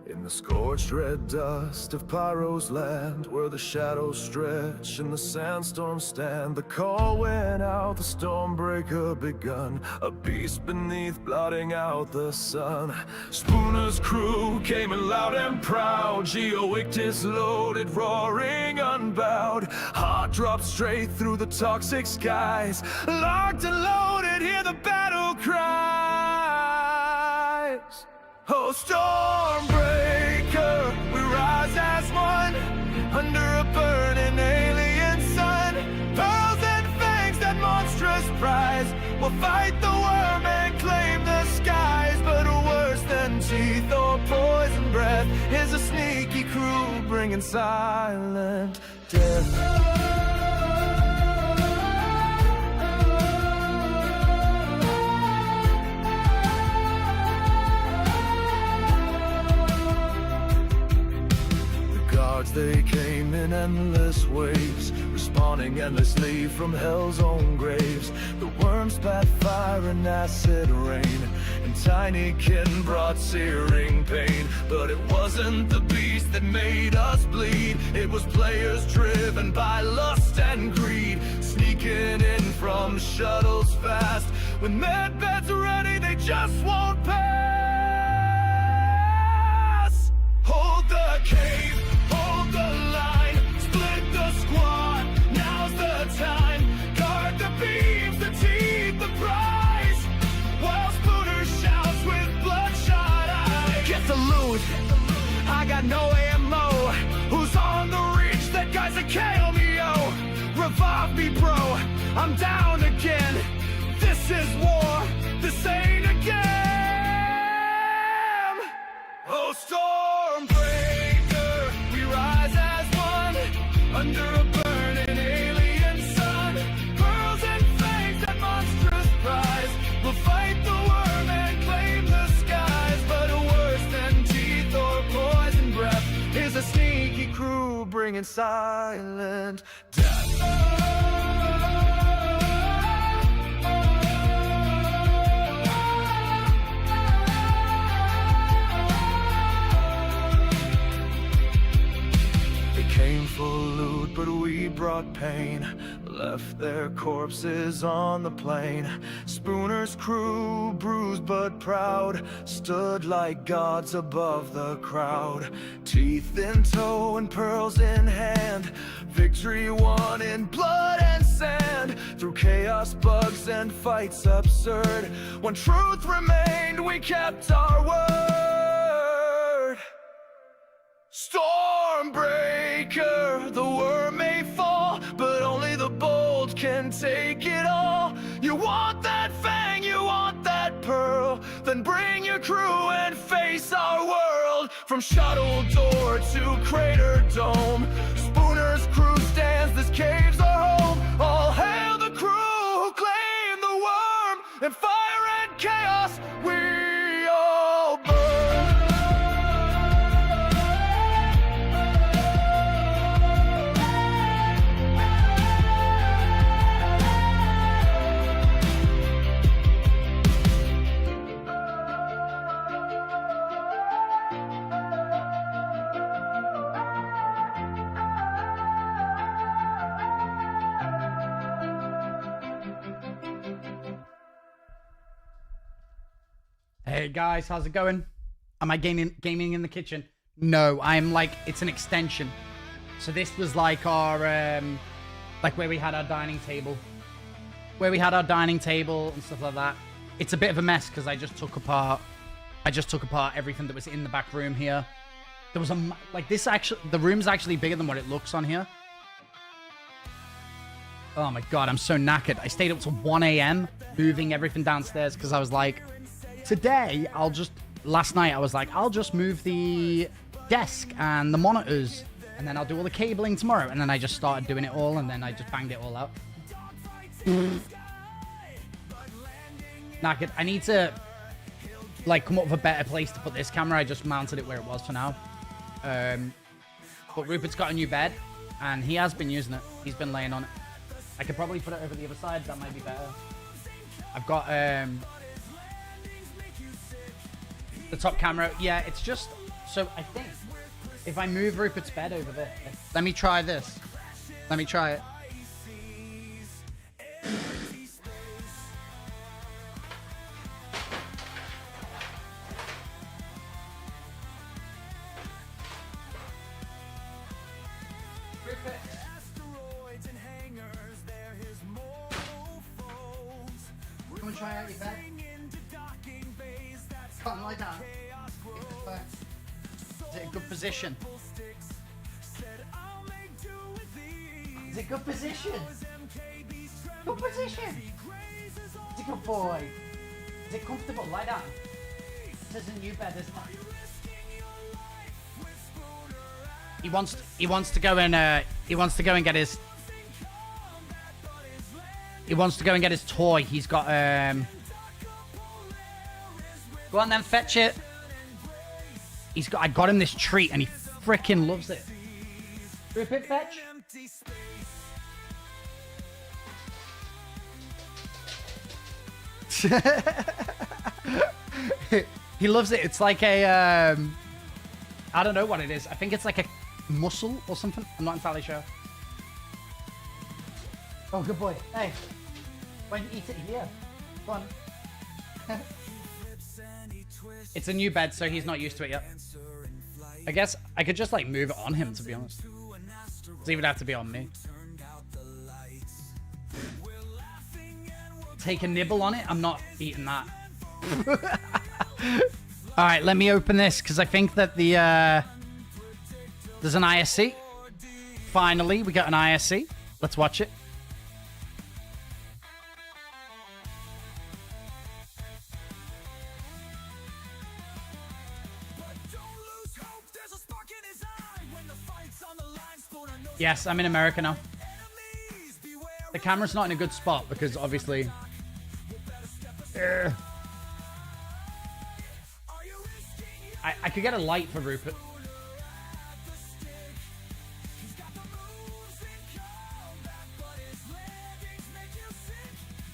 In the scorched red dust of Pyro's land, where the shadows stretch and the sandstorms stand, the call went out, the stormbreaker begun, a beast beneath blotting out the sun. Spooner's crew came in loud and proud, Geo-Ictus loaded, roaring unbowed. Heart dropped straight through the toxic skies, locked and loaded, hear the battle cries. Oh, Stormbreaker, we rise as one, under a burning alien sun. Pearls and fangs, that monstrous prize, will fight the worm and claim the skies. But worse than teeth or poison breath is a sneaky crew bringing silent death. They came in endless waves, respawning endlessly from hell's own graves. The worms spat fire and acid rain, and tiny kin brought searing pain. But it wasn't the beast that made us bleed, it was players driven by lust and greed, sneaking in from shuttles fast. With med beds ready, they just won't pass. Hold the cave, hold the line, split the squad, now's the time. Guard the beams, the teeth, the prize, while Spooner shouts with bloodshot eyes. Get the loot, I got no ammo. Who's on the reach? That guy's a KO. Revive me, bro, I'm down again. This is war, this ain't a game. Oh, Stormbreaker, we rise as one, under a burning alien sun. Pearls and fangs, that monstrous prize, will fight the worm and claim the skies. But worse than teeth or poison breath is a sneaky crew bringing silent death. Came for loot, but we brought pain, left their corpses on the plain. Spooner's crew, bruised but proud, stood like gods above the crowd. Teeth in tow and pearls in hand, victory won in blood and sand. Through chaos, bugs and fights absurd, when truth remained, we kept our word. Stormbreaker, the worm may fall, but only the bold can take it all. You want that fang, you want that pearl, then bring your crew and face our world. From shuttle door to crater dome, Spooner's crew stands, this cave's our home. All hail the crew who claim the worm, and fire and chaos we all burn. Hey guys, how's it going? Am I gaming in the kitchen? No, I'm like, it's an extension. So this was like our, like where we had our dining table. Where we had our dining table and stuff like that. It's a bit of a mess because I just took apart everything that was in the back room here. There was like this actually, the room's actually bigger than what it looks on here. Oh my God, I'm so knackered. I stayed up till 1 a.m. moving everything downstairs because I was like, today, last night I was like, I'll just move the desk and the monitors, and then I'll do all the cabling tomorrow. And then I just started doing it all, and then I just banged it all out. Knackered. I need to, like, come up with a better place to put this camera. I just mounted it where it was for now. But Rupert's got a new bed, and he has been using it. He's been laying on it. I could probably put it over the other side. That might be better. I've got, the top camera. Yeah, it's just So I think if I move Rupert's bed over there, let me try this. Let me try it. Come and try out your bed. Can't lie down. Is it a good position? Is it good position? Good position. It's a good boy. Is it comfortable? Lie down. This is a new bed, isn't it? He wants to go and get his toy. He's got go on then, fetch it. I got him this treat and he freaking loves it. Rupert, fetch. He loves it. It's like a I don't know what it is. I think it's like a mussel or something. I'm not entirely sure. Oh, good boy. Hey, why don't you eat it here? Go on. It's a new bed, so he's not used to it yet. I guess I could just like move it on him, to be honest. It doesn't even have to be on me. Take a nibble on it? I'm not eating that. Alright, let me open this, because I think that the there's an ISC. Finally, we got an ISC. Let's watch it. Yes, I'm in America now. The camera's not in a good spot because obviously... I could get a light for Rupert.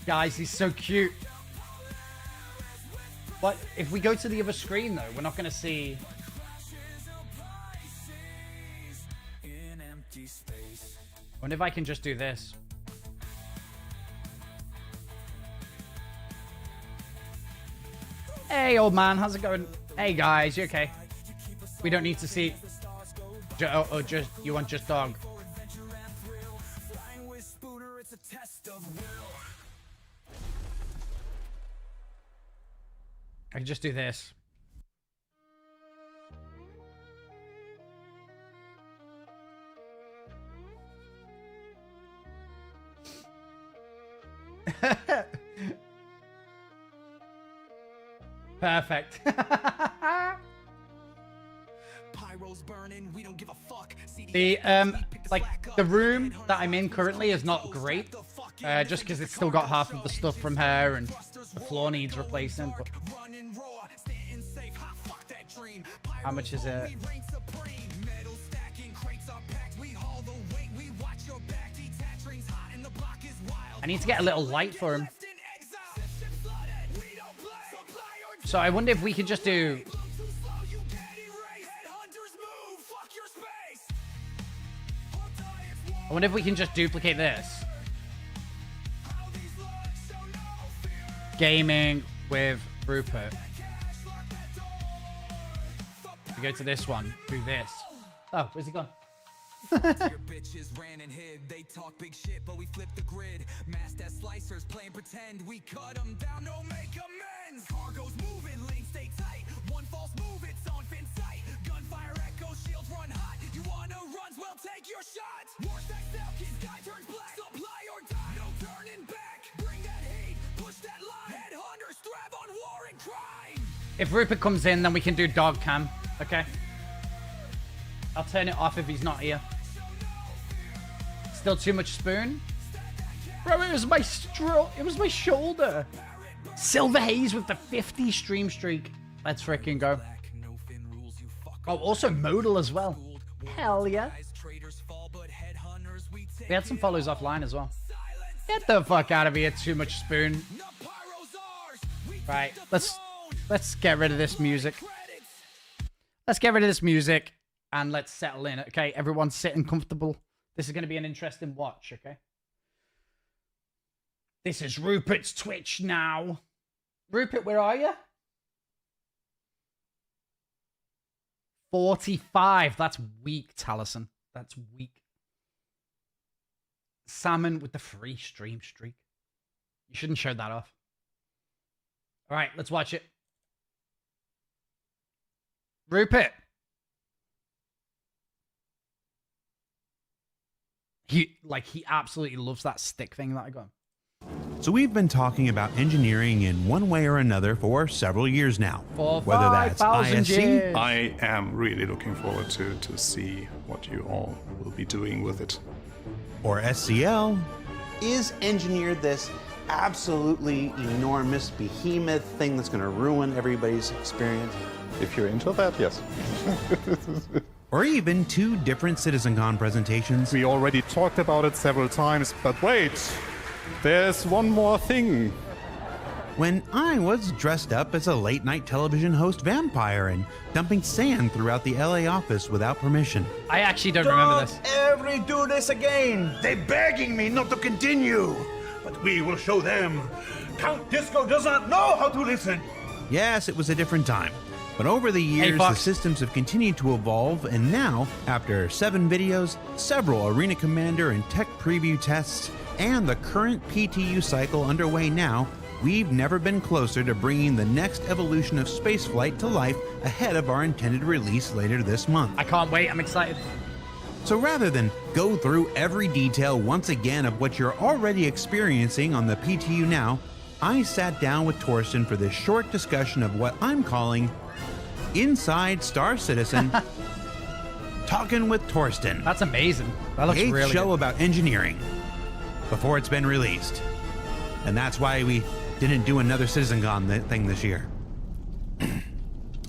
Guys, he's so cute. But if we go to the other screen though, we're not going to see... I wonder if I can just do this. Hey, old man, how's it going? Hey, guys, you okay? We don't need to see... Or just... You want just dog? I can just do this. Perfect. The like the room that I'm in currently is not great, just because it's still got half of the stuff from her and the floor needs replacing. But how much is it? I need to get a little light for him. So I wonder if we could just do... I wonder if we can just duplicate this. Gaming with Rupert. We go to this one. Do this. Oh, where's he gone? Your bitches ran and hid. They talk big shit, but we flip the grid. Masked as slicers, playing pretend. We cut them down, no make amends. Cargo's moving, lanes stay tight. One false move, it's on fin sight. Gunfire echoes, shields run hot. You wanna runs, well take your shot. War stacks down, kid sky turns black. Supply or die, no turning back. Bring that heat, push that line. Headhunters thrive on war and crime. If Rupert comes in, then we can do dog cam. Okay. I'll turn it off if he's not here. Still too much spoon? Bro, it was my shoulder. Silver Haze with the 50 stream streak. Let's freaking go. Oh, also modal as well. Hell yeah. We had some follows offline as well. Get the fuck out of here, too much spoon. Right, let's get rid of this music. Let's get rid of this music and let's settle in. Okay, everyone's sitting comfortable. This is going to be an interesting watch, okay? This is Rupert's Twitch now. Rupert, where are you? 45. That's weak, Taliesin. That's weak. Salmon with the free stream streak. You shouldn't show that off. All right, let's watch it. Rupert. He absolutely loves that stick thing that I got. So we've been talking about engineering in one way or another for several years now. For Whether that's 5,000 ISC, years. I am really looking forward to see what you all will be doing with it. or SCL, Is engineered this absolutely enormous behemoth thing that's going to ruin everybody's experience? If you're into that, yes. or even 2 different CitizenCon presentations. We already talked about it several times, but wait, there's one more thing. When I was dressed up as a late-night television host vampire and dumping sand throughout the LA office without permission. I actually don't remember this. ever do this again. They're begging me not to continue. But we will show them. Count Disco does not know how to listen. Yes, it was a different time. But over the years, the Fox. systems have continued to evolve, and now, after 7 videos, several Arena Commander and tech preview tests, and the current PTU cycle underway now, we've never been closer to bringing the next evolution of spaceflight to life ahead of our intended release later this month. I can't wait. I'm excited. So rather than go through every detail once again of what you're already experiencing on the PTU now, I sat down with Torsten for this short discussion of what I'm calling Inside Star Citizen, Talking with Torsten. That's amazing. That looks The 8th really show good. about engineering before it's been released. And that's why we didn't do another CitizenCon thing this year. All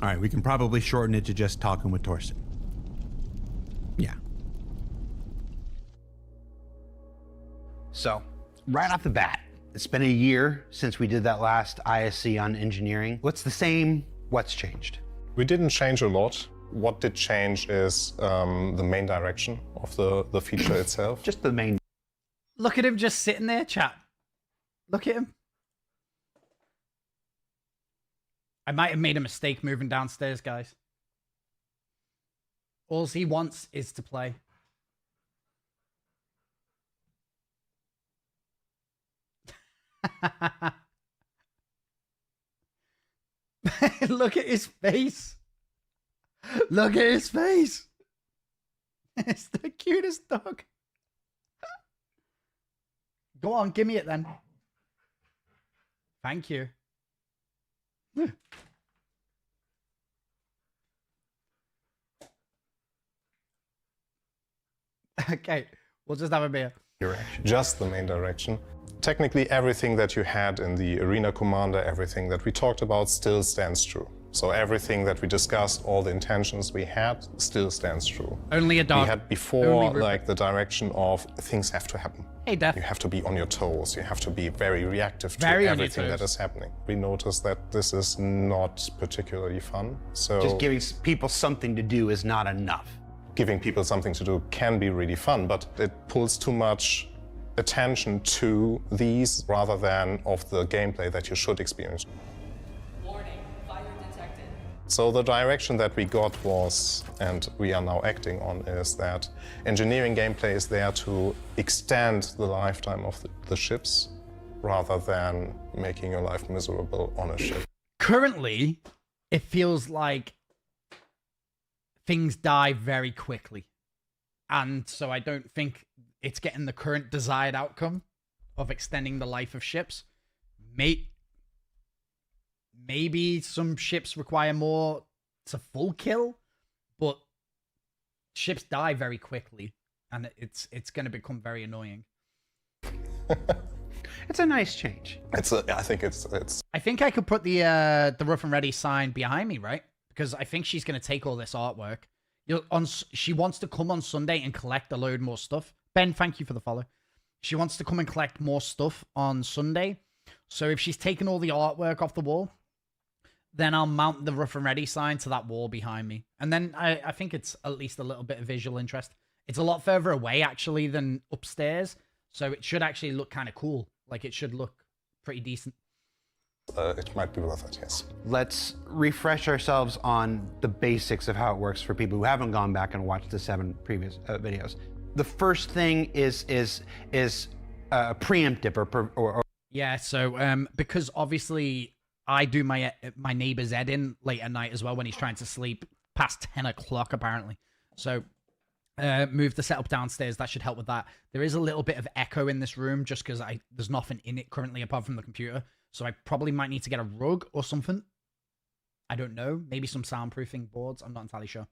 right, we can probably shorten it to just Talking with Torsten. Yeah. So, right off the bat, it's been a year since we did that last ISC on engineering. What's the same? What's changed? We didn't change a lot. What did change is the main direction of the feature itself. Just the main. Look at him just sitting there, chat. Look at him. I might have made a mistake moving downstairs, guys. All he wants is to play. Look at his face. Look at his face. It's the cutest dog. Go on, give me it then. Thank you. Okay, we'll just have a beer. Just the main direction. Technically, everything that you had in the Arena Commander, everything that we talked about still stands true. So everything that we discussed, all the intentions we had, still stands true. Only a dog. We had before, Only Rupert. like, the direction of things have to happen. Hey, Def. You have to be on your toes. You have to be very reactive to Very on your everything that toes. is happening. We noticed that this is not particularly fun. So Just giving people something to do is not enough. giving people something to do can be really fun, but it pulls too much attention to these rather than of the gameplay that you should experience. Warning, fire detected. So the direction that we got was, and we are now acting on, is that engineering gameplay is there to extend the lifetime of the ships rather than making your life miserable on a ship. Currently, it feels like things die very quickly. And so I don't think it's getting the current desired outcome of extending the life of ships. Maybe some ships require more to full kill, but ships die very quickly, and it's going to become very annoying. It's a nice change. I think it's I think I could put the rough and ready sign behind me, right? Because I think she's going to take all this artwork. She wants to come on Sunday and collect a load more stuff. Ben, thank you for the follow. She wants to come and collect more stuff on Sunday. So if she's taken all the artwork off the wall, Then I'll mount the rough and ready sign to that wall behind me. And then I think it's at least a little bit of visual interest. It's a lot further away, actually, than upstairs. So it should actually look kind of cool. Like, it should look pretty decent. It might be worth it, yes. Let's refresh ourselves on the basics of how it works for people who haven't gone back and watched the 7 previous videos. The first thing is preemptive or Yeah, so because obviously I do my neighbor's Ed in late at night as well when he's trying to sleep past 10 o'clock apparently. So move the setup downstairs. That should help with that. There is a little bit of echo in this room just because there's nothing in it currently apart from the computer. So I probably might need to get a rug or something. I don't know. Maybe some soundproofing boards. I'm not entirely sure.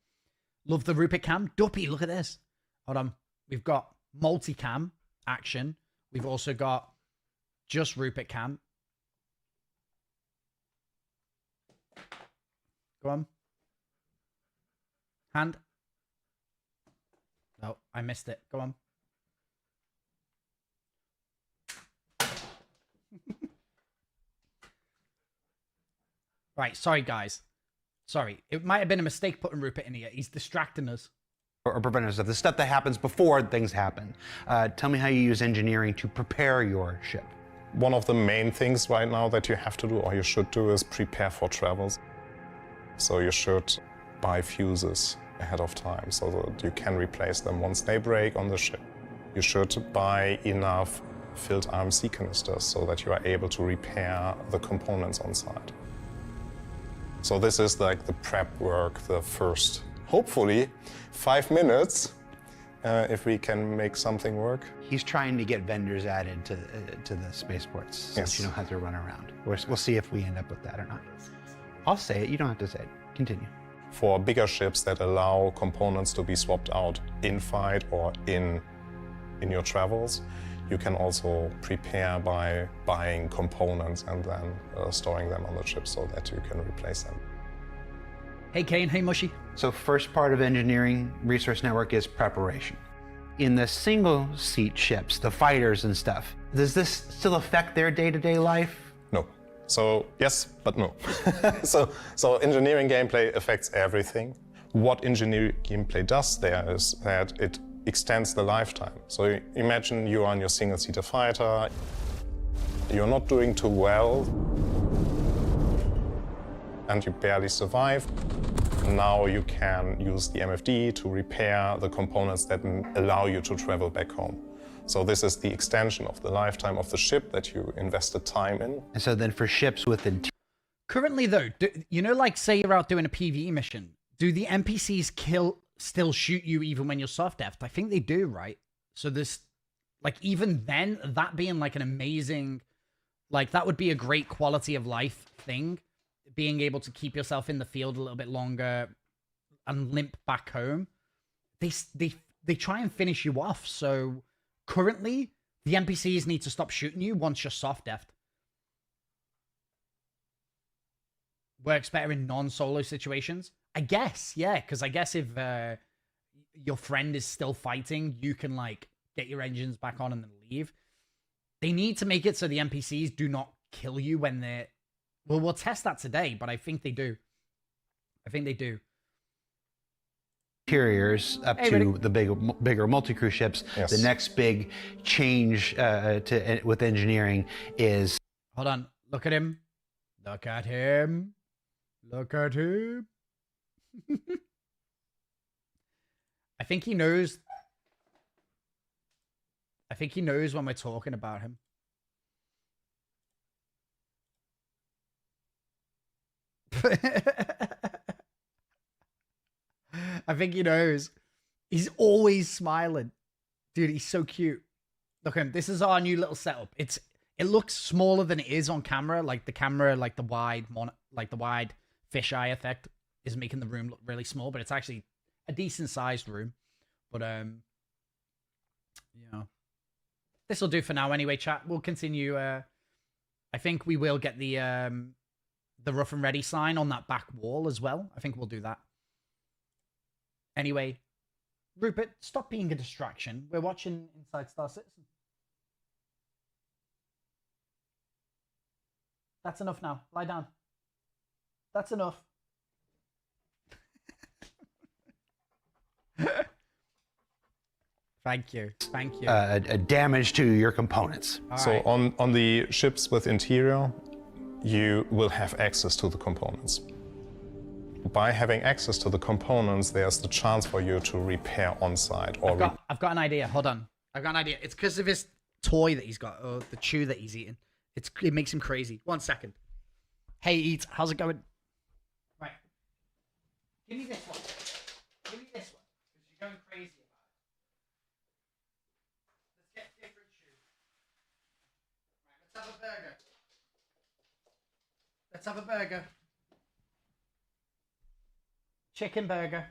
Love the Rupert cam. Duppy, look at this. Hold on. We've got multicam action. We've also got just Rupert cam. Go on. Hand. No, I missed it. Go on. Right, sorry guys. Sorry. It might have been a mistake putting Rupert in here. He's distracting us. or preventative stuff, the stuff that happens before things happen. Tell me how you use engineering to prepare your ship. One of the main things right now that you have to do, or you should do, is prepare for travels. So you should buy fuses ahead of time so that you can replace them once they break on the ship. You should buy enough filled RMC canisters so that you are able to repair the components on site. So this is like the prep work, the first, hopefully, 5 minutes, if we can make something work. He's trying to get vendors added to the spaceports so Yes. that you don't have to run around. We'll see if we end up with that or not. I'll say it, you don't have to say it. Continue. For bigger ships that allow components to be swapped out in fight or in your travels, you can also prepare by buying components and then storing them on the ship so that you can replace them. Hey Kane, hey Mushy. So first part of engineering resource network is preparation. In the single seat ships, the fighters and stuff, does this still affect their day-to-day life? No. So yes, but no. so engineering gameplay affects everything. What engineering gameplay does there is that it extends the lifetime. So imagine you are on your single-seater fighter, you're not doing too well, and you barely survive. Now you can use the MFD to repair the components that allow you to travel back home. So this is the extension of the lifetime of the ship that you invested time in. And so then for ships with Currently though, you know, like say you're out doing a PvE mission, do the NPCs still shoot you even when you're soft deft? I think they do, right? So this, like even then, that being like an amazing, like that would be a great quality of life thing. Being able to keep yourself in the field a little bit longer and limp back home. They try and finish you off. So currently, the NPCs need to stop shooting you once you're soft deft. Works better in non-solo situations. I guess, yeah, because I guess if your friend is still fighting, you can like get your engines back on and then leave. They need to make it so the NPCs do not kill you when they're... Well, we'll test that today, but I think they do. I think they do. interiors up Hey, to Riddick. the bigger multi-crew ships. Yes. The next big change with engineering is... Hold on. Look at him. Look at him. Look at him. I think he knows. I think he knows when we're talking about him. I think he knows. He's always smiling. Dude, he's so cute. Look at him. This is our new little setup. It looks smaller than it is on camera. Like the camera, like the wide fisheye effect is making the room look really small, but it's actually a decent sized room. But you know, this will do for now anyway, chat. We'll continue. I think we will get the rough and ready sign on that back wall as well. I think we'll do that. Anyway, Rupert, stop being a distraction. We're watching Inside Star Citizen. That's enough now. Lie down. That's enough. Thank you. Thank you. A damage to your components. So on the ships with interior, you will have access to the components. By having access to the components, there's the chance for you to repair on site or I've got an idea. Hold on. I've got an idea. It's because of his toy that he's got, or the chew that he's eating. It makes him crazy. 1 second. Hey, Eat, how's it going? Right. Give me this one. Give me this one. Because you're going crazy about it. Let's get different chew. Right, let's have a burger. Let's have a burger. Chicken burger.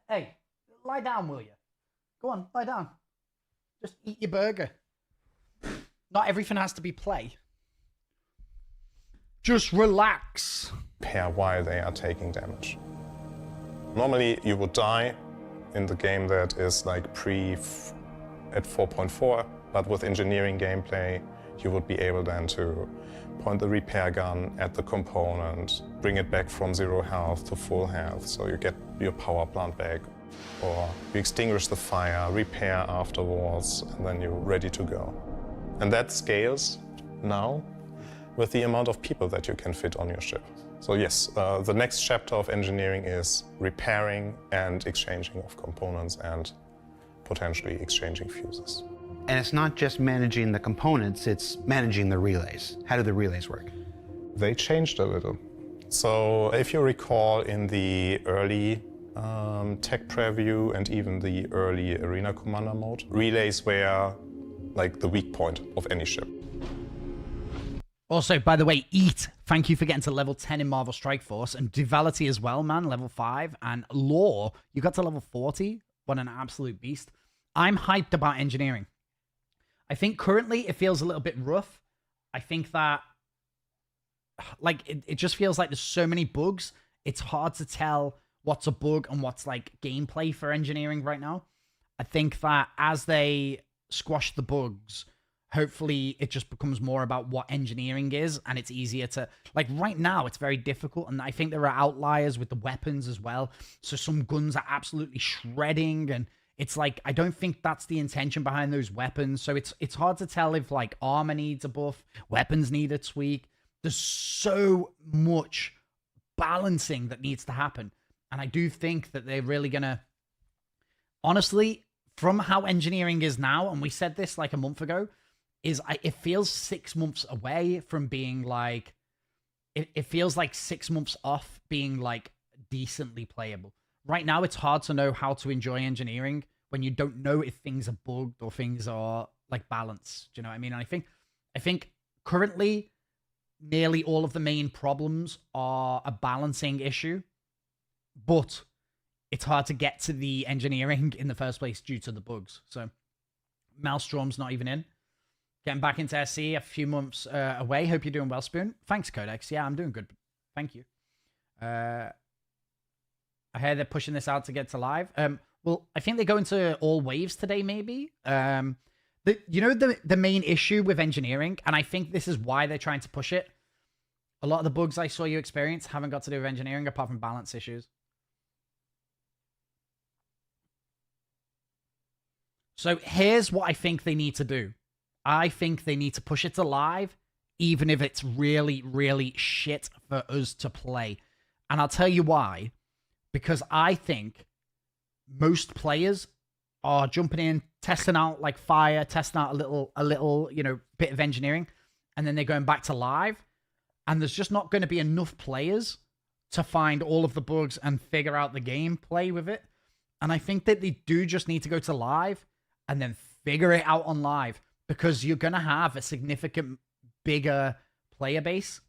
Hey, lie down, will you? Go on, lie down. Just eat your burger. Not everything has to be play. Just relax. repair while they are taking damage. Normally you would die in the game that is like at 4.4, but with engineering gameplay you would be able then to point the repair gun at the component, bring it back from 0 health to full health, so you get your power plant back. Or you extinguish the fire, repair afterwards, and then you're ready to go. And that scales now with the amount of people that you can fit on your ship. So yes, the next chapter of engineering is repairing and exchanging of components and potentially exchanging fuses. And it's not just managing the components, it's managing the relays. How do the relays work? They changed a little. So if you recall, in the early tech preview and even the early Arena Commander mode, relays were like the weak point of any ship. Also, by the way, Eat, thank you for getting to level 10 in Marvel Strike Force, and Duality as well, man, level 5, and Lore, you got to level 40. What an absolute beast. I'm hyped about engineering. I think currently it feels a little bit rough. I think that, like, it just feels like there's so many bugs. It's hard to tell what's a bug and what's, like, gameplay for engineering right now. I think that as they squash the bugs, hopefully it just becomes more about what engineering is, and it's easier to, like, right now it's very difficult, and I think there are outliers with the weapons as well. So some guns are absolutely shredding, and it's like, I don't think that's the intention behind those weapons. So it's hard to tell if, like, armor needs a buff, weapons need a tweak. There's so much balancing that needs to happen. And I do think that they're really gonna, honestly, from how engineering is now, and we said this like a month ago, it feels 6 months away from being like, it feels like 6 months off being like decently playable. Right now, it's hard to know how to enjoy engineering when you don't know if things are bugged or things are like balanced. Do you know what I mean? And I think currently nearly all of the main problems are a balancing issue, but it's hard to get to the engineering in the first place due to the bugs. So Maelstrom's not even in. Getting back into SC a few months away. Hope you're doing well, Spoon. Thanks, Codex. Yeah, I'm doing good. Thank you. I hear they're pushing this out to get to live. Well, I think they go into all waves today, maybe. You know, the main issue with engineering, and I think this is why they're trying to push it. A lot of the bugs I saw you experience haven't got to do with engineering apart from balance issues. So here's what I think they need to do. I think they need to push it to live, even if it's really, really shit for us to play. And I'll tell you why. Because I think most players are jumping in, testing out like fire, testing out a little, you know, bit of engineering, and then they're going back to live. And there's just not going to be enough players to find all of the bugs and figure out the gameplay with it. And I think that they do just need to go to live and then figure it out on live, because you're going to have a significant bigger player base.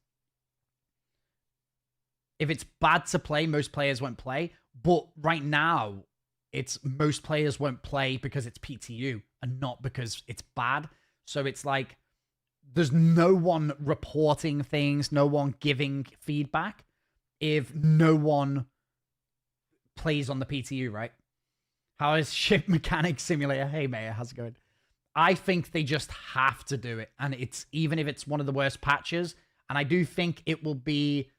If it's bad to play, most players won't play. But right now, it's most players won't play because it's PTU and not because it's bad. So it's like, there's no one reporting things, no one giving feedback if no one plays on the PTU, right? How is Ship Mechanic Simulator? Hey, Mayor, how's it going? I think they just have to do it. And it's, even if it's one of the worst patches, and I do think it will be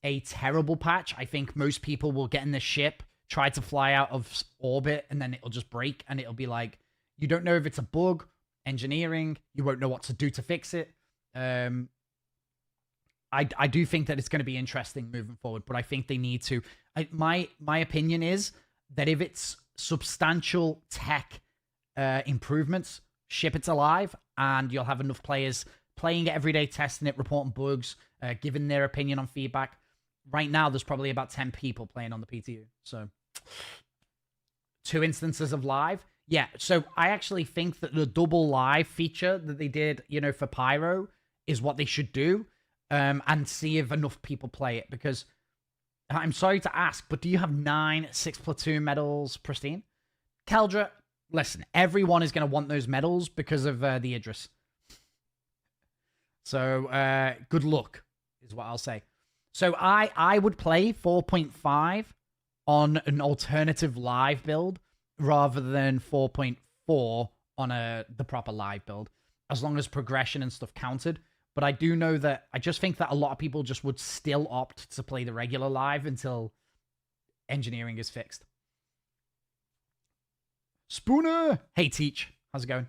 a terrible patch. I think most people will get in the ship, try to fly out of orbit, and then it'll just break, and it'll be like, you don't know if it's a bug, engineering, you won't know what to do to fix it. I do think that it's going to be interesting moving forward, but I think they need to. My opinion is that if it's substantial tech improvements, ship it alive, and you'll have enough players playing it every day, testing it, reporting bugs, giving their opinion on feedback. Right now, there's probably about 10 people playing on the PTU. So 2 instances of live. Yeah, so I actually think that the double live feature that they did, you know, for Pyro is what they should do. And see if enough people play it, because I'm sorry to ask, but do you have 9 6 platoon medals pristine? Keldra, listen, everyone is going to want those medals because of the Idris. So good luck is what I'll say. So I would play 4.5 on an alternative live build rather than 4.4 on the proper live build, as long as progression and stuff counted. But I do know that I just think that a lot of people just would still opt to play the regular live until engineering is fixed. Spooner! Hey, Teach. How's it going?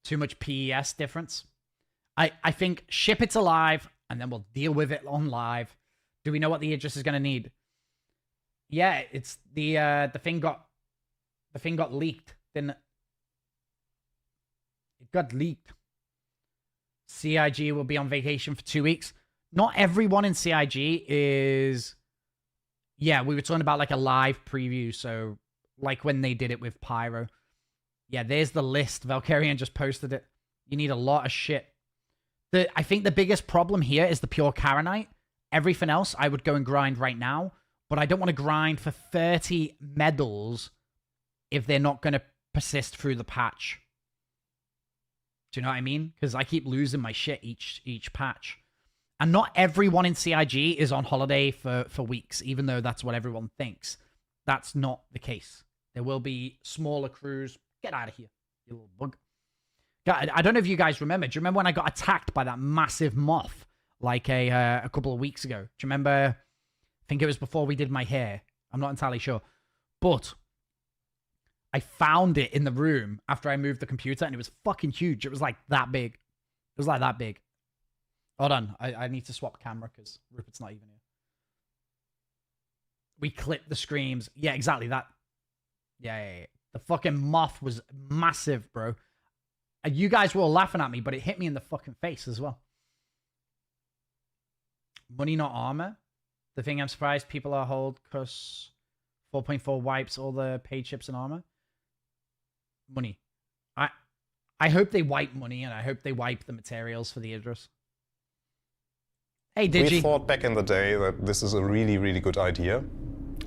Too much PES difference? I think ship it to live, and then we'll deal with it on live. Do we know what the Idris is going to need? Yeah, it's the thing got leaked, didn't it? It got leaked. CIG will be on vacation for 2 weeks. Not everyone in CIG is... Yeah, we were talking about like a live preview, so like when they did it with Pyro. Yeah, there's the list. Valkyrian just posted it. You need a lot of shit. I think the biggest problem here is the pure Karanite. Everything else, I would go and grind right now, but I don't want to grind for 30 medals if they're not going to persist through the patch. Do you know what I mean? Because I keep losing my shit each patch. And not everyone in CIG is on holiday for weeks, even though that's what everyone thinks. That's not the case. There will be smaller crews. Get out of here, you little bug. God, I don't know if you guys remember. Do you remember when I got attacked by that massive moth like a couple of weeks ago? Do you remember? I think it was before we did my hair. I'm not entirely sure. But I found it in the room after I moved the computer, and it was fucking huge. It was like that big. It was like that big. Hold on. I need to swap camera because Rupert's not even here. We clipped the screams. Yeah, exactly that. Yeah. The fucking moth was massive, bro. And you guys were all laughing at me, but it hit me in the fucking face as well. Money, not armor. The thing I'm surprised people are hold because 4.4 wipes all the paid ships and armor. Money. I hope they wipe money, and I hope they wipe the materials for the Idris. Hey, Digi. We thought back in the day that this is a really, really good idea.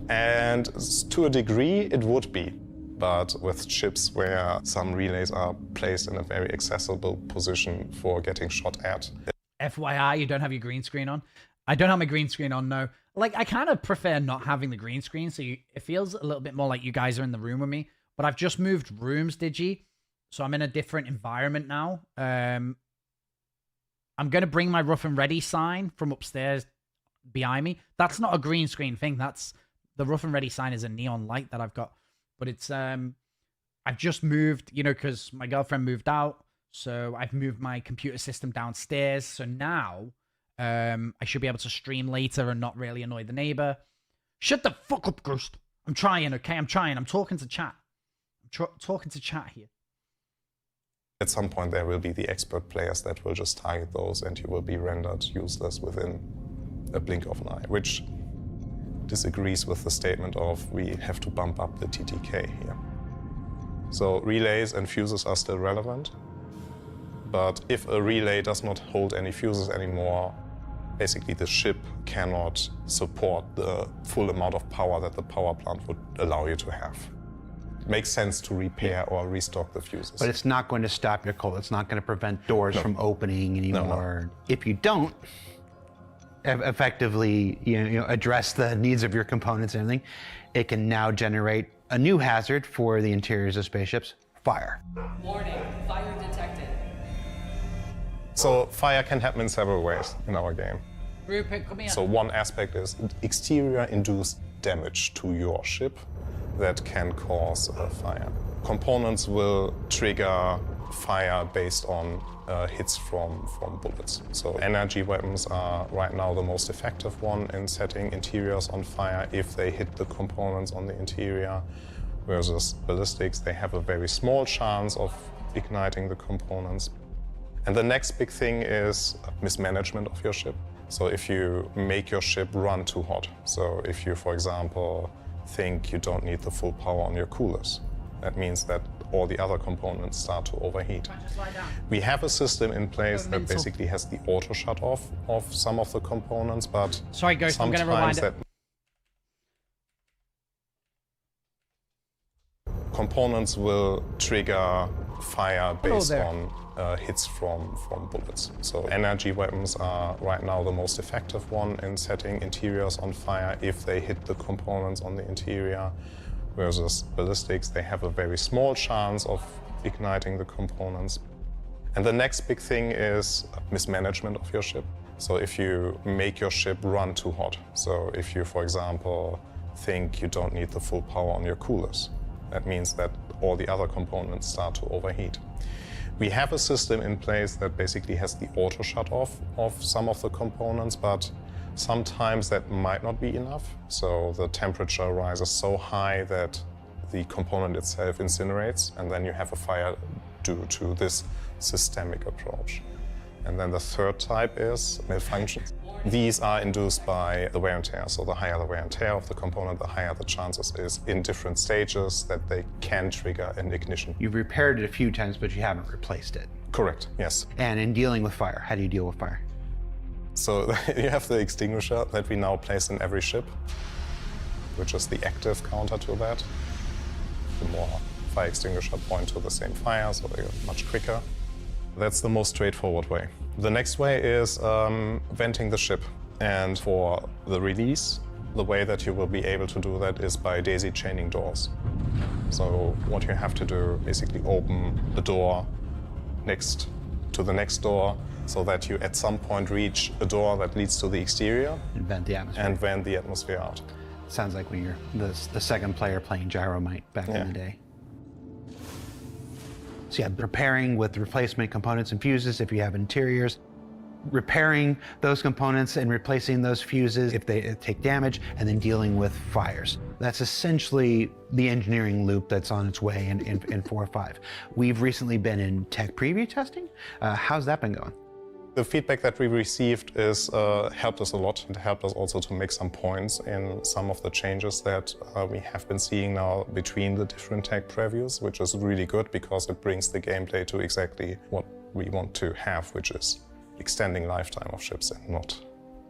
And to a degree, it would be. But with ships where some relays are placed in a very accessible position for getting shot at. FYI, you don't have your green screen on? I don't have my green screen on, no. Like, I kind of prefer not having the green screen, so it feels a little bit more like you guys are in the room with me. But I've just moved rooms, Digi, so I'm in a different environment now. I'm going to bring my rough and ready sign from upstairs behind me. That's not a green screen thing. That's the rough and ready sign is a neon light that I've got. But it's, I've just moved, you know, because my girlfriend moved out. So I've moved my computer system downstairs. So now I should be able to stream later and not really annoy the neighbor. Shut the fuck up, Ghost. I'm trying, okay? I'm trying. I'm talking to chat. I'm talking to chat here. At some point, there will be the expert players that will just target those, and you will be rendered useless within a blink of an eye, which disagrees with the statement of we have to bump up the TTK here. So relays and fuses are still relevant, but if a relay does not hold any fuses anymore, basically the ship cannot support the full amount of power that the power plant would allow you to have. It makes sense to repair or restock the fuses. But it's not going to stop your cold. It's not going to prevent doors from opening anymore. No. If you don't effectively address the needs of your components and everything, it can now generate a new hazard for the interiors of spaceships: fire. Warning, fire detected. So fire can happen in several ways in our game. Rupert, come here. So one aspect is exterior induced damage to your ship that can cause a fire. Components will trigger fire based on hits from bullets. So energy weapons are right now the most effective one in setting interiors on fire if they hit the components on the interior, versus ballistics, they have a very small chance of igniting the components. And the next big thing is mismanagement of your ship. So if you make your ship run too hot, so if you, for example, think you don't need the full power on your coolers, that means that all the other components start to overheat. We have a system in place that basically has the auto shut off of some of the components, but sorry, Ghost, I'm gonna rewind it. Components will trigger fire based on hits from bullets. So energy weapons are right now the most effective one in setting interiors on fire if they hit the components on the interior, versus ballistics, they have a very small chance of igniting the components. And the next big thing is mismanagement of your ship. So if you make your ship run too hot, so if you, for example, think you don't need the full power on your coolers, that means that all the other components start to overheat. We have a system in place that basically has the auto shut off of some of the components, but sometimes that might not be enough. So the temperature rises so high that the component itself incinerates, and then you have a fire due to this systemic approach. And then the third type is malfunctions. These are induced by the wear and tear. So the higher the wear and tear of the component, the higher the chances is in different stages that they can trigger an ignition. You've repaired it a few times, but you haven't replaced it. Correct, yes. And in dealing with fire, how do you deal with fire? So you have the extinguisher that we now place in every ship, which is the active counter to that. The more fire extinguisher point to the same fire, so they're much quicker. That's the most straightforward way. The next way is venting the ship. And for the release, the way that you will be able to do that is by daisy chaining doors. So what you have to do, basically open the door next to the next door, so that you at some point reach a door that leads to the exterior. And vent the atmosphere. And vent the atmosphere out. Sounds like when you're the second player playing Gyromite back in the day. So yeah, repairing with replacement components and fuses if you have interiors, repairing those components and replacing those fuses if they take damage, and then dealing with fires. That's essentially the engineering loop that's on its way in 4 or 5. We've recently been in tech preview testing. How's that been going? The feedback that we received is helped us a lot, and helped us also to make some points in some of the changes that we have been seeing now between the different tech previews, which is really good because it brings the gameplay to exactly what we want to have, which is extending lifetime of ships and not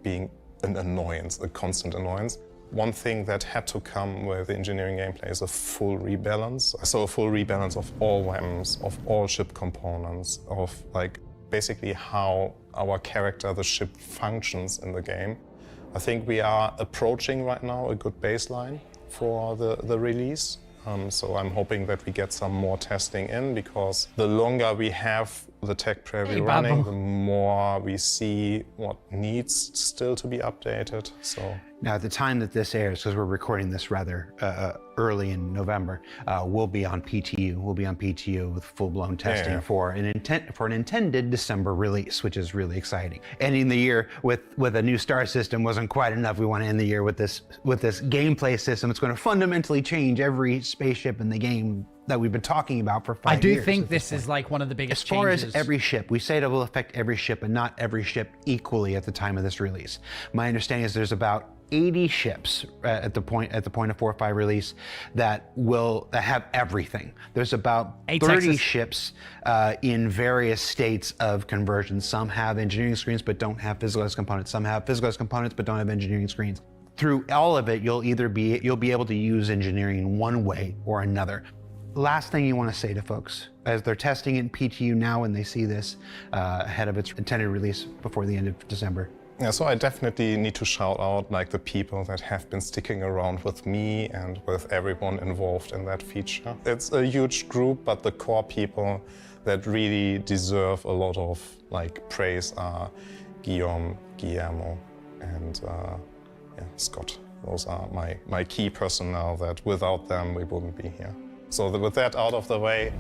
being an annoyance, a constant annoyance. One thing that had to come with the engineering gameplay is a full rebalance. So a full rebalance of all weapons, of all ship components, of basically how our character, the ship, functions in the game. I think we are approaching right now a good baseline for the release. So I'm hoping that we get some more testing in, because the longer we have the tech preview running, the more we see what needs still to be updated. So now, at the time that this airs, because we're recording this rather early in November, we'll be on PTU. We'll be on PTU with full-blown testing for an intended December release, which is really exciting. Ending the year with a new star system wasn't quite enough. We want to end the year with this gameplay system. It's going to fundamentally change every spaceship in the game that we've been talking about for 5 years. I do think this is like one of the biggest changes. As far as changes. every ship, we say it will affect every ship, and not every ship equally at the time of this release. My understanding is there's about 80 ships at the point of 4 or 5 release that have everything. There's about 30 ships in various states of conversion. Some have engineering screens but don't have physicalized components. Some have physicalized components but don't have engineering screens. Through all of it, you'll be able to use engineering in one way or another. Last thing you want to say to folks as they're testing in PTU now and they see this ahead of its intended release before the end of December. Yeah, so I definitely need to shout out the people that have been sticking around with me and with everyone involved in that feature. It's a huge group, but the core people that really deserve a lot of praise are Guillermo, and yeah, Scott. Those are my key personnel that without them we wouldn't be here. So with that out of the way,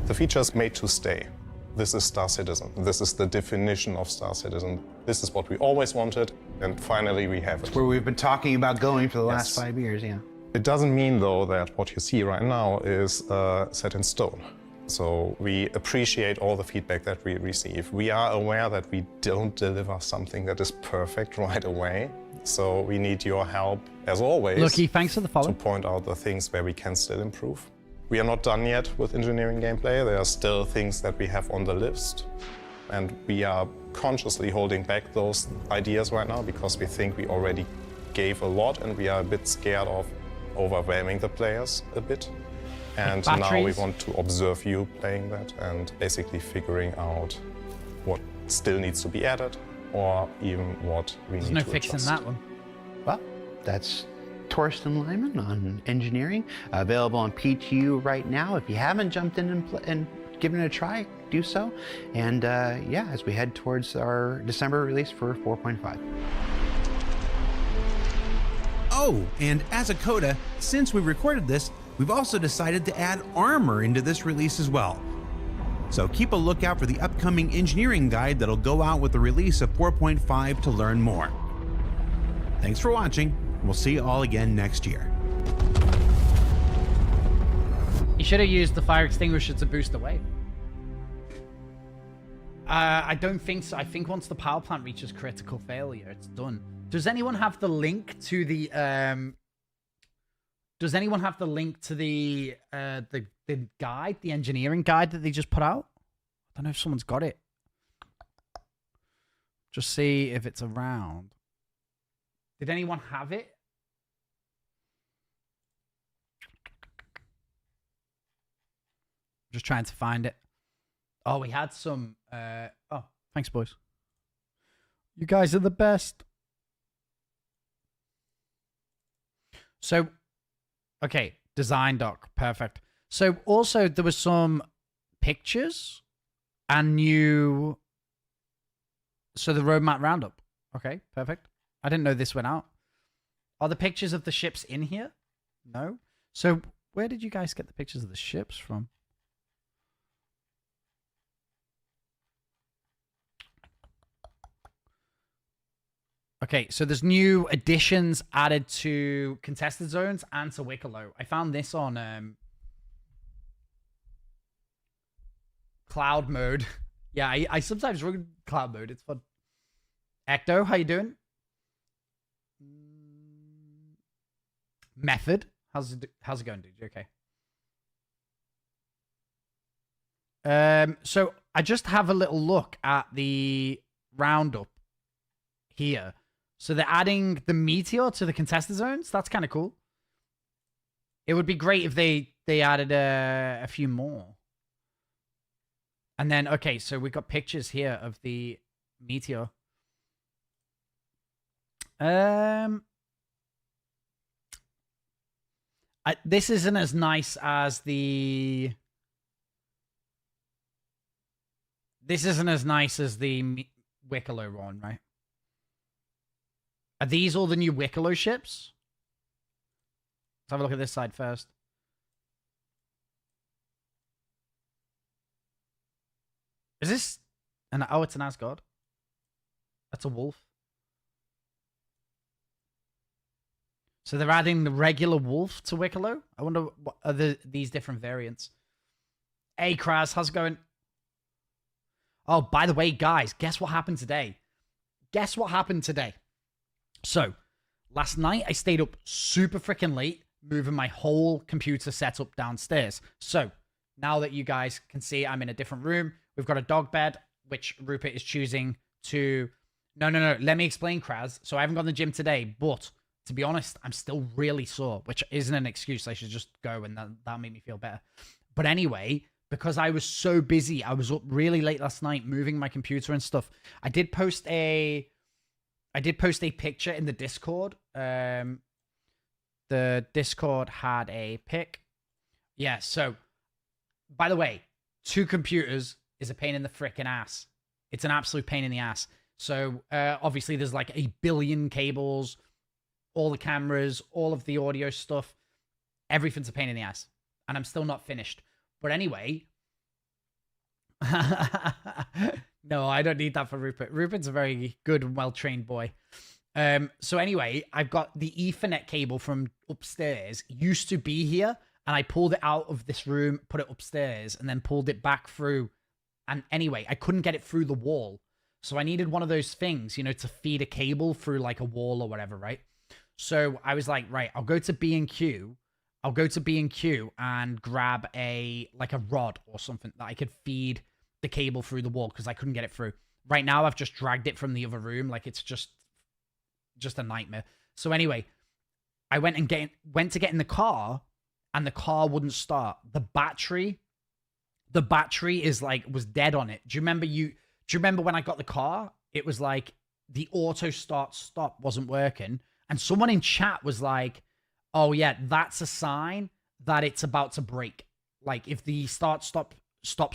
the feature is made to stay. This is Star Citizen. This is the definition of Star Citizen. This is what we always wanted, and finally we have it. Where we've been talking about going for the last Yes. 5 years, yeah. It doesn't mean, though, that what you see right now is set in stone. So we appreciate all the feedback that we receive. We are aware that we don't deliver something that is perfect right away. So we need your help, as always, Lucky, thanks for the follow. to point out the things where we can still improve. We are not done yet with engineering gameplay. There are still things that we have on the list. And we are consciously holding back those ideas right now because we think we already gave a lot and we are a bit scared of overwhelming the players a bit. And now we batteries. want to observe you playing that and basically figuring out what still needs to be added or even what we There's need no to fixing adjust. that one. Well, that's Torsten Lyman on engineering, available on PTU right now. If you haven't jumped in and given it a try, do so. And yeah, as we head towards our December release for 4.5. Oh, and as a coda, since we recorded this, we've also decided to add armor into this release as well. So keep a lookout for the upcoming engineering guide that'll go out with the release of 4.5 to learn more. Thanks for watching. We'll see you all again next year. You should have used the fire extinguisher to boost away. I don't think so. I think once the power plant reaches critical failure, it's done. Does anyone have the link to the Does anyone have the link to the guide, the engineering guide that they just put out? I don't know if someone's got it. Just see if it's around. Did anyone have it? Just trying to find it. Oh, we had some. Oh, thanks, boys. You guys are the best. So, okay, design doc, perfect. So also there was some pictures and new. So the roadmap roundup. Okay, perfect. I didn't know this went out. Are the pictures of the ships in here? No. So where did you guys get the pictures of the ships from? Okay, so there's new additions added to contested zones and to Wicklow. I found this on cloud mode. Yeah, I sometimes run cloud mode. It's fun. Ecto, how you doing? Method, how's it going, dude? You okay? So I just have a little look at the roundup here. So they're adding the meteor to the contested zones. That's kind of cool. It would be great if they added a few more. And then, okay, so we got pictures here of the meteor. This isn't as nice as the. This isn't as nice as the Wicklow one, right? Are these all the new Wicklow ships? Let's have a look at this side first. Is this an... Oh, it's an Asgard. That's a wolf. So they're adding the regular wolf to Wicklow? I wonder what are these different variants. Hey, Kraz, how's it going? Oh, by the way, guys, guess what happened today? Guess what happened today? So, last night I stayed up super freaking late, moving my whole computer setup downstairs. So, now that you guys can see I'm in a different room, we've got a dog bed, which Rupert is choosing to... No. Let me explain, Kraz. So, I haven't gone to the gym today, but to be honest, I'm still really sore, which isn't an excuse. I should just go and that'll make me feel better. But anyway, because I was so busy, I was up really late last night moving my computer and stuff. I did post a picture in the Discord. The Discord had a pic. Yeah, so, by the way, 2 computers is a pain in the frickin' ass. It's an absolute pain in the ass. So obviously there's like a billion cables, all the cameras, all of the audio stuff. Everything's a pain in the ass. And I'm still not finished. But anyway. No, I don't need that for Rupert. Rupert's a very good and well-trained boy. So anyway, I've got the Ethernet cable from upstairs. Used to be here. And I pulled it out of this room, put it upstairs, and then pulled it back through. And anyway, I couldn't get it through the wall. So I needed one of those things, you know, to feed a cable through like a wall or whatever, right? So I was like, right, I'll go to B&Q. I'll go to B&Q and grab a rod or something that I could feed the cable through the wall because I couldn't get it through. Right now, I've just dragged it from the other room. Like, it's just a nightmare. So anyway, I went to get in the car, and the car wouldn't start. The battery was dead on it. Do you remember when I got the car? It was like the auto stop wasn't working. And someone in chat was like, oh yeah, that's a sign that it's about to break. Like if the stops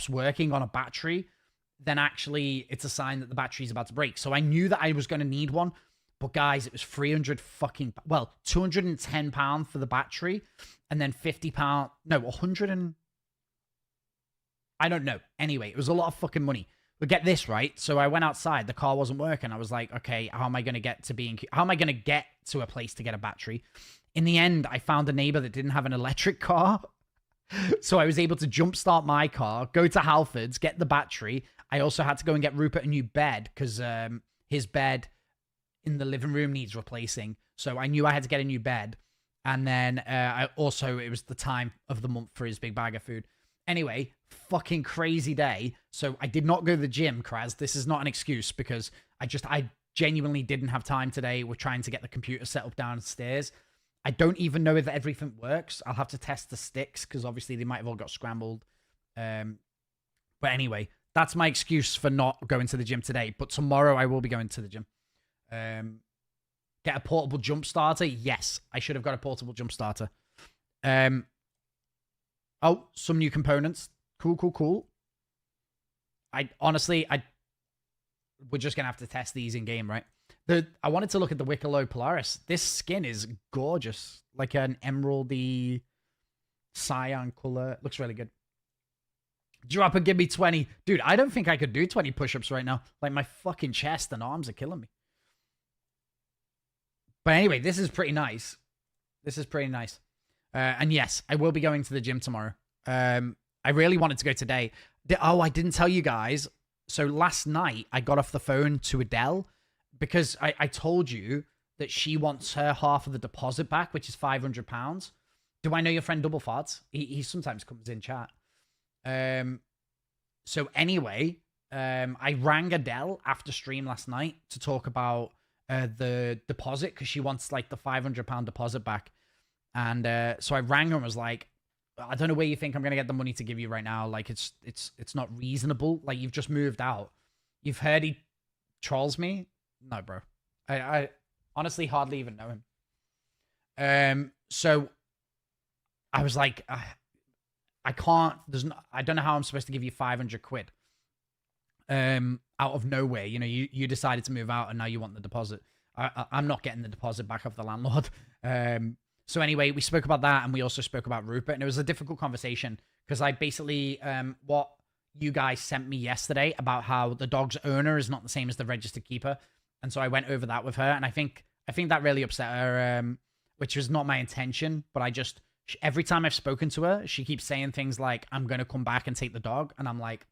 working on a battery, then actually it's a sign that the battery's about to break. So I knew that I was going to need one. But guys, it was £210 for the battery, and then £50, no, 100 and I don't know. Anyway, it was a lot of fucking money. But get this, right? So I went outside, the car wasn't working. I was like, okay, how am I going to get to how am I going to get to a place to get a battery? In the end, I found a neighbor that didn't have an electric car. So I was able to jumpstart my car, go to Halford's, get the battery. I also had to go and get Rupert a new bed because his bed in the living room needs replacing. So I knew I had to get a new bed. And then it was the time of the month for his big bag of food. Anyway, fucking crazy day. So I did not go to the gym, Kraz. This is not an excuse because I genuinely didn't have time today. We're trying to get the computer set up downstairs. I don't even know if everything works. I'll have to test the sticks because obviously they might have all got scrambled. But anyway, that's my excuse for not going to the gym today. But tomorrow I will be going to the gym. Get a portable jump starter? Yes, I should have got a portable jump starter. Oh, some new components. Cool. We're just gonna have to test these in game, right? I wanted to look at the Wicklow Polaris. This skin is gorgeous, like an emeraldy cyan color. Looks really good. Drop and give me 20. Dude, I don't think I could do 20 push-ups right now. Like, my fucking chest and arms are killing me. But anyway, this is pretty nice. And yes, I will be going to the gym tomorrow. I really wanted to go today. I didn't tell you guys. So last night, I got off the phone to Adele because I told you that she wants her half of the deposit back, which is £500. Do I know your friend Double Farts? He sometimes comes in chat. So anyway, I rang Adele after stream last night to talk about the deposit because she wants like the £500 deposit back. And so I rang her and was like, I don't know where you think I'm going to get the money to give you right now. Like, it's not reasonable. Like, you've just moved out. You've heard he trolls me? No, bro. I honestly hardly even know him. So I was like, I can't, I don't know how I'm supposed to give you 500 quid. Out of nowhere, you know, you decided to move out and now you want the deposit. I'm not getting the deposit back off the landlord. So anyway, we spoke about that and we also spoke about Rupert, and it was a difficult conversation because I basically, what you guys sent me yesterday about how the dog's owner is not the same as the registered keeper. And so I went over that with her, and I think that really upset her, which was not my intention, but every time I've spoken to her, she keeps saying things like, I'm going to come back and take the dog. And I'm like,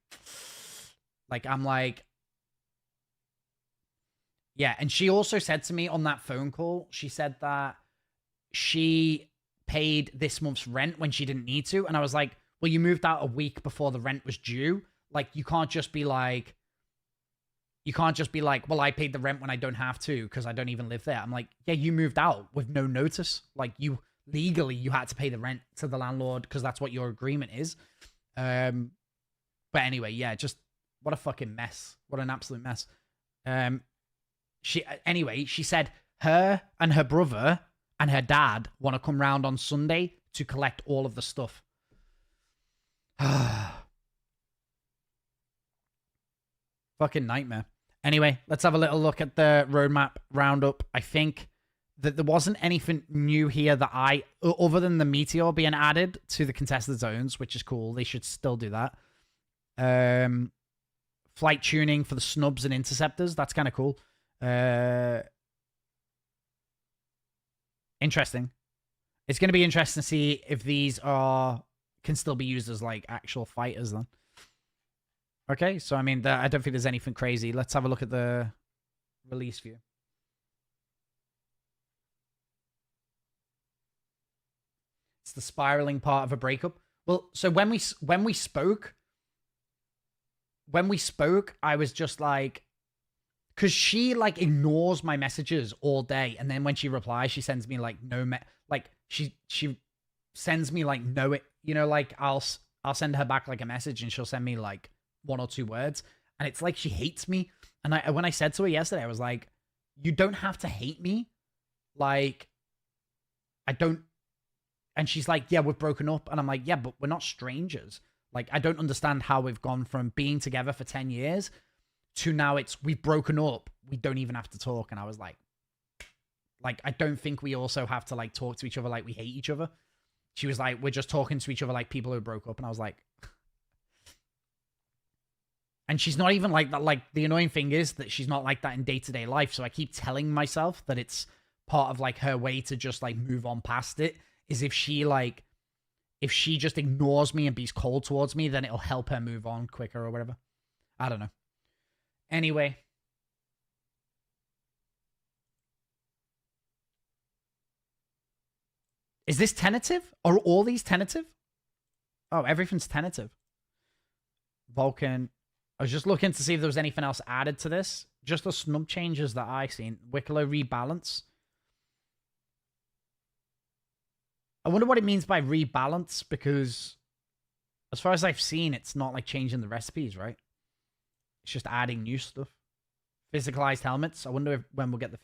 yeah. And she also said to me on that phone call, she said that she paid this month's rent when she didn't need to. And I was like, well, you moved out a week before the rent was due. Like, you can't just be like, well, I paid the rent when I don't have to because I don't even live there. I'm like, yeah, you moved out with no notice. Like, legally, you had to pay the rent to the landlord because that's what your agreement is. But anyway, yeah, just what a fucking mess. What an absolute mess. She said her and her brother and her dad want to come round on Sunday to collect all of the stuff. Fucking nightmare. Anyway, let's have a little look at the roadmap roundup. I think that there wasn't anything new here that other than the meteor being added to the contested zones, which is cool. They should still do that. Flight tuning for the snubs and interceptors. That's kind of cool. Interesting. It's going to be interesting to see if these can still be used as like actual fighters then. Okay, so I mean, I don't think there's anything crazy. Let's have a look at the release view. It's the spiraling part of a breakup. Well, so when we spoke, I was just like, because she like ignores my messages all day, and then when she replies, she sends me like she sends me like like I'll send her back like a message, and she'll send me like 1 or 2 words, and it's like she hates me. And when I said to her yesterday, I was like, you don't have to hate me, like I don't. And she's like, yeah, we've broken up. And I'm like, yeah, but we're not strangers. Like, I don't understand how we've gone from being together for 10 years to now we've broken up. We don't even have to talk. And I was like, I don't think we also have to like talk to each other like we hate each other. She was like, we're just talking to each other like people who broke up. And I was like, and she's not even like that. Like, the annoying thing is that she's not like that in day-to-day life. So I keep telling myself that it's part of like her way to just like move on past it. Is if she just ignores me and be cold towards me, then it'll help her move on quicker or whatever. I don't know. Anyway. Is this tentative? Are all these tentative? Oh, everything's tentative. Vulcan. I was just looking to see if there was anything else added to this. Just the snub changes that I've seen. Wicklow rebalance. I wonder what it means by rebalance, because as far as I've seen, it's not like changing the recipes, right? It's just adding new stuff. Physicalized helmets. I wonder when we'll get the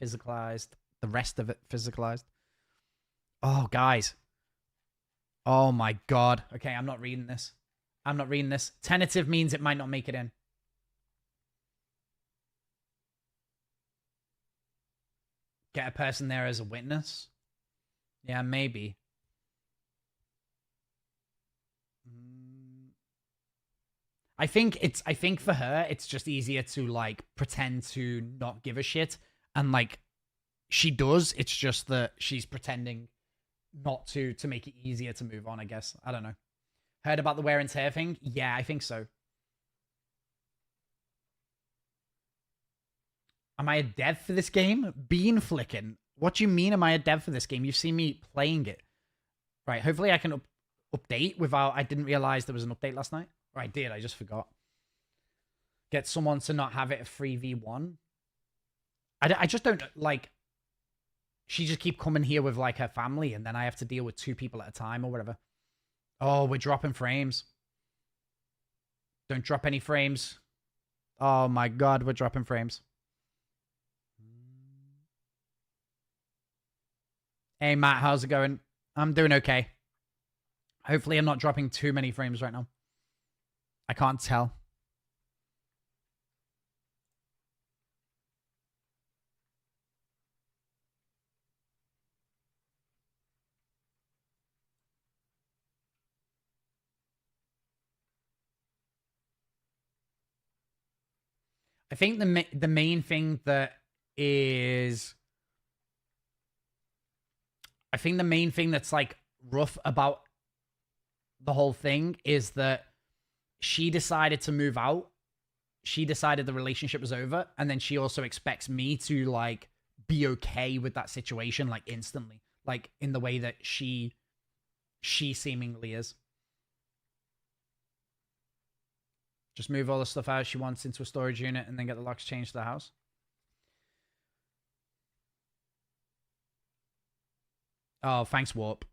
rest of it physicalized. Oh, guys. Oh my God. Okay, I'm not reading this. Tentative means it might not make it in. Get a person there as a witness. Yeah, maybe. I think for her, it's just easier to like pretend to not give a shit. And like she does, it's just that she's pretending not to make it easier to move on, I guess. I don't know. Heard about the wear and tear thing? Yeah, I think so. Am I a dev for this game? Bean flicking. What do you mean am I a dev for this game? You've seen me playing it. Right, hopefully I can update without... I didn't realize there was an update last night. Or I did, I just forgot. Get someone to not have it a 3v1. I just don't, like... She just keep coming here with, like, her family, and then I have to deal with 2 people at a time or whatever. Oh, we're dropping frames. Don't drop any frames. Oh my God, we're dropping frames. Hey, Matt, how's it going? I'm doing okay. Hopefully I'm not dropping too many frames right now. I can't tell. I think the main thing that is... I think the main thing that's, like, rough about the whole thing is that she decided to move out. She decided the relationship was over. And then she also expects me to, like, be okay with that situation, like, instantly. Like, in the way that she seemingly is. Just move all the stuff out she wants into a storage unit and then get the locks changed to the house. Oh, thanks, Warp.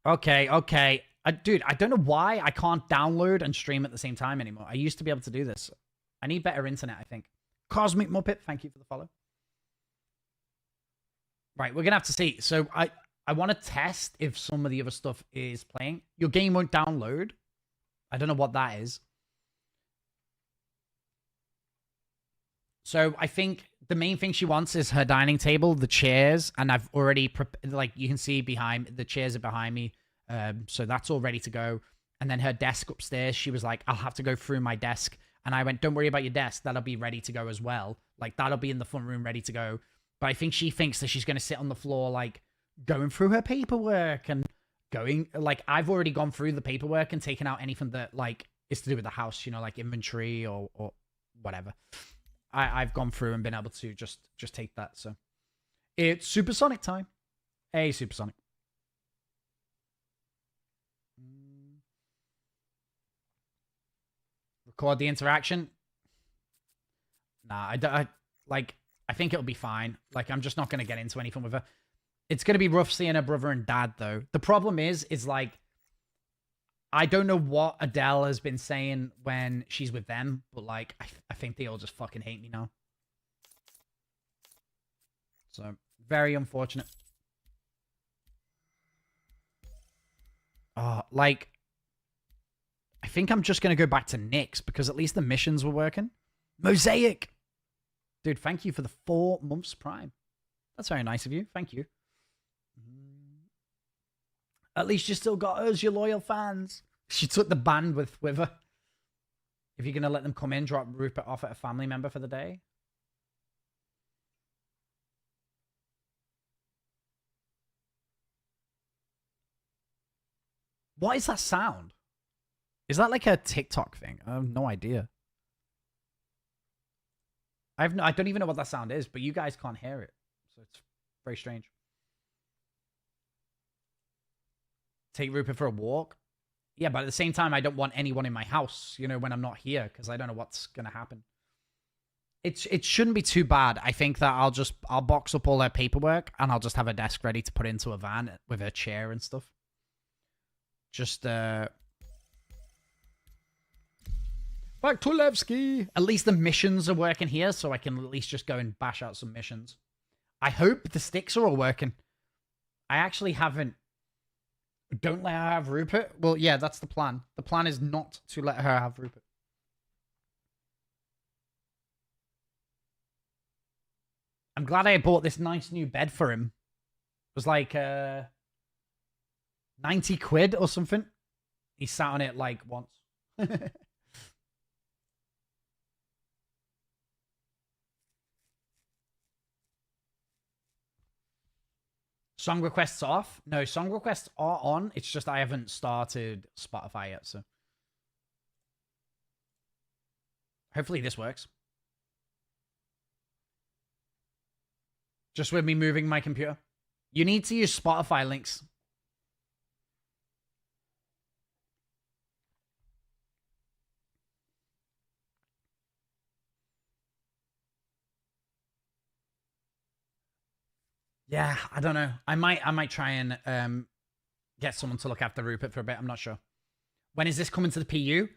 Okay. Dude, I don't know why I can't download and stream at the same time anymore. I used to be able to do this. I need better internet, I think. Cosmic Muppet, thank you for the follow. Right, we're going to have to see. So I want to test if some of the other stuff is playing. Your game won't download. I don't know what that is. So I think the main thing she wants is her dining table, the chairs, and I've already like you can see behind the chairs are behind me, so that's all ready to go. And then her desk upstairs, she was like, I'll have to go through my desk, and I went, don't worry about your desk, that'll be ready to go as well. Like that'll be in the front room ready to go. But I think she thinks that she's gonna sit on the floor like going through her paperwork and going like I've already gone through the paperwork and taken out anything that like is to do with the house, you know, like inventory or whatever. I've gone through and been able to just take that. So it's supersonic time. Hey, supersonic. Record the interaction. Nah, I think it'll be fine. Like, I'm just not going to get into anything with her. It's going to be rough seeing her brother and dad, though. The problem is like, I don't know what Adele has been saying when she's with them, but like, I think they all just fucking hate me now. So, very unfortunate. Like, I think I'm just going to go back to Nick's because at least the missions were working. Mosaic! Dude, thank you for the 4 months Prime. That's very nice of you. Thank you. At least you still got us, your loyal fans. She took the bandwidth with her. If you're going to let them come in, drop Rupert off at a family member for the day. What is that sound? Is that like a TikTok thing? I have no idea. I don't even know what that sound is, but you guys can't hear it. So it's very strange. Take Rupert for a walk? Yeah, but at the same time, I don't want anyone in my house, you know, when I'm not here, because I don't know what's going to happen. It shouldn't be too bad. I think that I'll box up all her paperwork, and I'll just have a desk ready to put into a van with her chair and stuff. Just, Back to Levski. At least the missions are working here, so I can at least just go and bash out some missions. I hope the sticks are all working. I actually haven't... Don't let her have Rupert? Well, yeah, that's the plan. The plan is not to let her have Rupert. I'm glad I bought this nice new bed for him. It was like 90 quid or something. He sat on it like once. Song requests off? No, song requests are on. It's just I haven't started Spotify yet, so. Hopefully this works. Just with me moving my computer. You need to use Spotify links. Yeah, I don't know. I might try and get someone to look after Rupert for a bit. I'm not sure. When is this coming to the PU?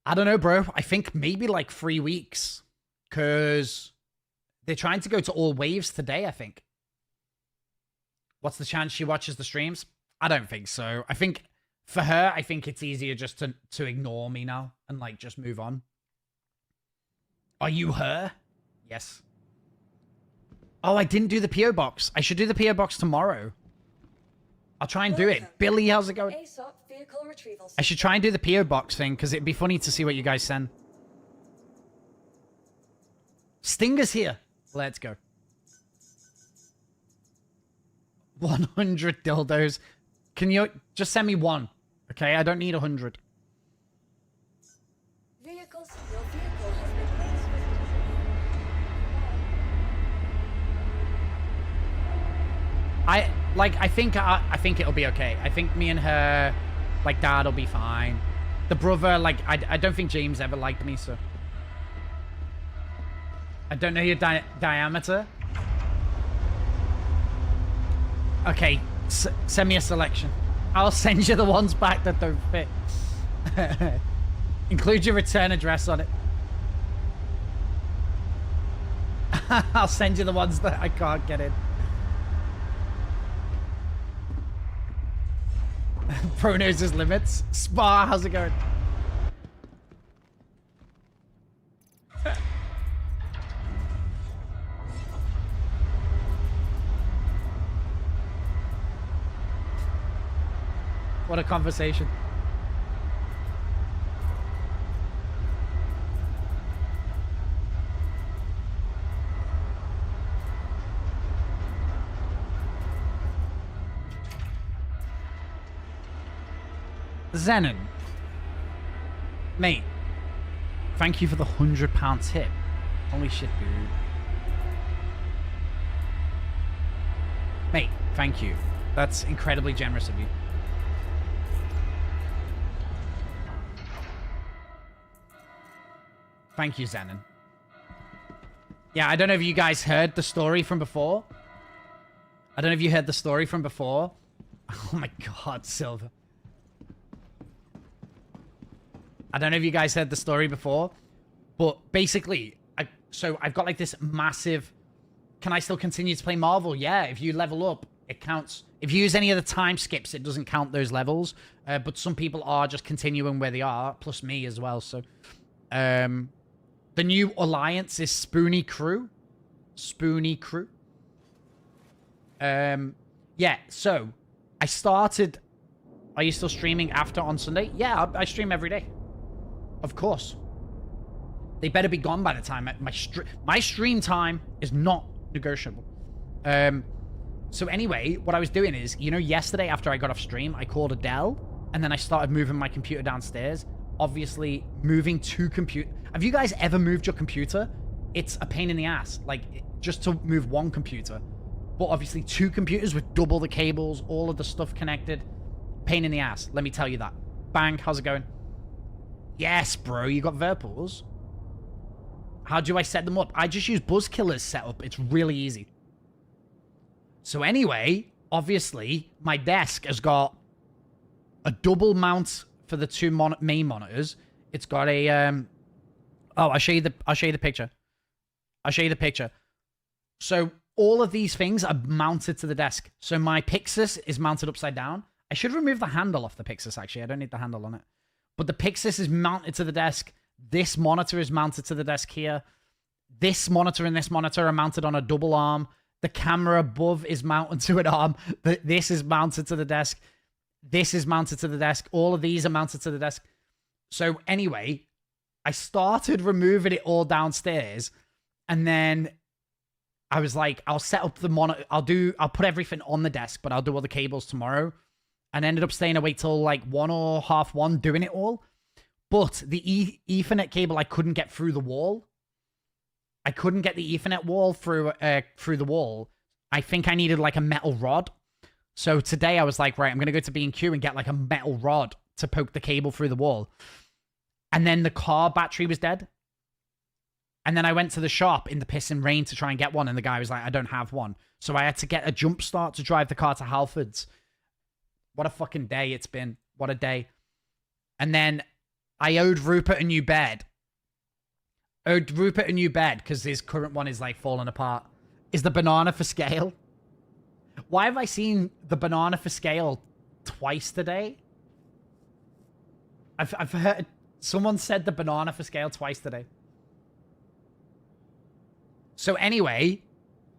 I don't know, bro. I think maybe like 3 weeks. Because they're trying to go to all waves today, I think. What's the chance she watches the streams? I don't think so. I think for her, I think it's easier just to ignore me now and like just move on. Are you her? Yes. Oh, I didn't do the PO box. I should do the PO box tomorrow. I'll try and do it. Billy, how's it going? I should try and do the PO box thing because it'd be funny to see what you guys send. Stinger's here. Let's go. 100 dildos. Can you just send me one? Okay, I don't need 100. Vehicles, your vehicle has been placed. I think it'll be okay. I think me and her, like, dad will be fine. The brother, like, I don't think James ever liked me, so. I don't know your diameter. Okay, send me a selection. I'll send you the ones back that don't fit. Include your return address on it. I'll send you the ones that I can't get in. Pro knows his limits. Spa, how's it going? What a conversation. Zenon. Mate. Thank you for the £100 tip. Holy shit, dude. Mate, thank you. That's incredibly generous of you. Thank you, Zenon. Yeah, I don't know if you guys heard the story from before. I don't know if you heard the story from before. Oh my god, Silver. I don't know if you guys heard the story before, but basically, so I've got like this massive... Can I still continue to play Marvel? Yeah, if you level up, it counts. If you use any of the time skips, it doesn't count those levels. But some people are just continuing where they are, plus me as well. So, the new alliance is Spoony Crew. Spoony Crew. Yeah, so I started... Are you still streaming after on Sunday? Yeah, I stream every day. Of course. They better be gone by the time. My stream time is not negotiable. So anyway, what I was doing is, you know, yesterday after I got off stream, I called Adele, and then I started moving my computer downstairs. Obviously, moving two computer... Have you guys ever moved your computer? It's a pain in the ass. Like, just to move one computer. But obviously, two computers with double the cables, all of the stuff connected. Pain in the ass. Let me tell you that. Bang, how's it going? Yes, bro, you got virpils. How do I set them up? I just use Buzzkiller's setup. It's really easy. So anyway, obviously, my desk has got a double mount for the two main monitors. It's got a oh, I'll show you the picture. I'll show you the picture. So all of these things are mounted to the desk. So my Pixis is mounted upside down. I should remove the handle off the Pixis, actually. I don't need the handle on it. But the Pixis is mounted to the desk. This monitor is mounted to the desk here. This monitor and this monitor are mounted on a double arm. The camera above is mounted to an arm. This is mounted to the desk. This is mounted to the desk. All of these are mounted to the desk. So anyway, I started removing it all downstairs. And then I was like, I'll set up the monitor. I'll put everything on the desk, but I'll do all the cables tomorrow. And ended up staying awake till like 1 or half 1 doing it all. But the Ethernet cable, I couldn't get through the wall. I couldn't get the Ethernet wall through the wall. I think I needed like a metal rod. So today I was like, right, I'm going to go to B&Q and get like a metal rod to poke the cable through the wall. And then the car battery was dead. And then I went to the shop in the piss and rain to try and get one. And the guy was like, I don't have one. So I had to get a jump start to drive the car to Halfords. What a fucking day it's been. What a day. And then I owed Rupert a new bed. Owed Rupert a new bed because his current one is like falling apart. Is the banana for scale? Why have I seen the banana for scale twice today? I've heard someone said the banana for scale twice today. So anyway,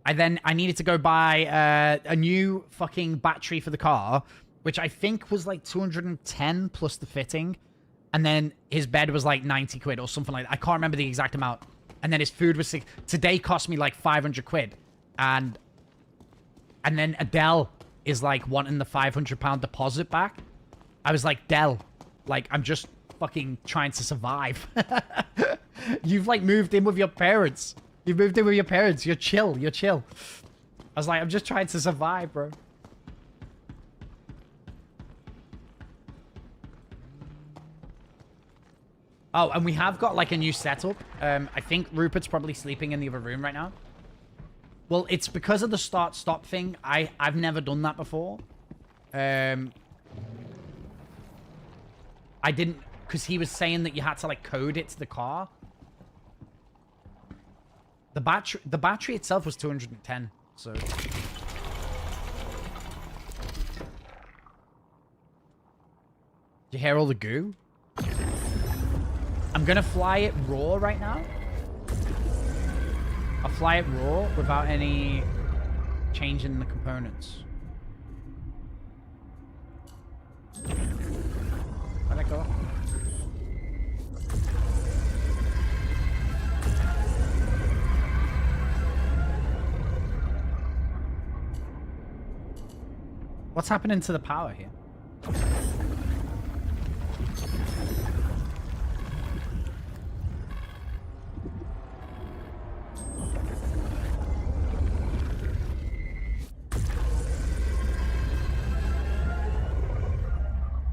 I needed to go buy a new fucking battery for the car, which I think was like 210 plus the fitting. And then his bed was like 90 quid or something like that. I can't remember the exact amount. And then his food was today cost me like 500 quid. And then Adele is like wanting the £500 deposit back. I was like, Del, like, I'm just fucking trying to survive. You've like moved in with your parents. You've moved in with your parents. You're chill. You're chill. I was like, I'm just trying to survive, bro. Oh, and we have got like a new setup. I think Rupert's probably sleeping in the other room right now. Well, it's because of the start-stop thing. I've never done that before. I didn't, because he was saying that you had to like code it to the car. The battery itself was 210, so. Do you hear all the goo? I'm gonna fly it raw right now. I'll fly it raw without any change in the components. vehicle. What's happening to the power here?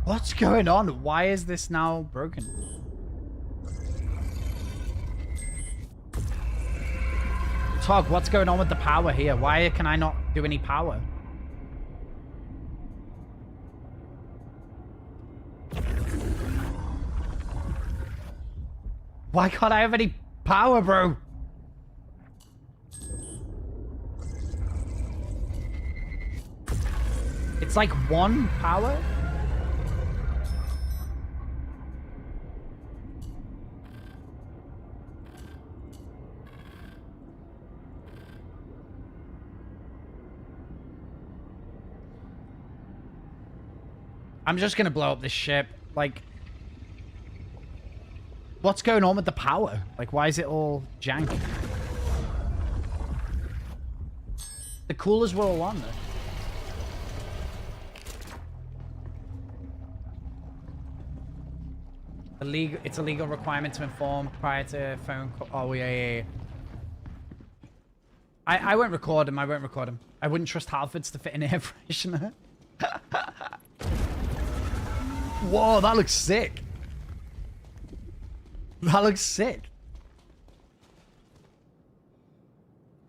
What's going on? Why is this now broken? Tog, what's going on with the power here? Why can I not do any power? Why can't I have any power, bro? It's like one power? I'm just gonna blow up this ship. Like, what's going on with the power? Like, why is it all jank? The coolers were all on there. It's a legal requirement to inform prior to phone call. Oh, yeah. I won't record him. I won't record him. I wouldn't trust Halfords to fit an air freshener. Whoa, that looks sick. That looks sick.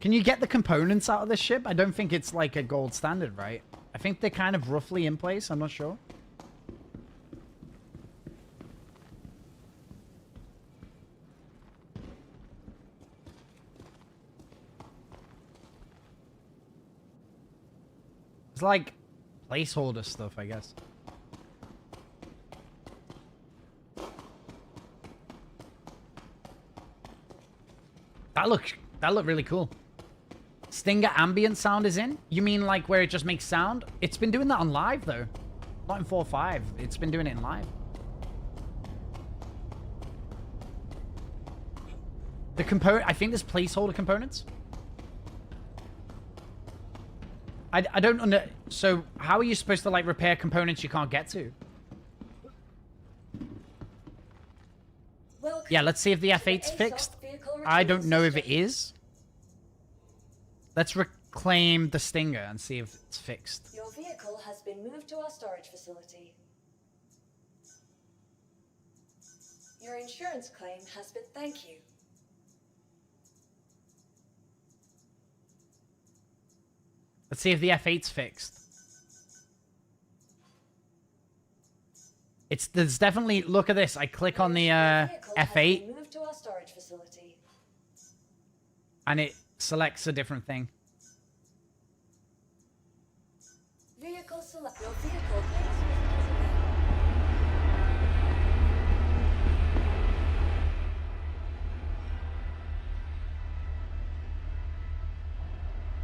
Can you get the components out of this ship? I don't think it's like a gold standard, right? I think they're kind of roughly in place. I'm not sure. It's like placeholder stuff, I guess. That looked really cool. Stinger ambient sound is in? You mean like where it just makes sound? It's been doing that on live though. Not in 4.5. It's been doing it in live. The component, I think there's placeholder components. I don't under. So how are you supposed to like repair components you can't get to? Yeah, let's see if the F8's fixed. I don't know if it is. Let's reclaim the Stinger and see if it's fixed. Your vehicle has been moved to our storage facility. Your insurance claim has been thank you. Let's see if the F8's fixed. There's definitely, look at this. I click on the F8 Moved to our storage facility. and it selects a different thing. Vehicle select. Your vehicle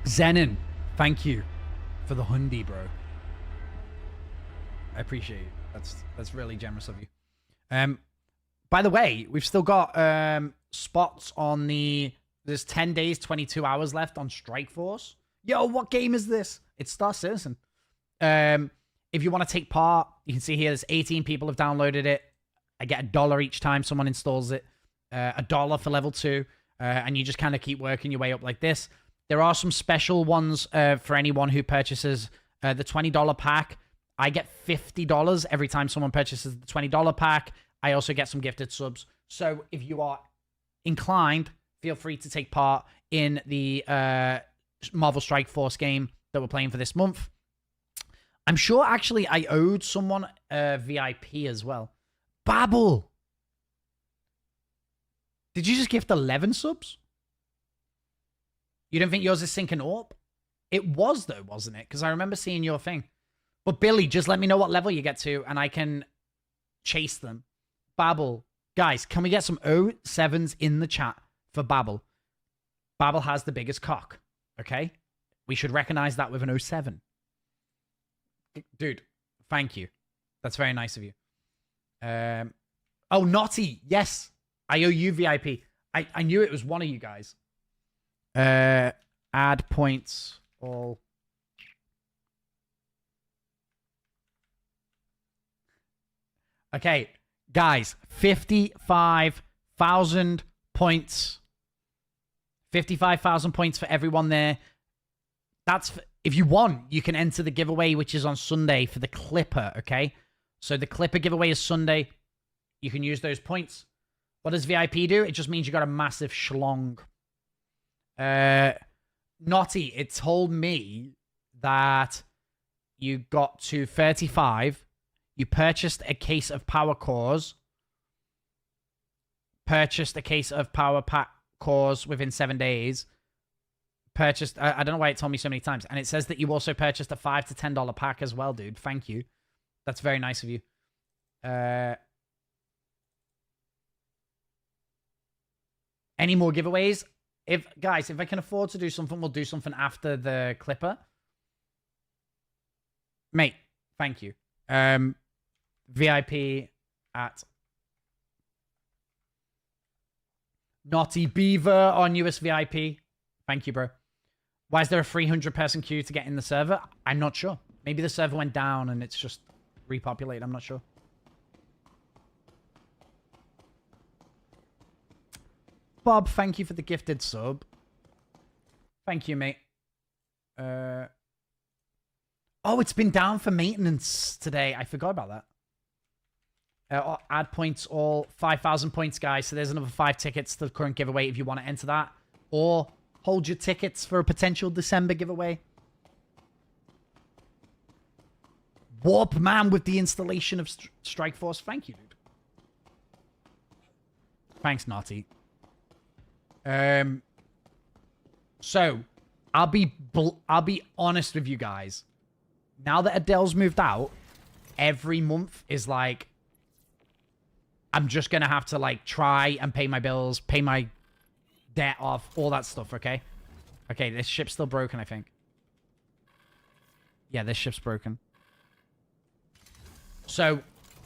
Zenon, thank you for the Hyundai, bro. I appreciate it. That's really generous of you. By the way, we've still got spots on the. There's 10 days, 22 hours left on Strike Force. Yo, what game is this? It's Star Citizen. If you want to take part, you can see here there's 18 people have downloaded it. I get $1 each time someone installs it. $1 for level 2. And you just kind of keep working your way up like this. There are some special ones for anyone who purchases the $20 pack. I get $50 every time someone purchases the $20 pack. I also get some gifted subs. So if you are inclined, feel free to take part in the Marvel Strike Force game that we're playing for this month. I'm sure, actually, I owed someone a VIP as well. Babel! Did you just gift 11 subs? You don't think yours is syncing up? It was, though, wasn't it? Because I remember seeing your thing. But Billy, just let me know what level you get to, and I can chase them. Babel. Guys, can we get some 07s in the chat for Babel? Babel has the biggest cock, okay? We should recognize that with an 07. Dude, thank you. That's very nice of you. Oh, Naughty. Yes. I owe you VIP. I knew it was one of you guys. Add points. All. Okay, guys. 55,000 points. 55,000 points for everyone there. That's if you want, you can enter the giveaway, which is on Sunday for the Clipper, okay? So the Clipper giveaway is Sunday. You can use those points. What does VIP do? It just means you got a massive schlong. Naughty, it told me that you got to 35. You purchased a case of power cores. Purchased a case of power pack cores within 7 days. Purchased, I don't know why it told me so many times. And it says that you also purchased a $5 to $10 pack as well, dude. Thank you. That's very nice of you. Any more giveaways? Guys, if I can afford to do something, we'll do something after the Clipper. Mate, thank you. VIP at Naughty Beaver on US VIP. Thank you, bro. Why is there a 300-person queue to get in the server? I'm not sure. Maybe the server went down and it's just repopulated. I'm not sure. Bob, thank you for the gifted sub. Thank you, mate. Oh, it's been down for maintenance today. I forgot about that. Add points, all 5,000 points, guys. So there's another 5 tickets to the current giveaway if you want to enter that. Or hold your tickets for a potential December giveaway. Warp Man with the installation of Strike Force. Thank you, dude. Thanks, Naughty. So I'll be honest with you guys. Now that Adele's moved out, every month is like I'm just gonna have to like try and pay my bills, pay my debt off, all that stuff, okay? Okay, this ship's still broken, I think. Yeah, this ship's broken. So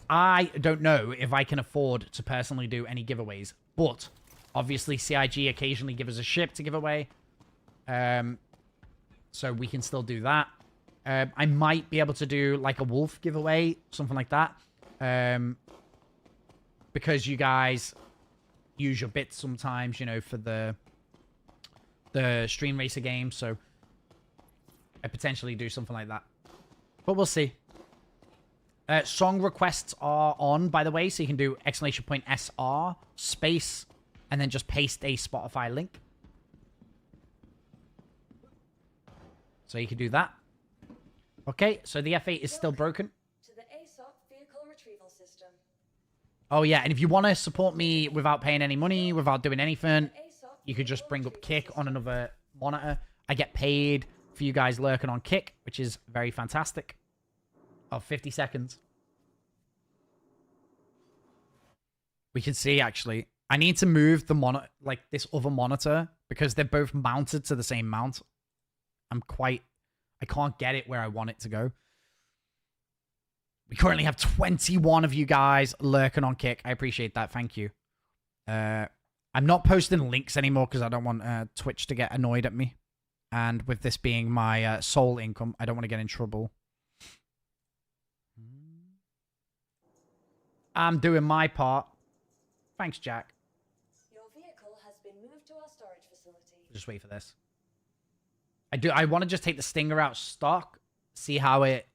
I don't know if I can afford to personally do any giveaways, but obviously, CIG occasionally give us a ship to give away. So we can still do that. I might be able to do like a wolf giveaway, something like that. Because you guys use your bits sometimes, you know, for the Stream Racer game. So I potentially do something like that. But we'll see. Song requests are on, by the way. So you can do !SR space and then just paste a Spotify link. So you can do that. Okay, so the F8 is still broken. To the ASOP vehicle retrieval system. Oh yeah, and if you want to support me without paying any money, without doing anything, you could just bring up Kick on another monitor. I get paid for you guys lurking on Kick, which is very fantastic. Oh, 50 seconds. We can see, actually. I need to move the monitor, like this other monitor, because they're both mounted to the same mount. I can't get it where I want it to go. We currently have 21 of you guys lurking on Kick. I appreciate that. Thank you. I'm not posting links anymore because I don't want Twitch to get annoyed at me. And with this being my sole income, I don't want to get in trouble. I'm doing my part. Thanks, Jack. Your vehicle has been moved to our storage facility. Just wait for this. I want to just take the Stinger out stock, see how it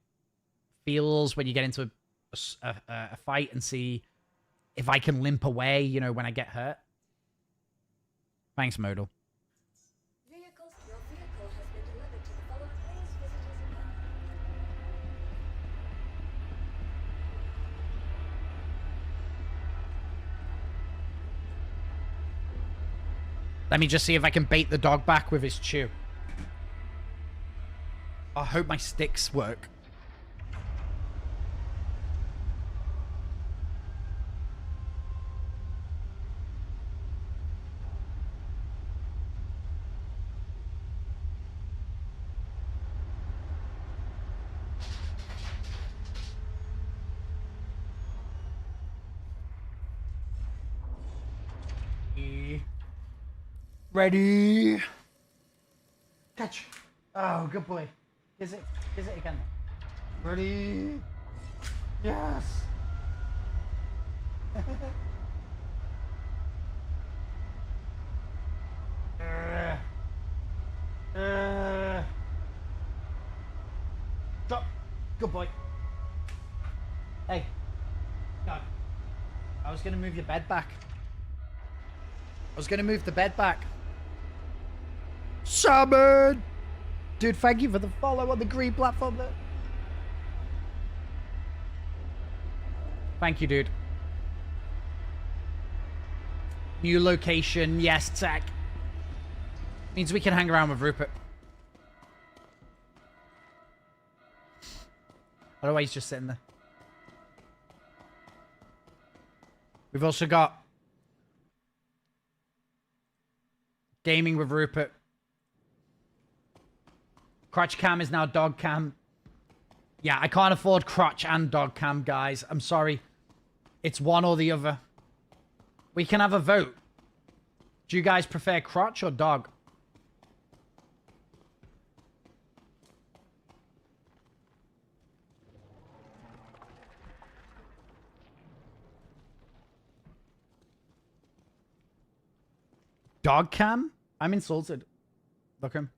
feels when you get into a fight, and see if I can limp away, you know, when I get hurt. Thanks, Modal. Your vehicle has been delivered to the following place visitors again. Let me just see if I can bait the dog back with his chew. I hope my sticks work. Ready. Catch. Oh, good boy. Is it again? Ready. Yes. Drop. Good boy. Hey. Go. I was going to move your bed back. I was going to move the bed back. Salmon! Dude, thank you for the follow on the green platform there. Thank you, dude. New location. Yes, tech. Means we can hang around with Rupert. Otherwise, he's just sitting there. We've also got gaming with Rupert. Crotch cam is now dog cam. Yeah, I can't afford crotch and dog cam, guys. I'm sorry. It's one or the other. We can have a vote. Do you guys prefer crotch or dog? Dog cam? I'm insulted. Look him.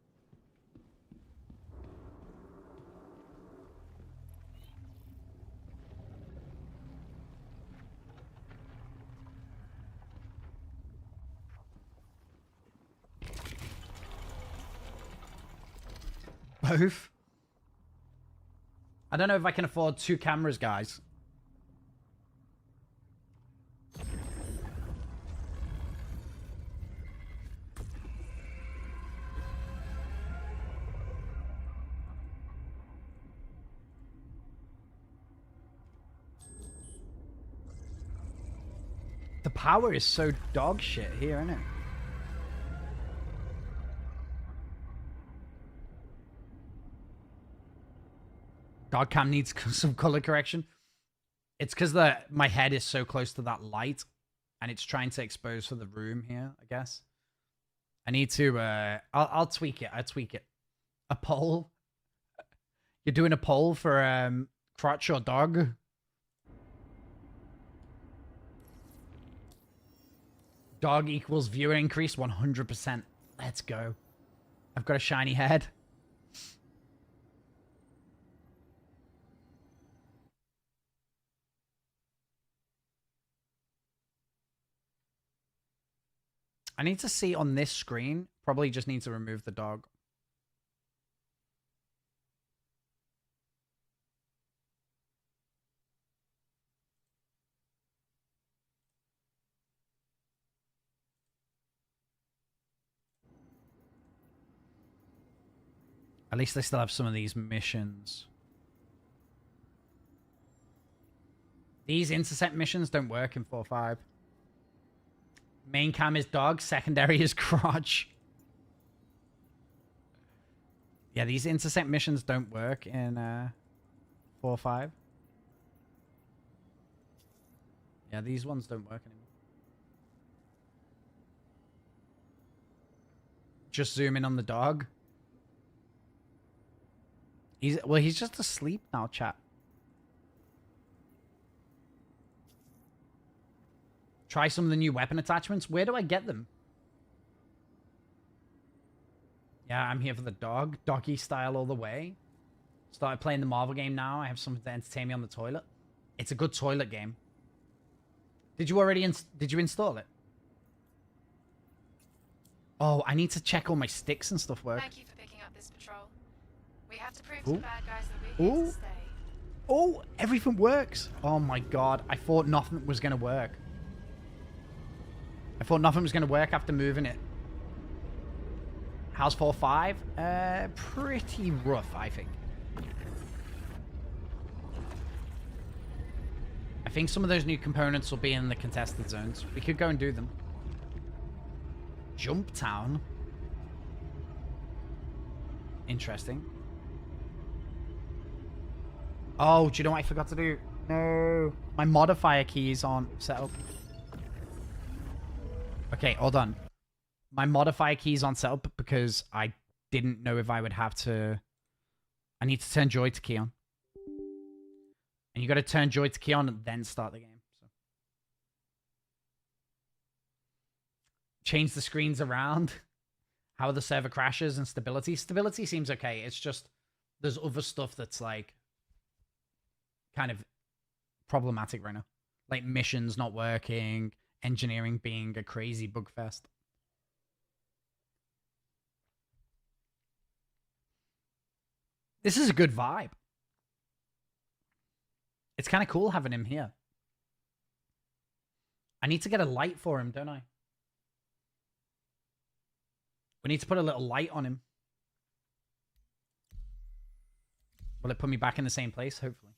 Both. I don't know if I can afford 2 cameras, guys. The power is so dog shit here, isn't it? Dog cam needs some color correction. It's because my head is so close to that light, and it's trying to expose for the room here, I guess. I need to, I'll tweak it. I'll tweak it. A poll? You're doing a poll for, crotch or dog? Dog equals viewer increase 100%. Let's go. I've got a shiny head. I need to see on this screen. Probably just need to remove the dog. At least they still have some of these missions. These intercept missions don't work in 4.5. Main cam is dog, secondary is crotch. Yeah, these intercept missions don't work in 4.5. Yeah, these ones don't work anymore. Just zoom in on the dog. He's just asleep now, chat. Try some of the new weapon attachments. Where do I get them? Yeah, I'm here for the dog. Doggy style all the way. Started playing the Marvel game now. I have something to entertain me on the toilet. It's a good toilet game. Did you already did you install it? Oh, I need to check all my sticks and stuff work. Thank you for picking up this patrol. We have to prove to the bad guys that we're here to stay. Oh, everything works. Oh my god. I thought nothing was going to work. I thought nothing was going to work after moving it. How's 4.5? Pretty rough, I think. I think some of those new components will be in the contested zones. We could go and do them. Jump Town. Interesting. Oh, do you know what I forgot to do? No. My modifier keys aren't set up. Okay, hold on. My modifier key's on setup because I didn't know if I would have to... I need to turn joy to key on. And you got to turn joy to key on and then start the game. So. Change the screens around. How the server crashes and stability. Stability seems okay. It's just there's other stuff that's like kind of problematic right now. Like missions not working, engineering being a crazy bug fest. This is a good vibe. It's kind of cool having him here. I need to get a light for him, don't I? We need to put a little light on him. Will it put me back in the same place? Hopefully.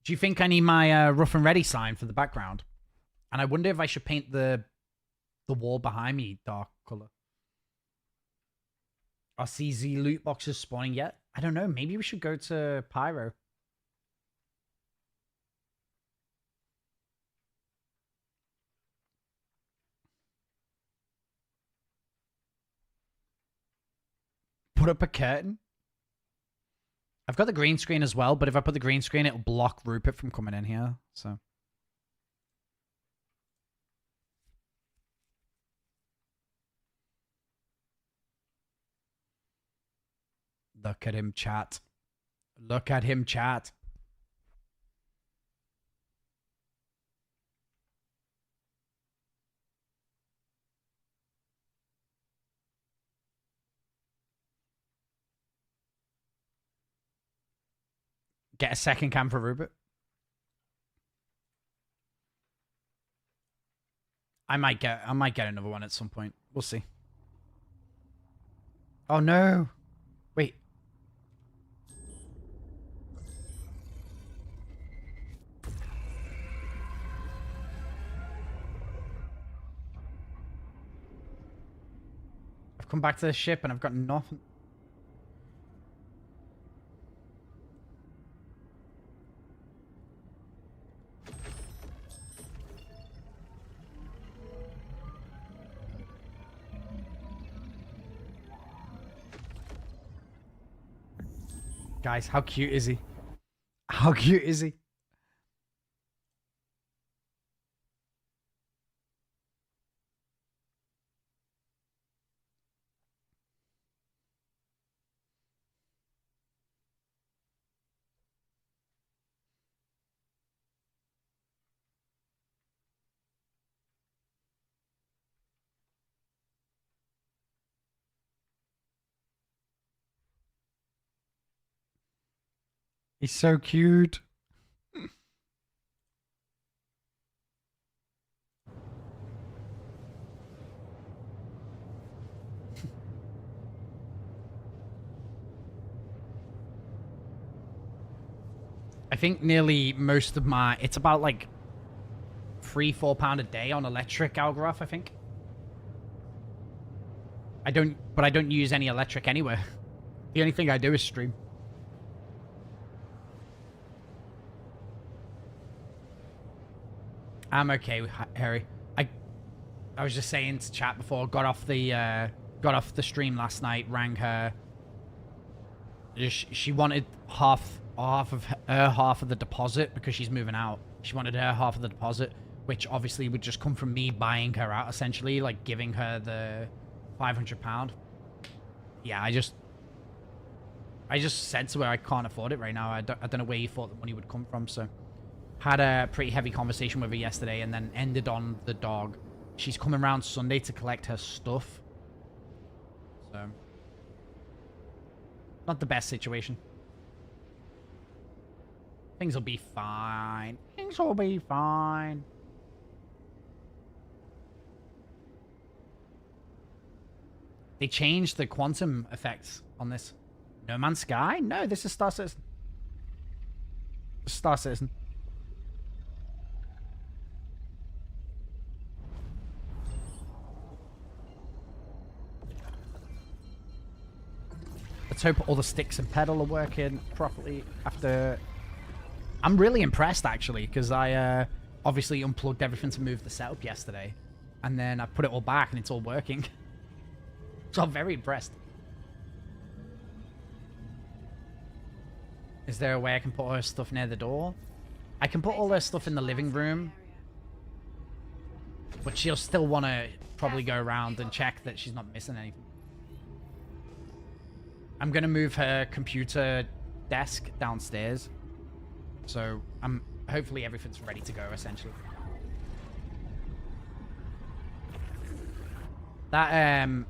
Do you think I need my rough and ready sign for the background? And I wonder if I should paint the wall behind me dark color. Are CZ loot boxes spawning yet? I don't know. Maybe we should go to Pyro. Put up a curtain. I've got the green screen as well, but if I put the green screen, it'll block Rupert from coming in here. So. Look at him, chat. Look at him, chat. Get a second cam for Rupert. I might get another one at some point. We'll see. Oh no. Wait. I've come back to the ship and I've got nothing. Guys, how cute is he? How cute is he? He's so cute. I think nearly most of my... It's about like £3-4 a day on electric Algoroth, I think. I don't use any electric anywhere. The only thing I do is stream. I'm okay with Harry. I was just saying to chat before. Got off the stream last night. Rang her. She wanted half of her half of the deposit because she's moving out. She wanted her half of the deposit, which obviously would just come from me buying her out, essentially, like giving her the £500. Yeah, I just said to her I can't afford it right now. I don't know where you thought the money would come from, so. Had a pretty heavy conversation with her yesterday and then ended on the dog. She's coming around Sunday to collect her stuff. So. Not the best situation. Things will be fine. Things will be fine. They changed the quantum effects on this. No Man's Sky? No, this is Star Citizen. Star Citizen. Let's hope all the sticks and pedal are working properly after... I'm really impressed, actually, because I obviously unplugged everything to move the setup yesterday. And then I put it all back and it's all working. So I'm very impressed. Is there a way I can put all her stuff near the door? I can put all her stuff in the living room. But she'll still want to probably go around and check that she's not missing anything. I'm going to move her computer desk downstairs. So hopefully everything's ready to go, essentially. That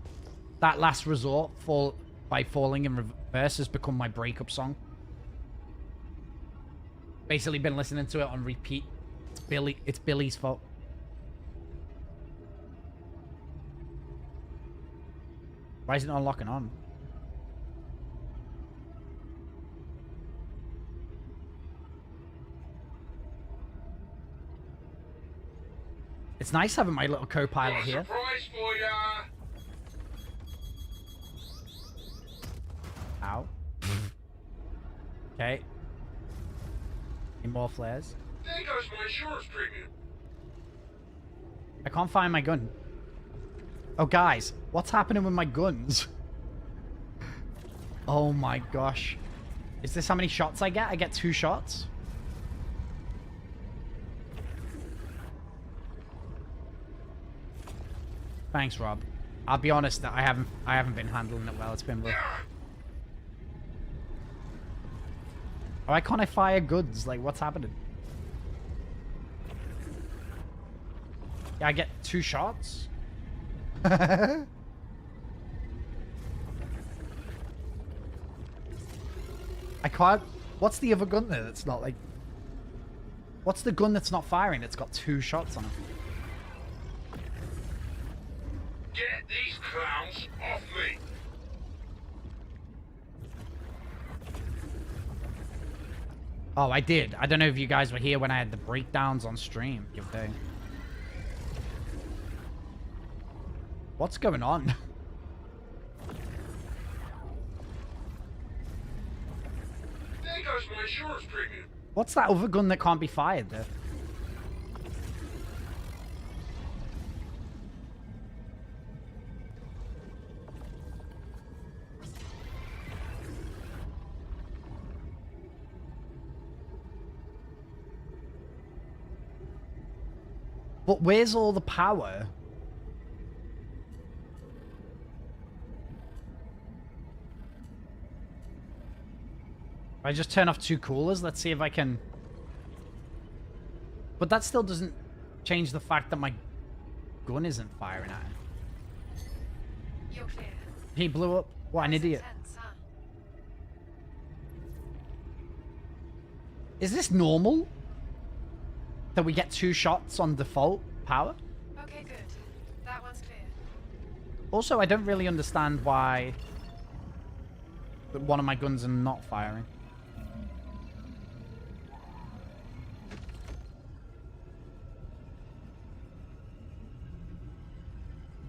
last resort by falling in reverse has become my breakup song. Basically been listening to it on repeat. It's Billy's fault. Why is it not locking on? It's nice having my little co-pilot here. Surprise for ya! Ow. Okay. Any more flares? There goes my insurance premium. I can't find my gun. Oh, guys. What's happening with my guns? Oh my gosh. Is this how many shots I get? I get 2 shots? Thanks, Rob. I'll be honest that I haven't been handling it well. It's been rough. Why can't I fire goods? Like, what's happening? Yeah, I get 2 shots? I can't... What's the other gun there that's not, like... What's the gun that's not firing that's got 2 shots on it? Get these clowns off me! Oh, I did. I don't know if you guys were here when I had the breakdowns on stream the other day. What's going on? There goes my insurance premium. What's that other gun that can't be fired there? But where's all the power? I just turn off 2 coolers. Let's see if I can... But that still doesn't change the fact that my gun isn't firing at him. You're clear. He blew up. What an idiot. Intense, huh? Is this normal? That we get 2 shots on default power? Okay, good. That one's clear. Also, I don't really understand why one of my guns are not firing.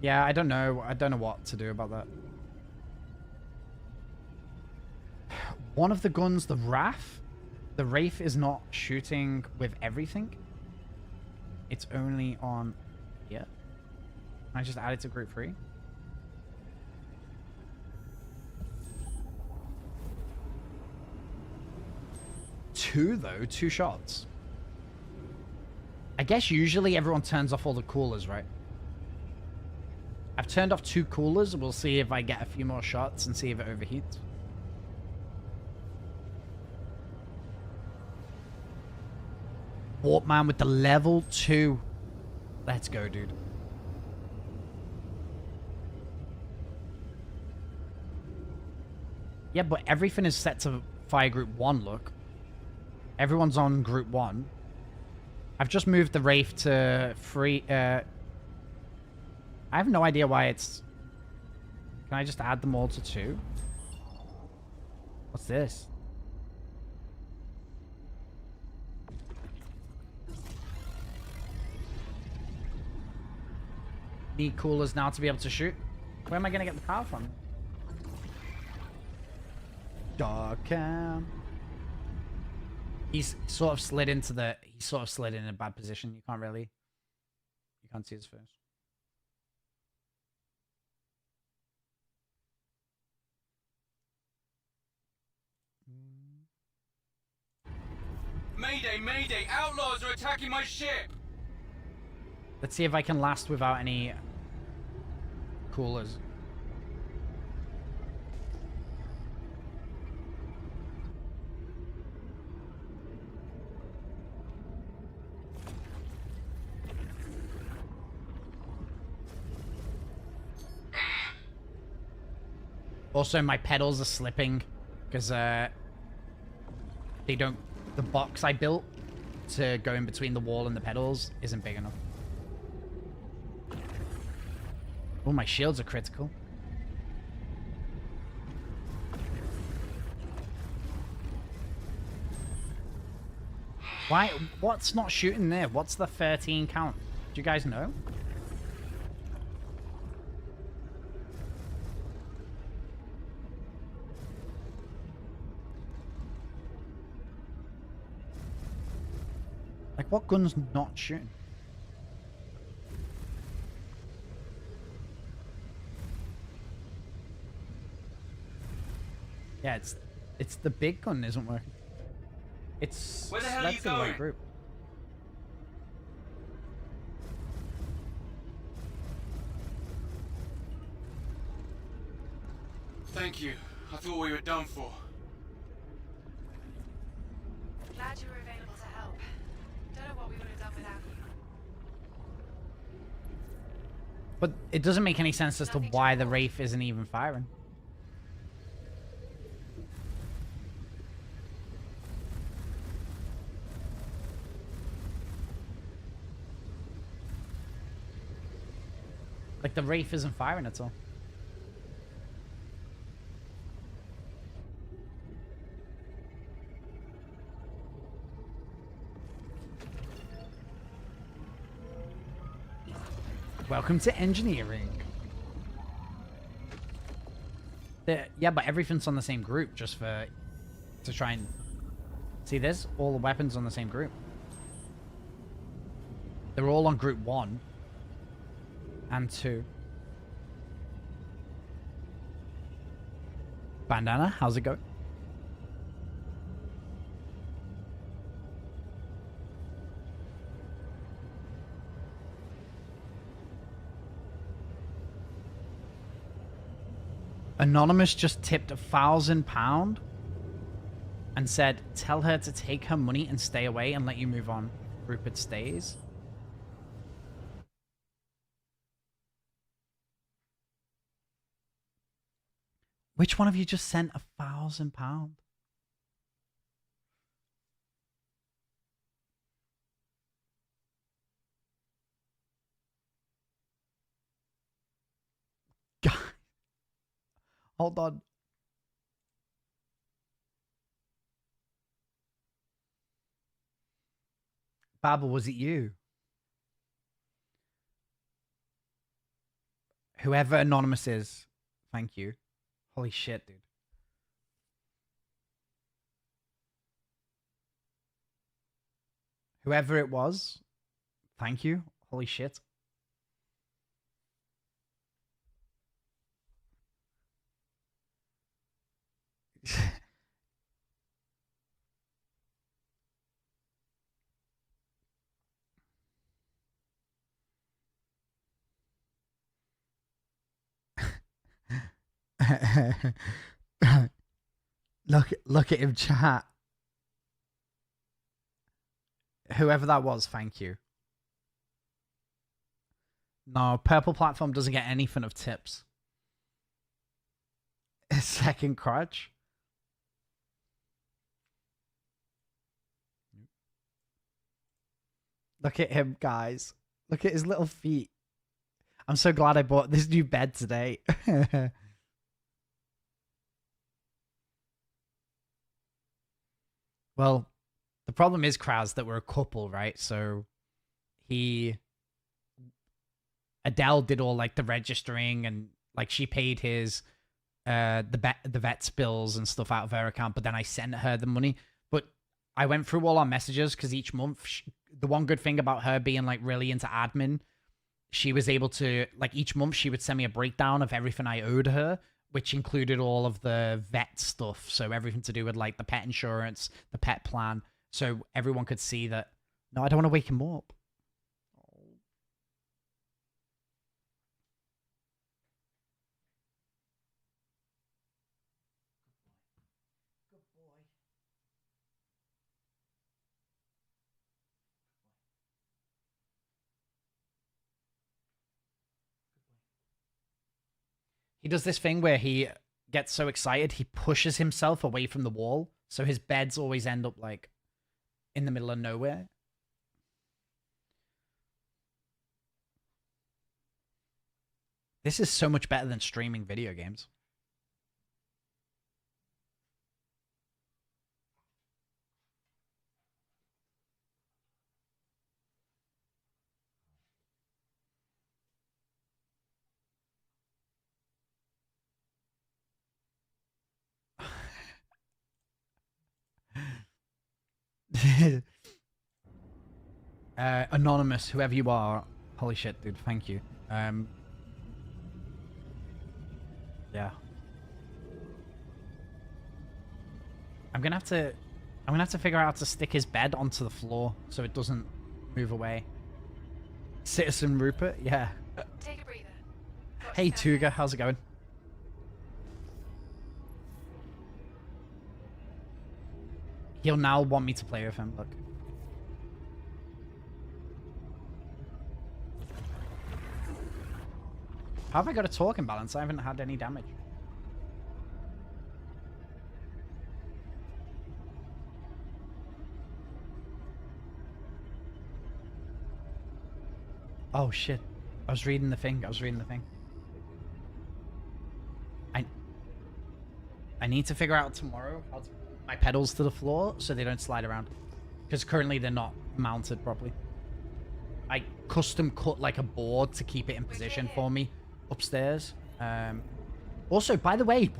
Yeah, I don't know. I don't know what to do about that. One of the guns, the Wraith is not shooting with everything. It's only on here. Can I just add it to group 3? Two though, 2 shots. I guess usually everyone turns off all the coolers, right? I've turned off 2 coolers. We'll see if I get a few more shots and see if it overheats. Warp man with the level 2. Let's go, dude. Yeah, but everything is set to fire group 1, look. Everyone's on group 1. I've just moved the Wraith to 3. I have no idea why it's... Can I just add them all to 2? What's this? Need coolers now to be able to shoot. Where am I going to get the power from? Dark cam. He's sort of slid into the. He sort of slid in a bad position. You can't really. You can't see his face. Mayday, mayday! Outlaws are attacking my ship! Let's see if I can last without any coolers. Also, my pedals are slipping because they don't. The box I built to go in between the wall and the pedals isn't big enough. Oh, my shields are critical. Why? What's not shooting there? What's the 13 count? Do you guys know? Like, what gun's not shooting? Yeah, it's the big gun isn't working. It's Where the hell are you selected the right going? group. Thank you. I thought we were done for. Glad you were available to help. Don't know what we would have done without you. But it doesn't make any sense as to why the Wraith isn't even firing. Like, the Wraith isn't firing at all. Welcome to engineering. Yeah, but everything's on the same group just for... to try and... See this? All the weapons on the same group. They're all on group 1. And 2. Bandana, how's it going? Anonymous just tipped £1,000 and said, tell her to take her money and stay away and let you move on. Rupert stays. Which one of you just sent £1,000? God. Hold on. Babel, was it you? Whoever Anonymous is, thank you. Holy shit, dude. Whoever it was, thank you. Holy shit. Look at him chat. Whoever that was, thank you. No, purple platform doesn't get anything of tips. Second crutch. Look at him, guys. Look at his little feet. I'm so glad I bought this new bed today. Well, the problem is, Kraz, that we're a couple, right? So Adele did all like the registering and like she paid his the vet's bills and stuff out of her account, but then I sent her the money. But I went through all our messages because each month, the one good thing about her being like really into admin, she was able to, like, each month she would send me a breakdown of everything I owed her, which included all of the vet stuff. So everything to do with like the pet insurance, the pet plan. So everyone could see that. No, I don't want to wake him up. He does this thing where he gets so excited, he pushes himself away from the wall. So his beds always end up like in the middle of nowhere. This is so much better than streaming video games. Anonymous, whoever you are, holy shit, dude, thank you. Yeah. I'm gonna have to figure out how to stick his bed onto the floor so it doesn't move away. Citizen Rupert, yeah. Take a breather. Hey Tuga, how's it going? He'll now want me to play with him, look. How have I got a talking balance? I haven't had any damage. Oh shit. I was reading the thing. I need to figure out tomorrow how to put my pedals to the floor so they don't slide around. Because currently they're not mounted properly. I custom cut like a board to keep it in position for me upstairs. Also, by the way,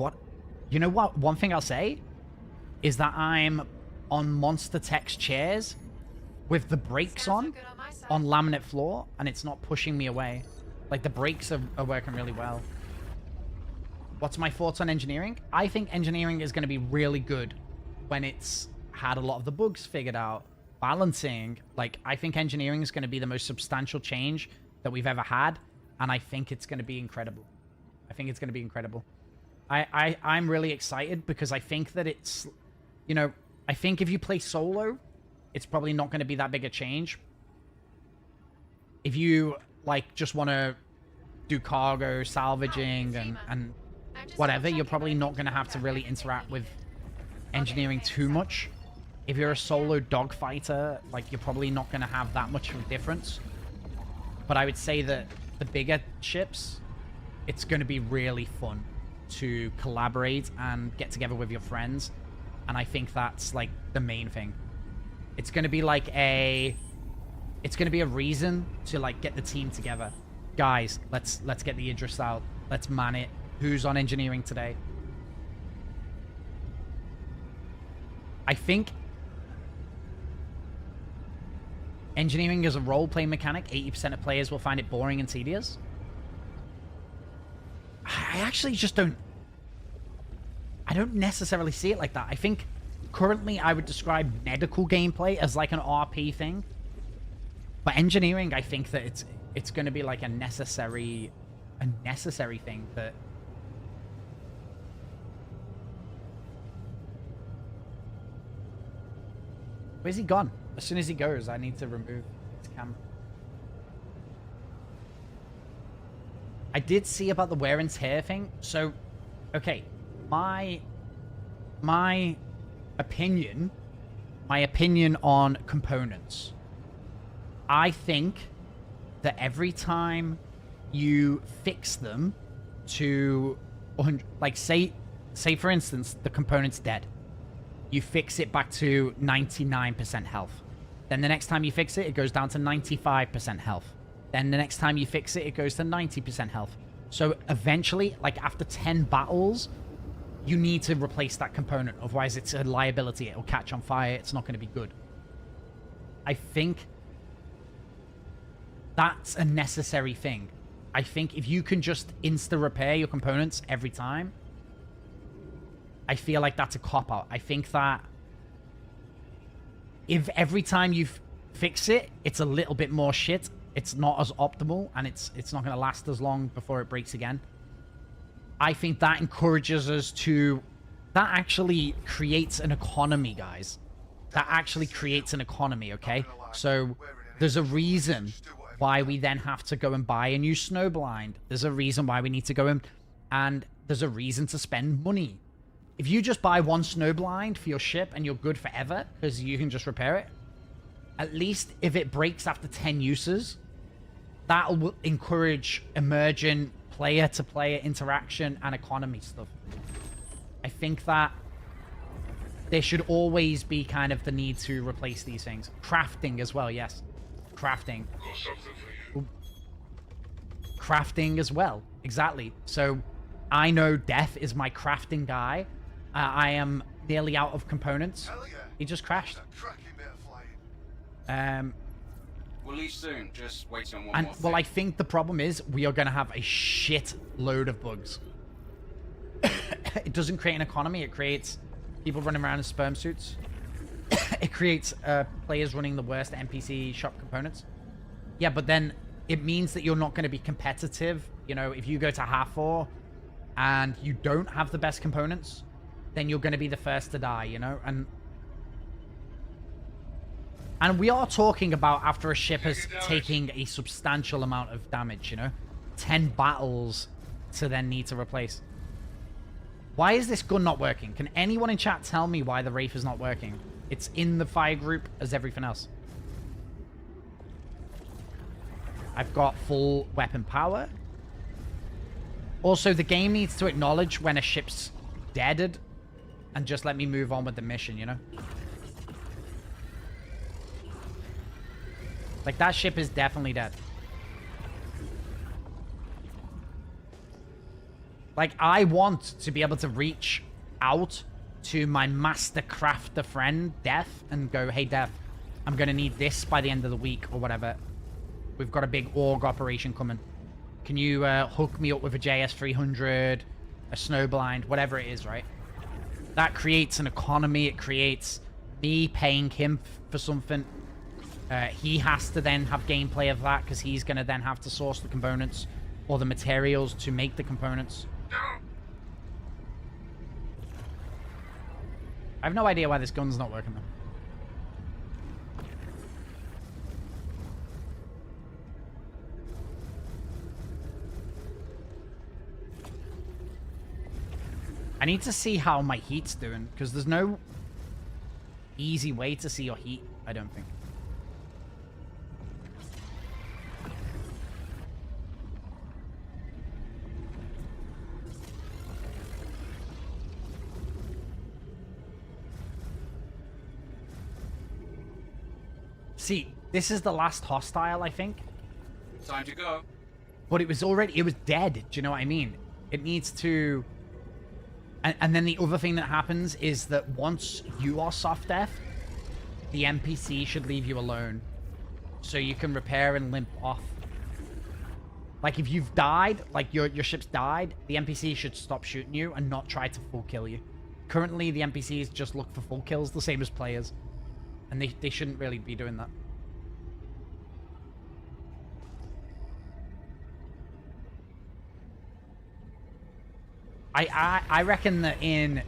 you know what? One thing I'll say is that I'm on Monster Tech's chairs with the brakes on laminate floor, and it's not pushing me away. Like, the brakes are working really well. What's my thoughts on engineering? I think engineering is going to be really good when it's had a lot of the bugs figured out. Balancing, like, I think engineering is going to be the most substantial change that we've ever had, and I think it's going to be incredible. I'm really excited because I think that it's, you know, I think if you play solo, it's probably not going to be that big a change. If you, like, just want to do cargo, salvaging, and whatever, you're probably not going to have to really interact with engineering too much. If you're a solo dogfighter, like, you're probably not going to have that much of a difference. But I would say that the bigger ships, it's going to be really fun to collaborate and get together with your friends. And I think that's, like, the main thing. It's going to be like it's going to be a reason to, like, get the team together. Guys, let's get the Idris out. Let's man it. Who's on engineering today? I think engineering is a role-play mechanic. 80% of players will find it boring and tedious. I actually just don't... I don't necessarily see it like that. I think currently I would describe medical gameplay as like an RP thing. But engineering, I think that it's going to be like a necessary thing that... Where's he gone? As soon as he goes, I need to remove his camera. I did see about the wear and tear thing. So, okay, my opinion on components. I think that every time you fix them to 100, like say for instance, the component's dead. You fix it back to 99% health. Then the next time you fix it, it goes down to 95% health. Then the next time you fix it, it goes to 90% health. So eventually, like after 10 battles, you need to replace that component. Otherwise, it's a liability. It'll catch on fire. It's not going to be good. I think that's a necessary thing. I think if you can just insta-repair your components every time, I feel like that's a cop-out. I think that if every time you fix it, it's a little bit more shit, it's not as optimal, and it's not going to last as long before it breaks again. I think that encourages us to... That actually creates an economy, guys. That actually creates an economy, okay? So there's a reason why we then have to go and buy a new snowblind. There's a reason why we need to go in, and there's a reason to spend money. If you just buy one snowblind for your ship and you're good forever because you can just repair it, at least if it breaks after 10 uses, that will encourage emergent player-to-player interaction and economy stuff. I think that there should always be kind of the need to replace these things. Crafting as well, yes. Crafting. Got something for you. Crafting as well, exactly. So I know Death is my crafting guy. I am nearly out of components. He just crashed. We'll leave soon. Just waiting on one And more well, thing. I think the problem is we are going to have a shit load of bugs. It doesn't create an economy. It creates people running around in sperm suits. It creates players running the worst NPC shop components. Yeah, but then it means that you're not going to be competitive. You know, if you go to Hathor and you don't have the best components, then you're going to be the first to die, you know? And we are talking about after a ship is taking a substantial amount of damage, you know? 10 battles to then need to replace. Why is this gun not working? Can anyone in chat tell me why the Wraith is not working? It's in the fire group as everything else. I've got full weapon power. Also, the game needs to acknowledge when a ship's deaded and just let me move on with the mission, you know? Like, that ship is definitely dead. Like, I want to be able to reach out to my master crafter friend, Death, and go, hey, Death, I'm going to need this by the end of the week or whatever. We've got a big org operation coming. Can you hook me up with a JS300, a snowblind, whatever it is, right? That creates an economy. It creates me paying him for something. He has to then have gameplay of that because he's going to then have to source the components or the materials to make the components. I have no idea why this gun's not working, though. I need to see how my heat's doing, because there's no easy way to see your heat, I don't think. See, this is the last hostile, I think. Time to go. But it was dead. Do you know what I mean? It needs to... And then the other thing that happens is that once you are soft death, the NPC should leave you alone. So you can repair and limp off. Like, if you've died, like your ship's died, the NPC should stop shooting you and not try to full kill you. Currently, the NPCs just look for full kills, the same as players. And they shouldn't really be doing that. I reckon that in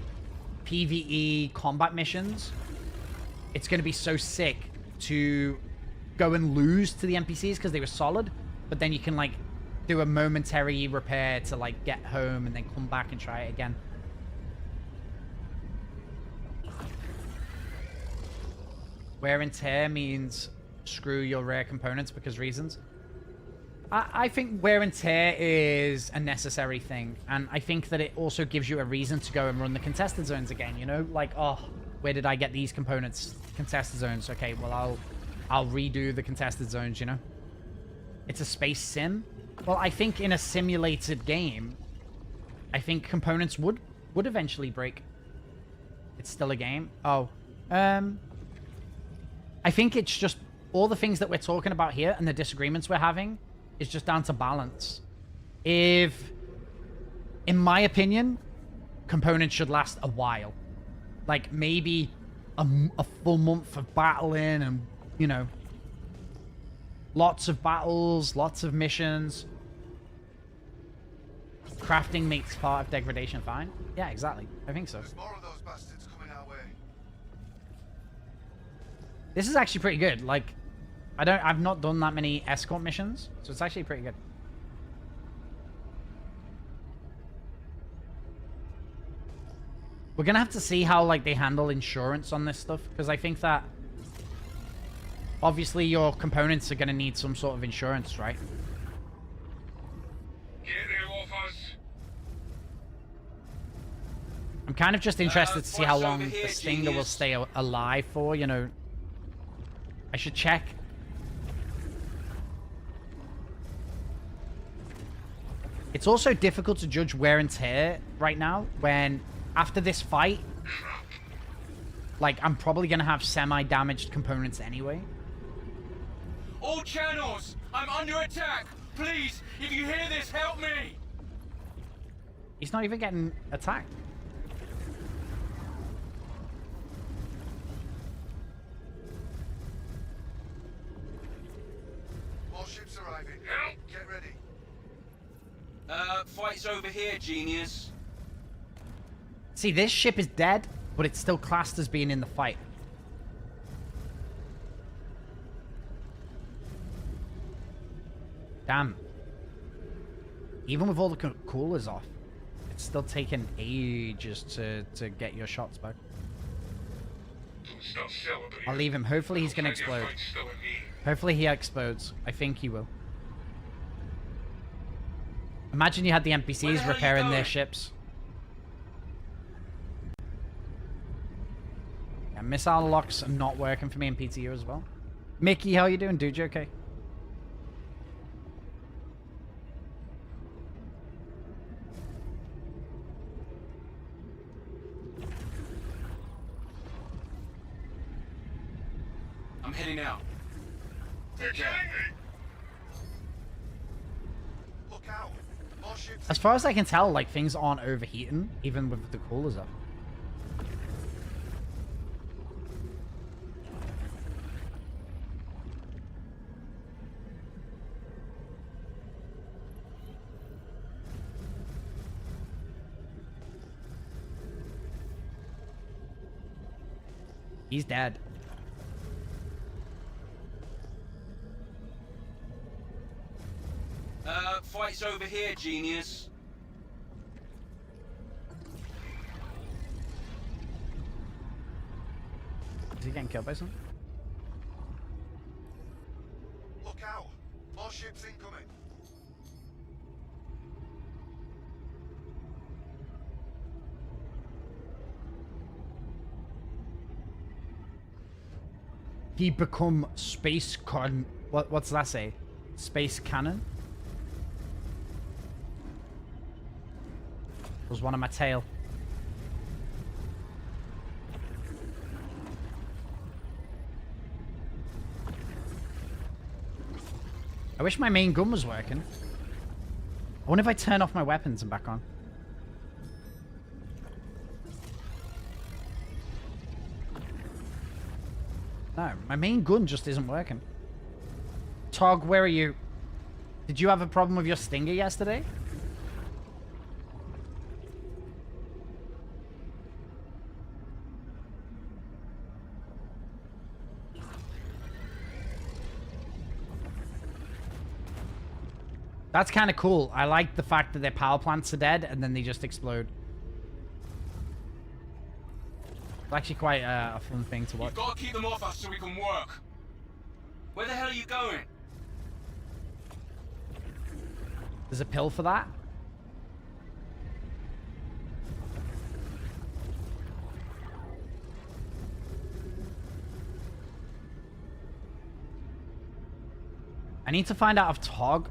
PvE combat missions, it's going to be so sick to go and lose to the NPCs because they were solid, but then you can, like, do a momentary repair to, like, get home and then come back and try it again. Wear and tear means screw your rare components because reasons. I think wear and tear is a necessary thing, and I think that it also gives you a reason to go and run the contested zones again, you know? Like, oh, where did I get these components? Contested zones. Okay, well, I'll redo the contested zones, you know? It's a space sim. Well, I think in a simulated game, I think components would eventually break. It's still a game. Oh. I think it's just all the things that we're talking about here and the disagreements we're having is just down to balance. If, in my opinion, components should last a while. Like, maybe a full month of battling and, you know, lots of battles, lots of missions. Crafting makes part of degradation fine. Yeah, exactly. I think so. There's more of those bastards coming our way. This is actually pretty good. Like, I've not done that many escort missions, so it's actually pretty good. We're gonna have to see how, like, they handle insurance on this stuff, because I think that obviously your components are gonna need some sort of insurance, right? Get them off us. I'm kind of just interested to see how what's long over the here, Stinger will genius? stay alive for, you know. I should check. It's also difficult to judge wear and tear right now when, after this fight, like, I'm probably going to have semi-damaged components anyway. All channels! I'm under attack! Please, if you hear this, help me! He's not even getting attacked. More ships arriving. Help! Get ready. Fight's over here, genius. See, this ship is dead, but it's still classed as being in the fight. Damn. Even with all the coolers off, it's still taking ages to get your shots back. Stop celebrating. I'll leave him. Hopefully he's going to Looks like your explode. fight's still in me. Hopefully he explodes. I think he will. Imagine you had the Where the NPCs hell are you repairing their going? ships. Yeah, missile locks are not working for me in PTU as well. Mickey, how you doing, dude? You okay? I'm heading out. They're getting me. Look out. More ships. As far as I can tell, like, things aren't overheating, even with the coolers up. He's dead. Fight's over here, genius. Is he getting killed by something? Look out. More ships incoming. He become space con. What's that say? Space cannon? Was one on my tail. I wish my main gun was working. I wonder if I turn off my weapons and back on. No, my main gun just isn't working. Tog, where are you? Did you have a problem with your Stinger yesterday? That's kind of cool. I like the fact that their power plants are dead and then they just explode. It's actually quite a fun thing to watch. You've got to keep them off us so we can work. Where the hell are you going? There's a pill for that? I need to find out if Tog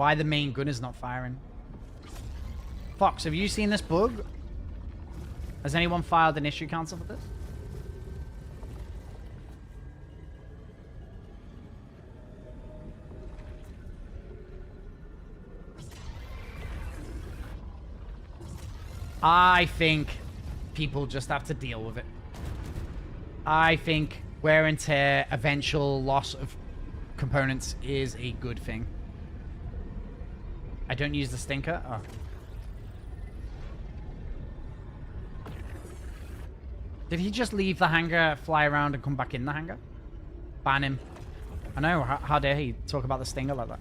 Why the main gun is not firing. Fox, have you seen this bug? Has anyone filed an issue council for this? I think people just have to deal with it. I think wear and tear, eventual loss of components is a good thing. I don't use the stinker. Oh. Did he just leave the hangar, fly around, and come back in the hangar? Ban him. I know. How dare he talk about the stinger like that?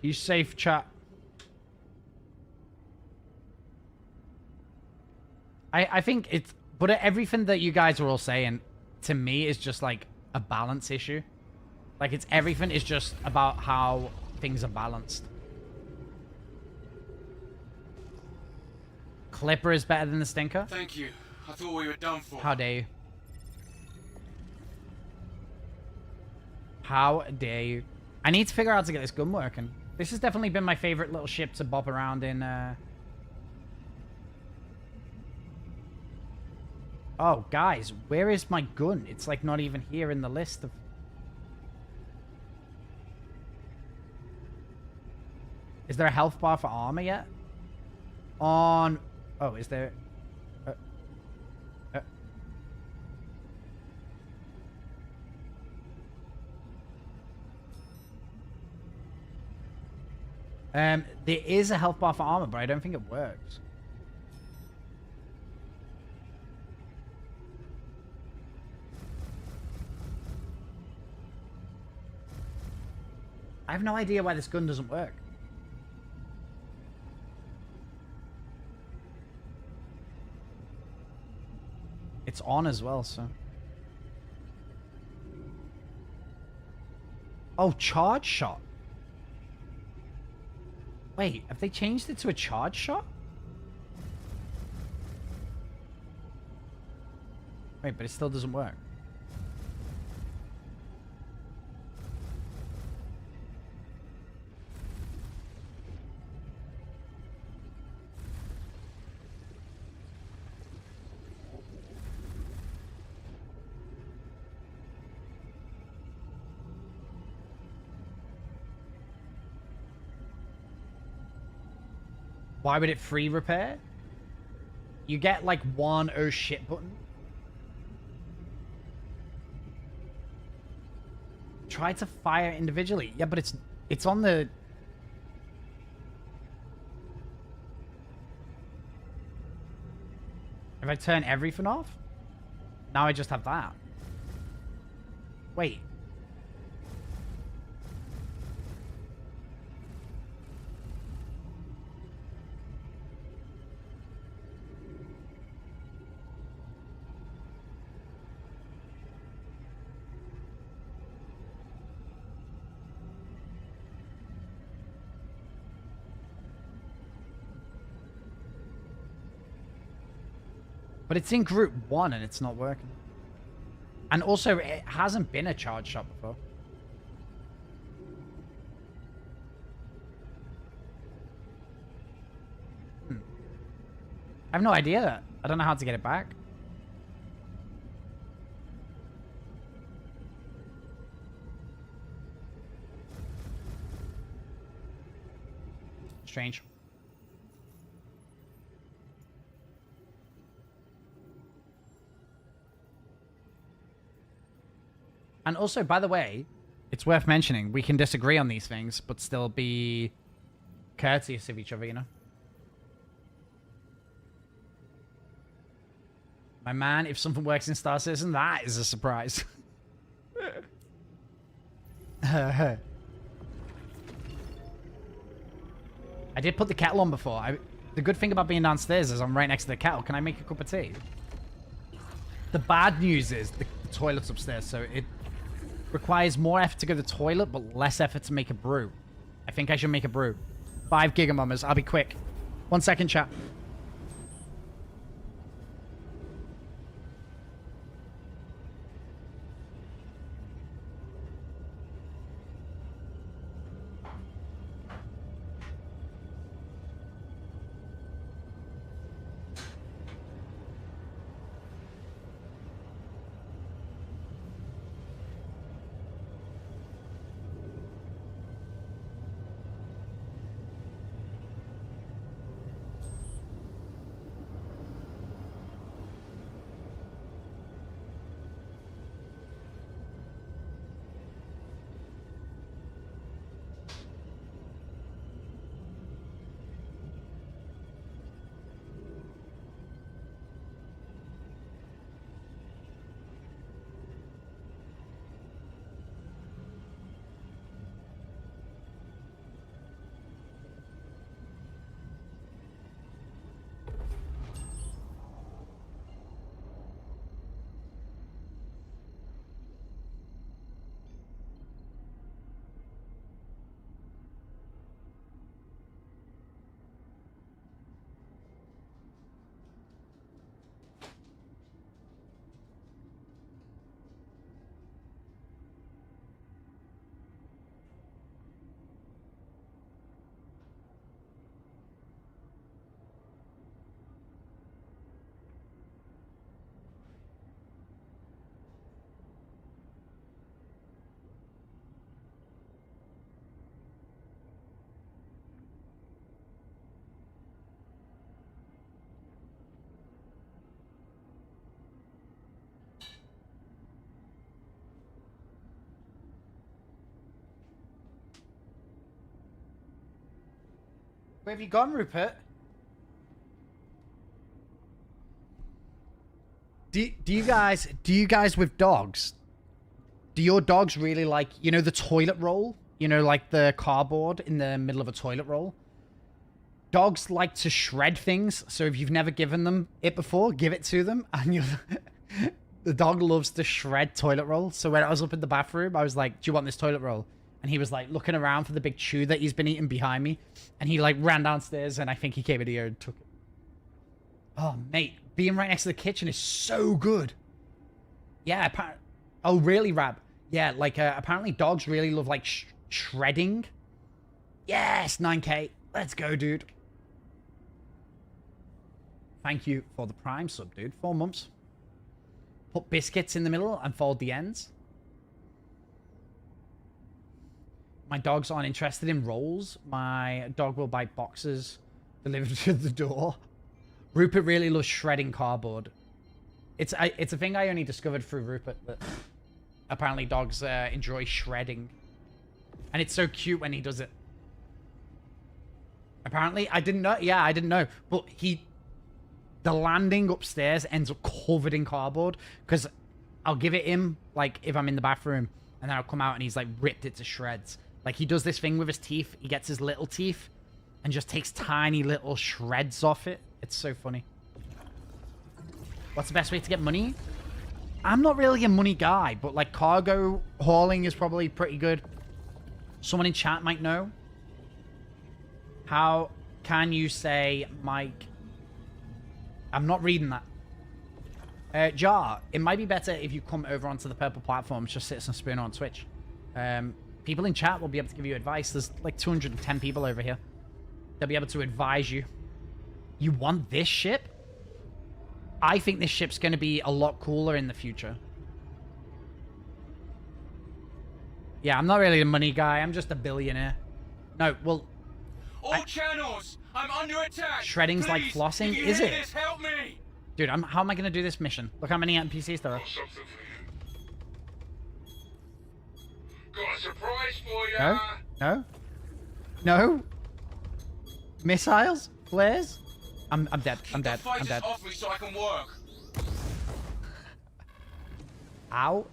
You safe, chat. I think it's... But everything that you guys are all saying, to me, is just like a balance issue. Like, it's everything is just about how things are balanced. Clipper is better than the stinker? Thank you. I thought we were done for. How dare you? How dare you? I need to figure out how to get this gun working. This has definitely been my favorite little ship to bop around in, Oh, guys, where is my gun? It's, like, not even here in the list of... Is there a health bar for armor yet? On... Oh, is there... There is a health bar for armor, but I don't think it works. I have no idea why this gun doesn't work. It's on as well, so... Oh, charge shot. Wait, have they changed it to a charge shot? Wait, but it still doesn't work. Why would it free repair? You get like one oh shit button. Try to fire individually. Yeah, but it's on the... If I turn everything off? Now I just have that. Wait. But it's in group 1 and it's not working. And also, it hasn't been a charge shot before. I have no idea. I don't know how to get it back. Strange. And also, by the way, it's worth mentioning, we can disagree on these things, but still be courteous of each other, you know? My man, if something works in Star Citizen, that is a surprise. I did put the kettle on before. The good thing about being downstairs is I'm right next to the kettle. Can I make a cup of tea? The bad news is the toilet's upstairs, so it requires more effort to go to the toilet, but less effort to make a brew. I think I should make a brew. 5 gigamommers. I'll be quick. 1 second, chat. Where have you gone, Rupert? Do you guys with dogs? Do your dogs really like, you know, the toilet roll? You know, like the cardboard in the middle of a toilet roll? Dogs like to shred things, so if you've never given them it before, give it to them, and you the dog loves to shred toilet roll. So when I was up in the bathroom, I was like, do you want this toilet roll? And he was like looking around for the big chew that he's been eating behind me. And he like ran downstairs and I think he came in here and took it. Oh, mate. Being right next to the kitchen is so good. Yeah. Oh, really, Rab? Yeah, like apparently dogs really love like shredding. Yes, 9K. Let's go, dude. Thank you for the Prime sub, dude. 4 months. Put biscuits in the middle and fold the ends. My dogs aren't interested in rolls. My dog will buy boxes delivered to the door. Rupert really loves shredding cardboard. It's a thing I only discovered through Rupert, that apparently dogs enjoy shredding. And it's so cute when he does it. Apparently, I didn't know. Yeah, I didn't know. But the landing upstairs ends up covered in cardboard. Because I'll give it him, like, if I'm in the bathroom. And then I'll come out and he's, like, ripped it to shreds. Like, he does this thing with his teeth. He gets his little teeth and just takes tiny little shreds off it. It's so funny. What's the best way to get money? I'm not really a money guy, but, like, cargo hauling is probably pretty good. Someone in chat might know. How can you say, Mike? I'm not reading that. Jar, it might be better if you come over onto the purple platform, just Citizen Spooner on Twitch. People in chat will be able to give you advice. There's like 210 people over here. They'll be able to advise you. You want this ship? I think this ship's going to be a lot cooler in the future. Yeah, I'm not really a money guy. I'm just a billionaire. No, well... All channels! I'm under attack! Shredding's like Please, flossing? if you Is hear it? This, help me! Dude, how am I going to do this mission? Look how many NPCs there are. Got a surprise for you. No? No? No? Missiles? Flares? I'm dead. I'm dead. I'm dead. Off me so I can work. Ow.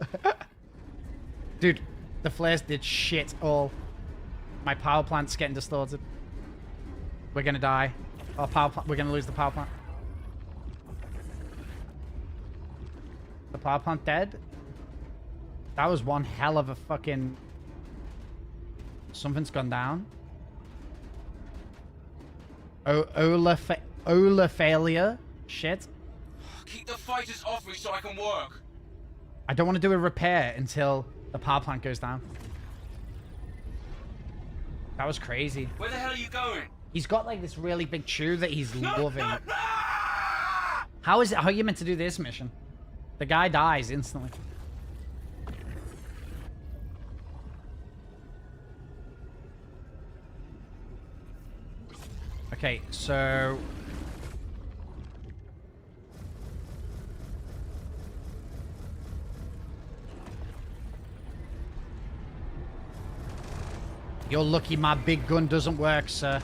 Dude, the flares did shit all. My power plant's getting distorted. We're gonna die. Our power plant, we're gonna lose the power plant. The power plant dead? That was one hell of a fucking... Something's gone down. Olafhalia? Shit. Keep the fighters off me so I can work. I don't want to do a repair until the power plant goes down. That was crazy. Where the hell are you going? He's got like this really big chew that he's loving. How are you meant to do this mission? The guy dies instantly. Okay, so... You're lucky my big gun doesn't work, sir.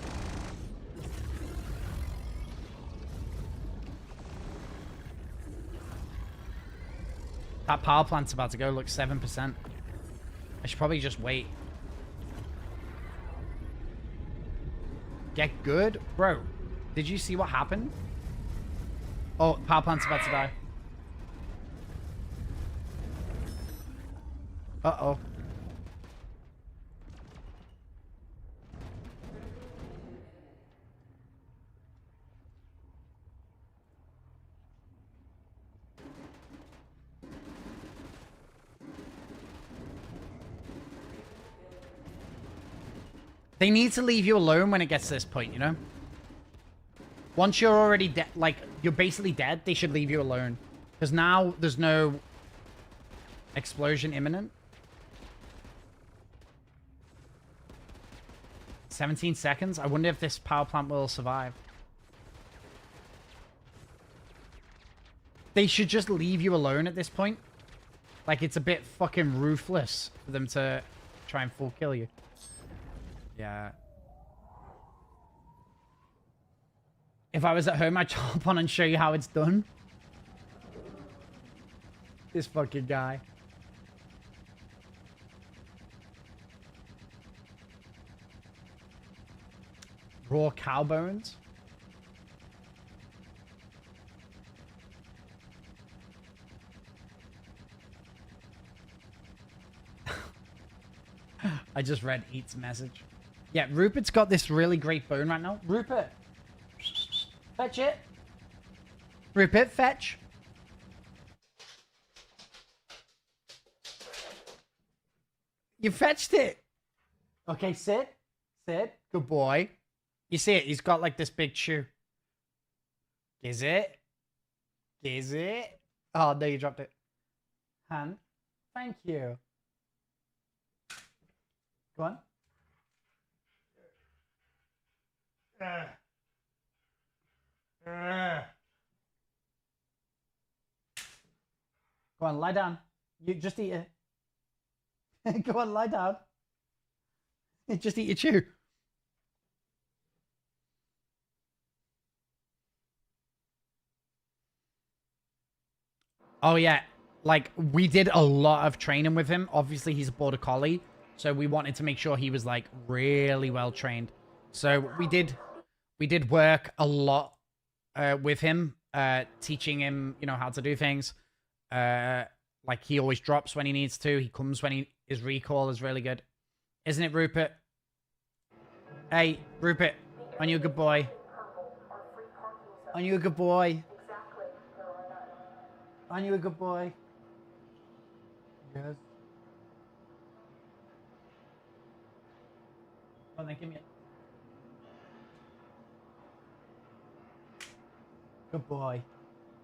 That power plant's about to go, look, 7%. I should probably just wait. Get good? Bro, did you see what happened? Oh, power plant's about to die. Uh-oh. They need to leave you alone when it gets to this point, you know? Once you're already dead, like, you're basically dead, they should leave you alone. Because now there's no explosion imminent. 17 seconds? I wonder if this power plant will survive. They should just leave you alone at this point. Like, it's a bit fucking ruthless for them to try and full kill you. Yeah. If I was at home, I'd jump on and show you how it's done. This fucking guy. Raw cow bones. I just read Eat's message. Yeah, Rupert's got this really great bone right now. Rupert! Fetch it! Rupert, fetch! You fetched it! Okay, sit. Sit. Good boy. You see it? He's got like this big chew. Is it? Is it? Oh, no, you dropped it. Hand. Thank you. Go on. Go on, lie down. You just eat it. Go on, lie down. Just eat your chew. Oh yeah, like we did a lot of training with him. Obviously, he's a border collie, so we wanted to make sure he was like really well trained. So we did work a lot with him, teaching him, you know, how to do things. Like he always drops when he needs to. He comes when his recall is really good. Isn't it, Rupert? Hey, Rupert, aren't you a good boy? Aren't you a good boy? Aren't you a good boy? Yes. Oh, then give me it. Good boy.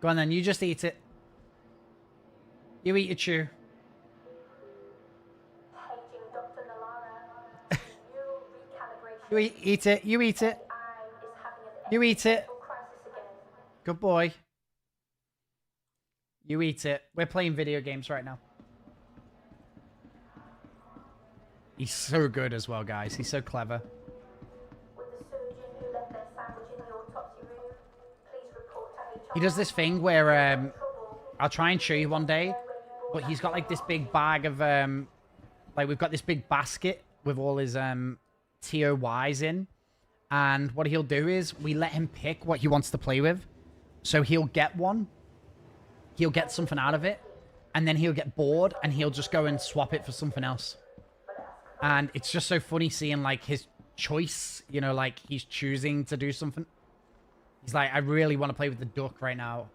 Go on then, you just eat it. You eat your chew. You eat it. You eat it. You eat it. Good boy. You eat it. We're playing video games right now. He's so good as well, guys. He's so clever. He does this thing where I'll try and show you one day, but he's got like this big bag of like we've got this big basket with all his TOYs in, and what he'll do is we let him pick what he wants to play with. So he'll get one, he'll get something out of it, and then he'll get bored and he'll just go and swap it for something else. And it's just so funny seeing like his choice. You know, like he's choosing to do something. He's like, I really want to play with the duck right now.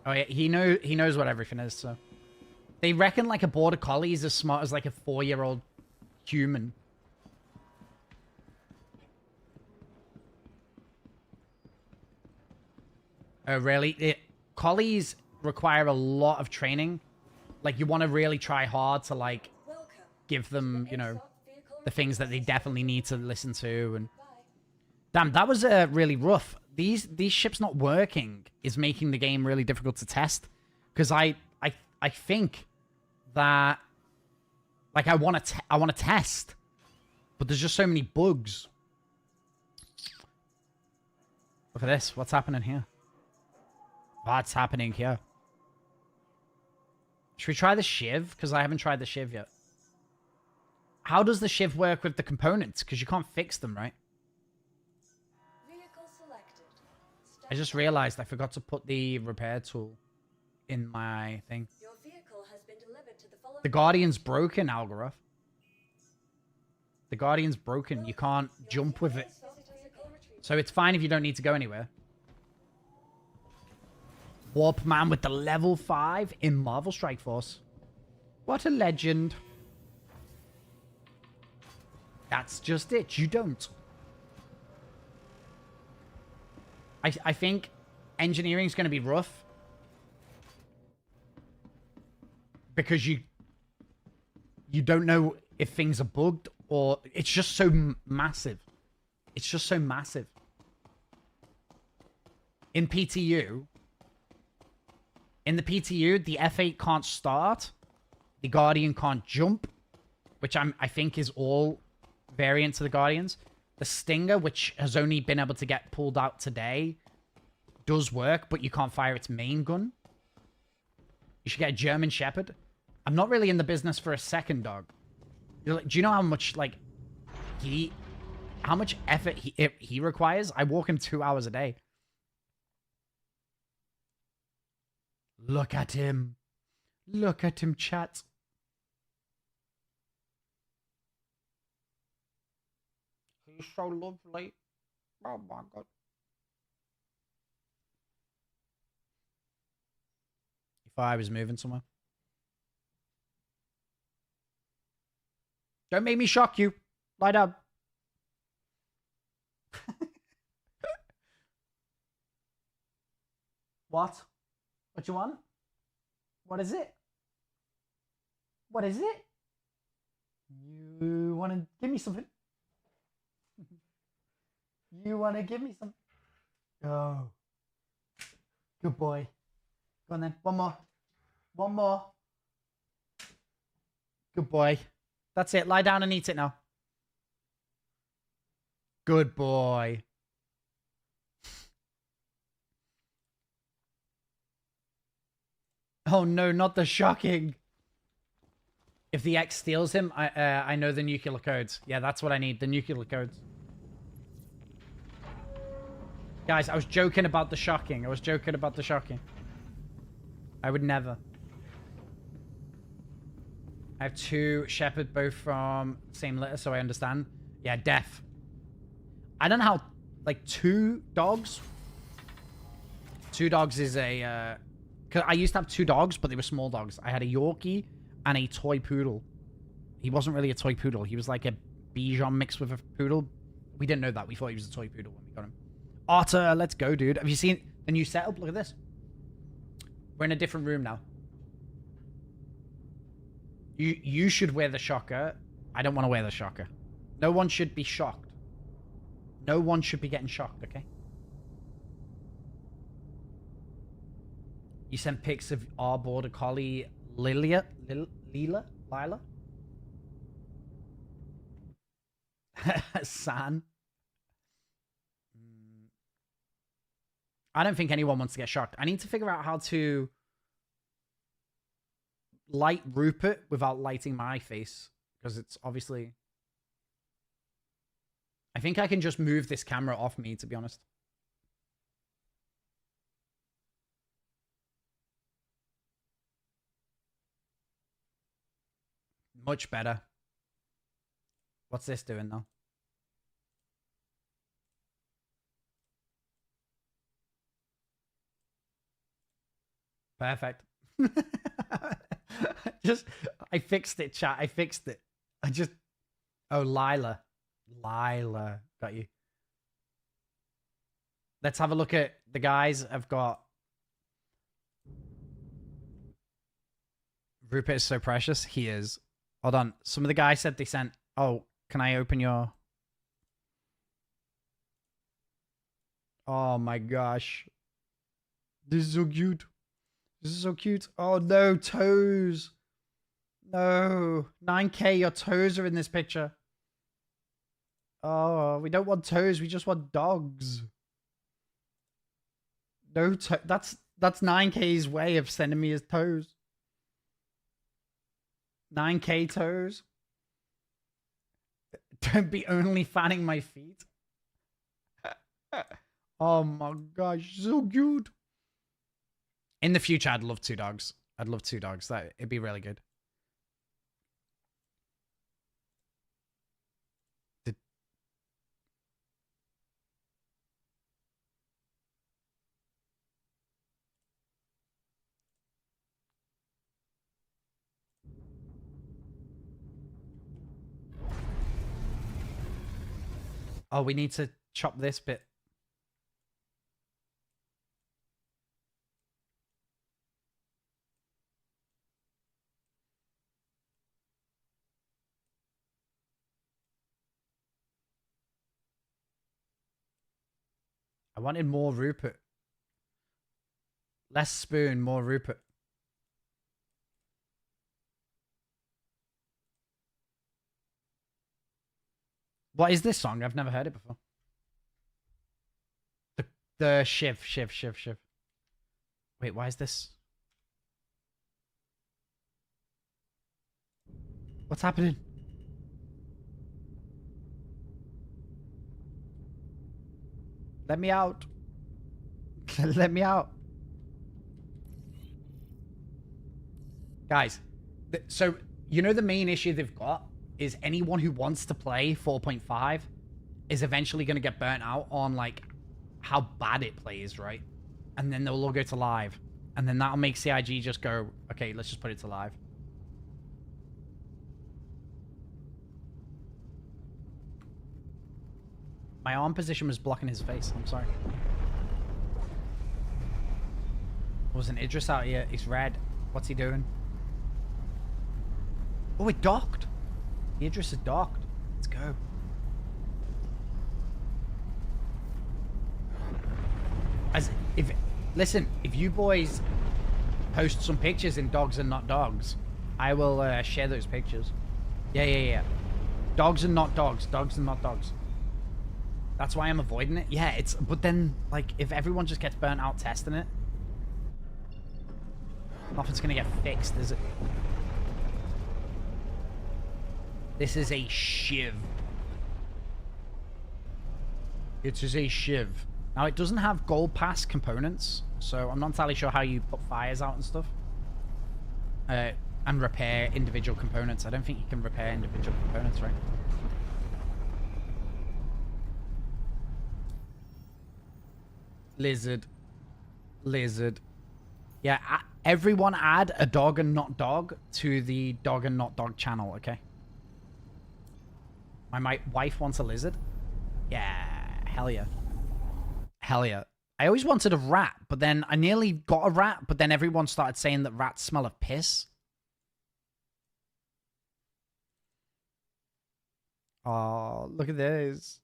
Oh yeah, he knows what everything is. So they reckon like a border collie is as smart as like a 4-year-old human. Oh really? Collies require a lot of training. Like you want to really try hard to like give them, you know, the things that they definitely need to listen to. And damn, that was really rough. These ships not working is making the game really difficult to test, because I think that like I want to test, but there's just so many bugs. Look at this. What's happening here? What's happening here? Should we try the Shiv? Because I haven't tried the Shiv yet. How does the Shiv work with the components? Because you can't fix them, right? I just realized I forgot to put the repair tool in my thing. Your vehicle has been delivered to the following. The Guardian's broken, Algoroth. The Guardian's broken. You can't jump with it. So it's fine if you don't need to go anywhere. Warp Man with the level 5 in Marvel Strike Force. What a legend. That's just it. You don't. I think engineering is going to be rough. Because you don't know if things are bugged or... It's just so massive. It's just so massive. In PTU... In the PTU, the F8 can't start. The Guardian can't jump. Which I think is all variants of the Guardians. The Stinger, which has only been able to get pulled out today, does work, but you can't fire its main gun. You should get a German Shepherd. I'm not really in the business for a second dog. Do you know how much, like, how much effort he requires? I walk him 2 hours a day. Look at him. Look at him, chat. He's so lovely. Oh my god. If I was moving somewhere. Don't make me shock you. Lie down. What? What you want? What is it? What is it? You want to give me something? You want to give me something? Oh. Good boy. Go on then. One more. One more. Good boy. That's it. Lie down and eat it now. Good boy. Oh no, not the shocking. If the X steals him, I know the nuclear codes. Yeah, that's what I need. The nuclear codes. Guys, I was joking about the shocking. I was joking about the shocking. I would never. I have 2 Shepherd, both from same litter, so I understand. Yeah, deaf. I don't know how, like, 2 dogs? 2 dogs is a, cause I used to have 2 dogs, but they were small dogs. I had a Yorkie and a toy poodle. He wasn't really a toy poodle. He was like a Bichon mixed with a poodle. We didn't know that. We thought he was a toy poodle when we got him. Otter, let's go, dude. Have you seen the new setup? Look at this. We're in a different room now. You should wear the shocker. I don't want to wear the shocker. No one should be shocked. No one should be getting shocked, okay? You sent pics of our border collie, Lila? San? I don't think anyone wants to get shocked. I need to figure out how to light Rupert without lighting my face. Because it's obviously... I think I can just move this camera off me, to be honest. Much better. What's this doing though? Perfect. I fixed it, chat. I fixed it. Oh, Lila. Lila. Got you. Let's have a look at the guys. I've got. Rupert is so precious. He is. Hold on. Some of the guys said they sent. Oh, can I open your. Oh my gosh. This is so cute. This is so cute. Oh no, toes. No. 9K, your toes are in this picture. Oh, we don't want toes. We just want dogs. No, that's 9K's way of sending me his toes. 9K toes. Don't be only fanning my feet. Oh my gosh, so cute. In the future, I'd love 2 dogs. I'd love 2 dogs. It'd be really good. Oh, we need to chop this bit. I wanted more Rupert. Less spoon, more Rupert. What is this song? I've never heard it before. The Shiv. Wait, why is this? What's happening? Let me out. Let me out. Guys, so you know the main issue they've got is anyone who wants to play 4.5 is eventually going to get burnt out on like how bad it plays, right? And then they'll all go to live. And then that'll make CIG just go, okay, let's just put it to live. My arm position was blocking his face. I'm sorry. Was an Idris out here? He's red. What's he doing? Oh, it docked. Idris is docked. Let's go. Listen, if you boys post some pictures in Dogs and Not Dogs, I will share those pictures. Yeah. Dogs and Not Dogs. Dogs and Not Dogs. That's why I'm avoiding it. Yeah, but then, like, if everyone just gets burnt out testing it, nothing's gonna get fixed, is it? This is a shiv. It is a shiv. Now, it doesn't have gold pass components, so I'm not entirely sure how you put fires out and stuff. And repair individual components. I don't think you can repair individual components, right? Lizard. Yeah, everyone add a Dog and Not Dog to the Dog and Not Dog channel, okay? My wife wants a lizard? Yeah, hell yeah. Hell yeah. I always wanted a rat, but then I nearly got a rat, but then everyone started saying that rats smell of piss. Oh, look at this.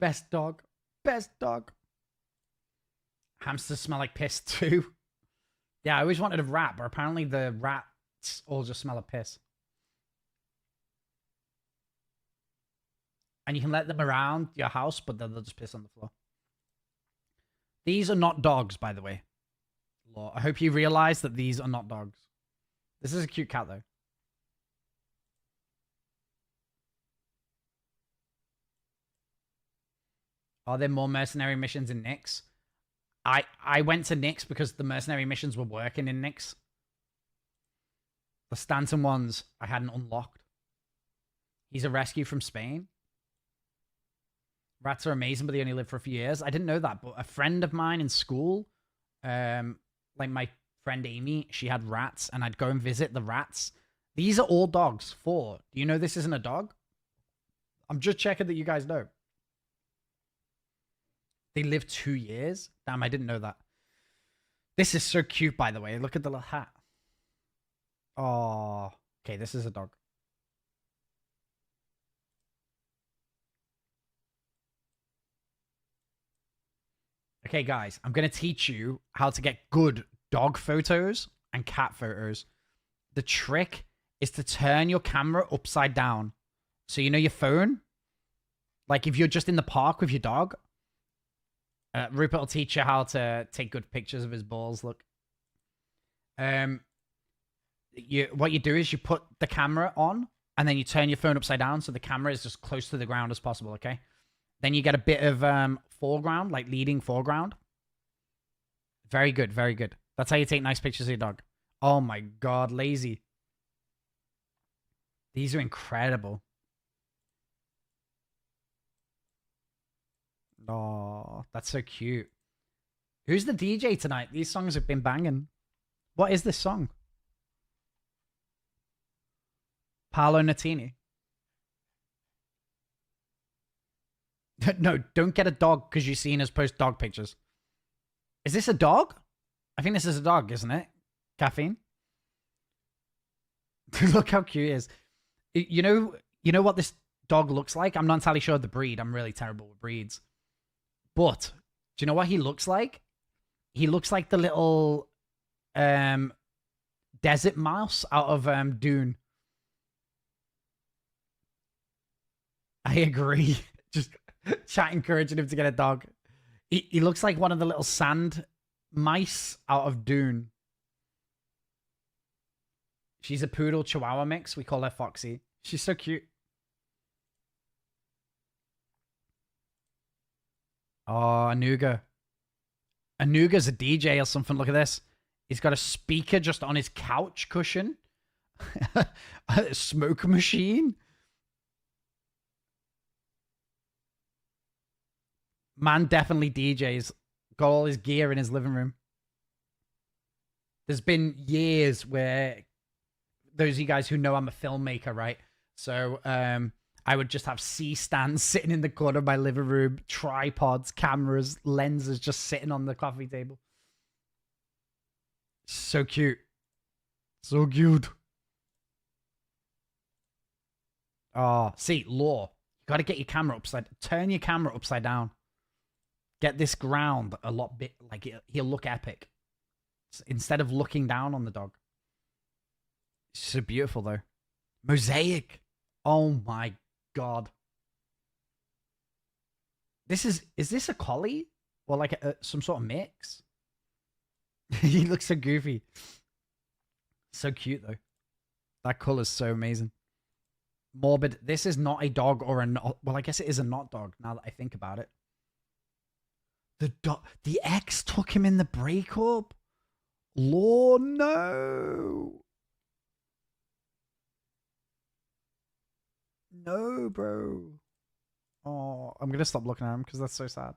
Best dog. Best dog. Hamsters smell like piss too. Yeah, I always wanted a rat, but apparently the rats all just smell of piss. And you can let them around your house, but then they'll just piss on the floor. These are not dogs, by the way. I hope you realize that these are not dogs. This is a cute cat, though. Are there more mercenary missions in Nyx? I went to Nyx because the mercenary missions were working in Nyx. The Stanton ones I hadn't unlocked. He's a rescue from Spain. Rats are amazing, but they only live for a few years. I didn't know that, but a friend of mine in school, like my friend Amy, she had rats, and I'd go and visit the rats. These are all dogs. 4. Do you know this isn't a dog? I'm just checking that you guys know. They live 2 years? Damn, I didn't know that. This is so cute, by the way. Look at the little hat. Oh, okay, this is a dog. Okay, guys, I'm going to teach you how to get good dog photos and cat photos. The trick is to turn your camera upside down. So you know your phone? Like if you're just in the park with your dog, Rupert will teach you how to take good pictures of his balls. Look. What you do is you put the camera on and then you turn your phone upside down so the camera is just close to the ground as possible, okay? Then you get a bit of foreground, like leading foreground. Very good, very good. That's how you take nice pictures of your dog. Oh my god, lazy. These are incredible. Oh, that's so cute. Who's the DJ tonight? These songs have been banging. What is this song? Paolo Nutini. No, don't get a dog because you've seen us post dog pictures. Is this a dog? I think this is a dog, isn't it? Caffeine. Look how cute it is. You know what this dog looks like? I'm not entirely sure of the breed. I'm really terrible with breeds. But do you know what he looks like? He looks like the little desert mouse out of Dune. I agree. Just chat encouraging him to get a dog. He looks like one of the little sand mice out of Dune. She's a poodle chihuahua mix. We call her Foxy. She's so cute. Oh, Anuga. Anuga's a DJ or something. Look at this. He's got a speaker just on his couch cushion. A smoke machine. Man definitely DJs. Got all his gear in his living room. There's been years where those of you guys who know I'm a filmmaker, right? So I would just have C-stands sitting in the corner of my living room, tripods, cameras, lenses just sitting on the coffee table. So cute. So cute. Oh, see, law. You got to get your camera turn your camera upside down. Get this ground a lot bit, like he'll look epic. Instead of looking down on the dog. So beautiful though. Mosaic. Oh my god. Is this a collie? Or like some sort of mix? He looks so goofy. So cute though. That color's so amazing. Morbid. This is not a dog or a not. Well, I guess it is a not dog now that I think about it. The ex took him in the breakup. Lord, no. No, bro. Oh, I'm going to stop looking at him because that's so sad.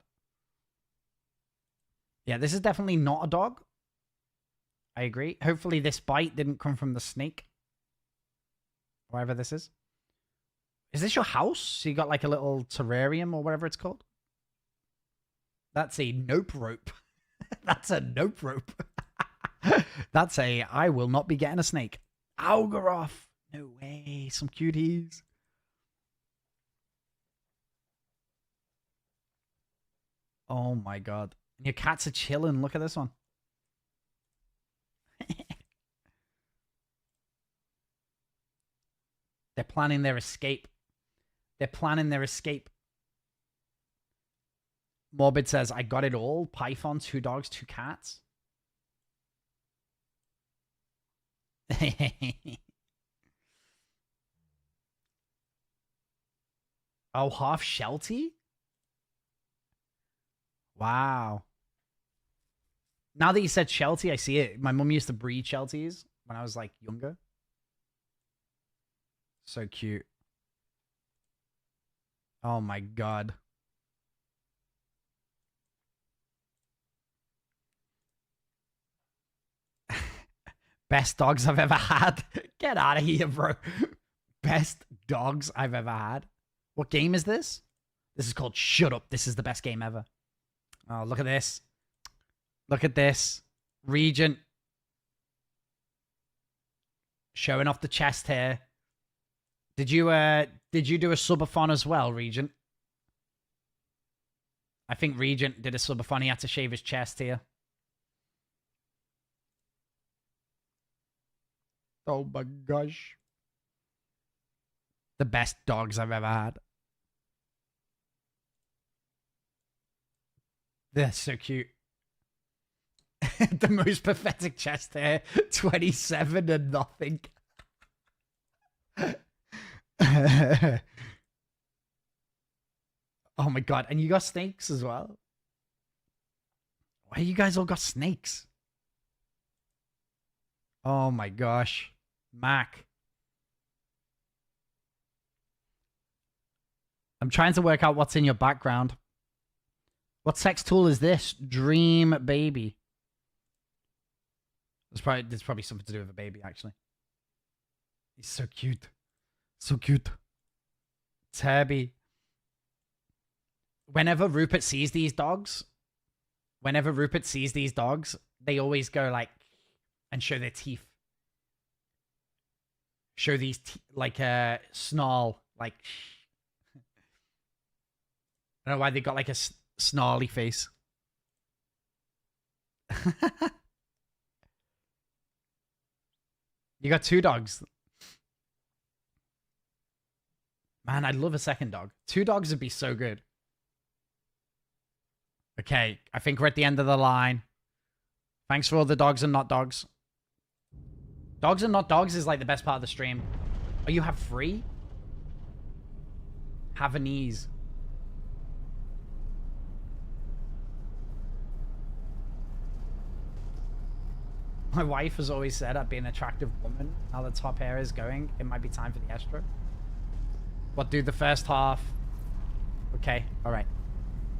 Yeah, this is definitely not a dog. I agree. Hopefully this bite didn't come from the snake. Whatever this is. Is this your house? So you got like a little terrarium or whatever it's called? That's a nope rope. That's a nope rope. That's a I will not be getting a snake. Algaroth. No way. Some cuties. Oh my god. Your cats are chilling. Look at this one. They're planning their escape. They're planning their escape. Morbid says, I got it all. Python, 2 dogs, 2 cats. Oh, half Sheltie? Wow. Now that you said Sheltie, I see it. My mum used to breed Shelties when I was like younger. So cute. Oh my god. Best dogs I've ever had. Get out of here, bro. Best dogs I've ever had. What game is this? This is called Shut Up. This is the best game ever. Oh, look at this. Look at this. Regent. Showing off the chest here. Did you do a subathon as well, Regent? I think Regent did a subathon. He had to shave his chest here. Oh my gosh. The best dogs I've ever had. They're so cute. The most pathetic chest hair. 27 and nothing. Oh my god. And you got snakes as well. Why you guys all got snakes? Oh my gosh. Mac. I'm trying to work out what's in your background. What sex tool is this? Dream baby. There's probably something to do with a baby, actually. He's so cute. So cute. Tabby. Whenever Rupert sees these dogs, they always go like, and show their teeth. Show these, like a snarl, like, I don't know why they got like a snarly face. You got 2 dogs. Man, I'd love a second dog. 2 dogs would be so good. Okay, I think we're at the end of the line. Thanks for all the dogs and not dogs. Dogs and not dogs is like the best part of the stream. Oh, you have 3? Havanese. My wife has always said I'd be an attractive woman. Now the top hair is going, it might be time for the estro. What, do the first half? Okay, alright.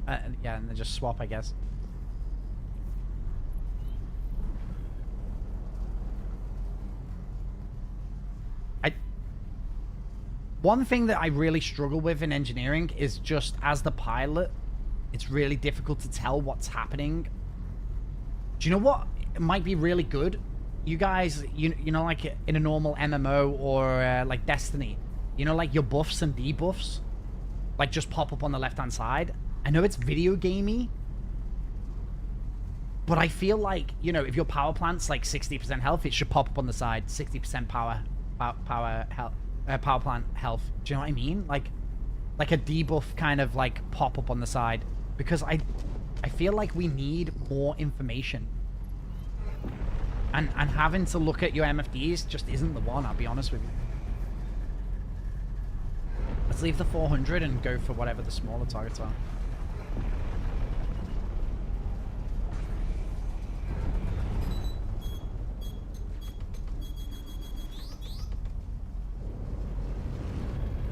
Yeah, and then just swap, I guess. One thing that I really struggle with in engineering is just as the pilot, it's really difficult to tell what's happening. Do you know what? It might be really good. You guys, you know, like in a normal MMO or like Destiny, you know, like your buffs and debuffs, like just pop up on the left-hand side. I know it's video gamey, but I feel like, you know, if your power plant's like 60% health, it should pop up on the side, 60% power plant health. Do you know what I mean? Like a debuff kind of like pop up on the side, because I feel like we need more information. And having to look at your MFDs just isn't the one, I'll be honest with you. Let's leave the 400 and go for whatever the smaller targets are.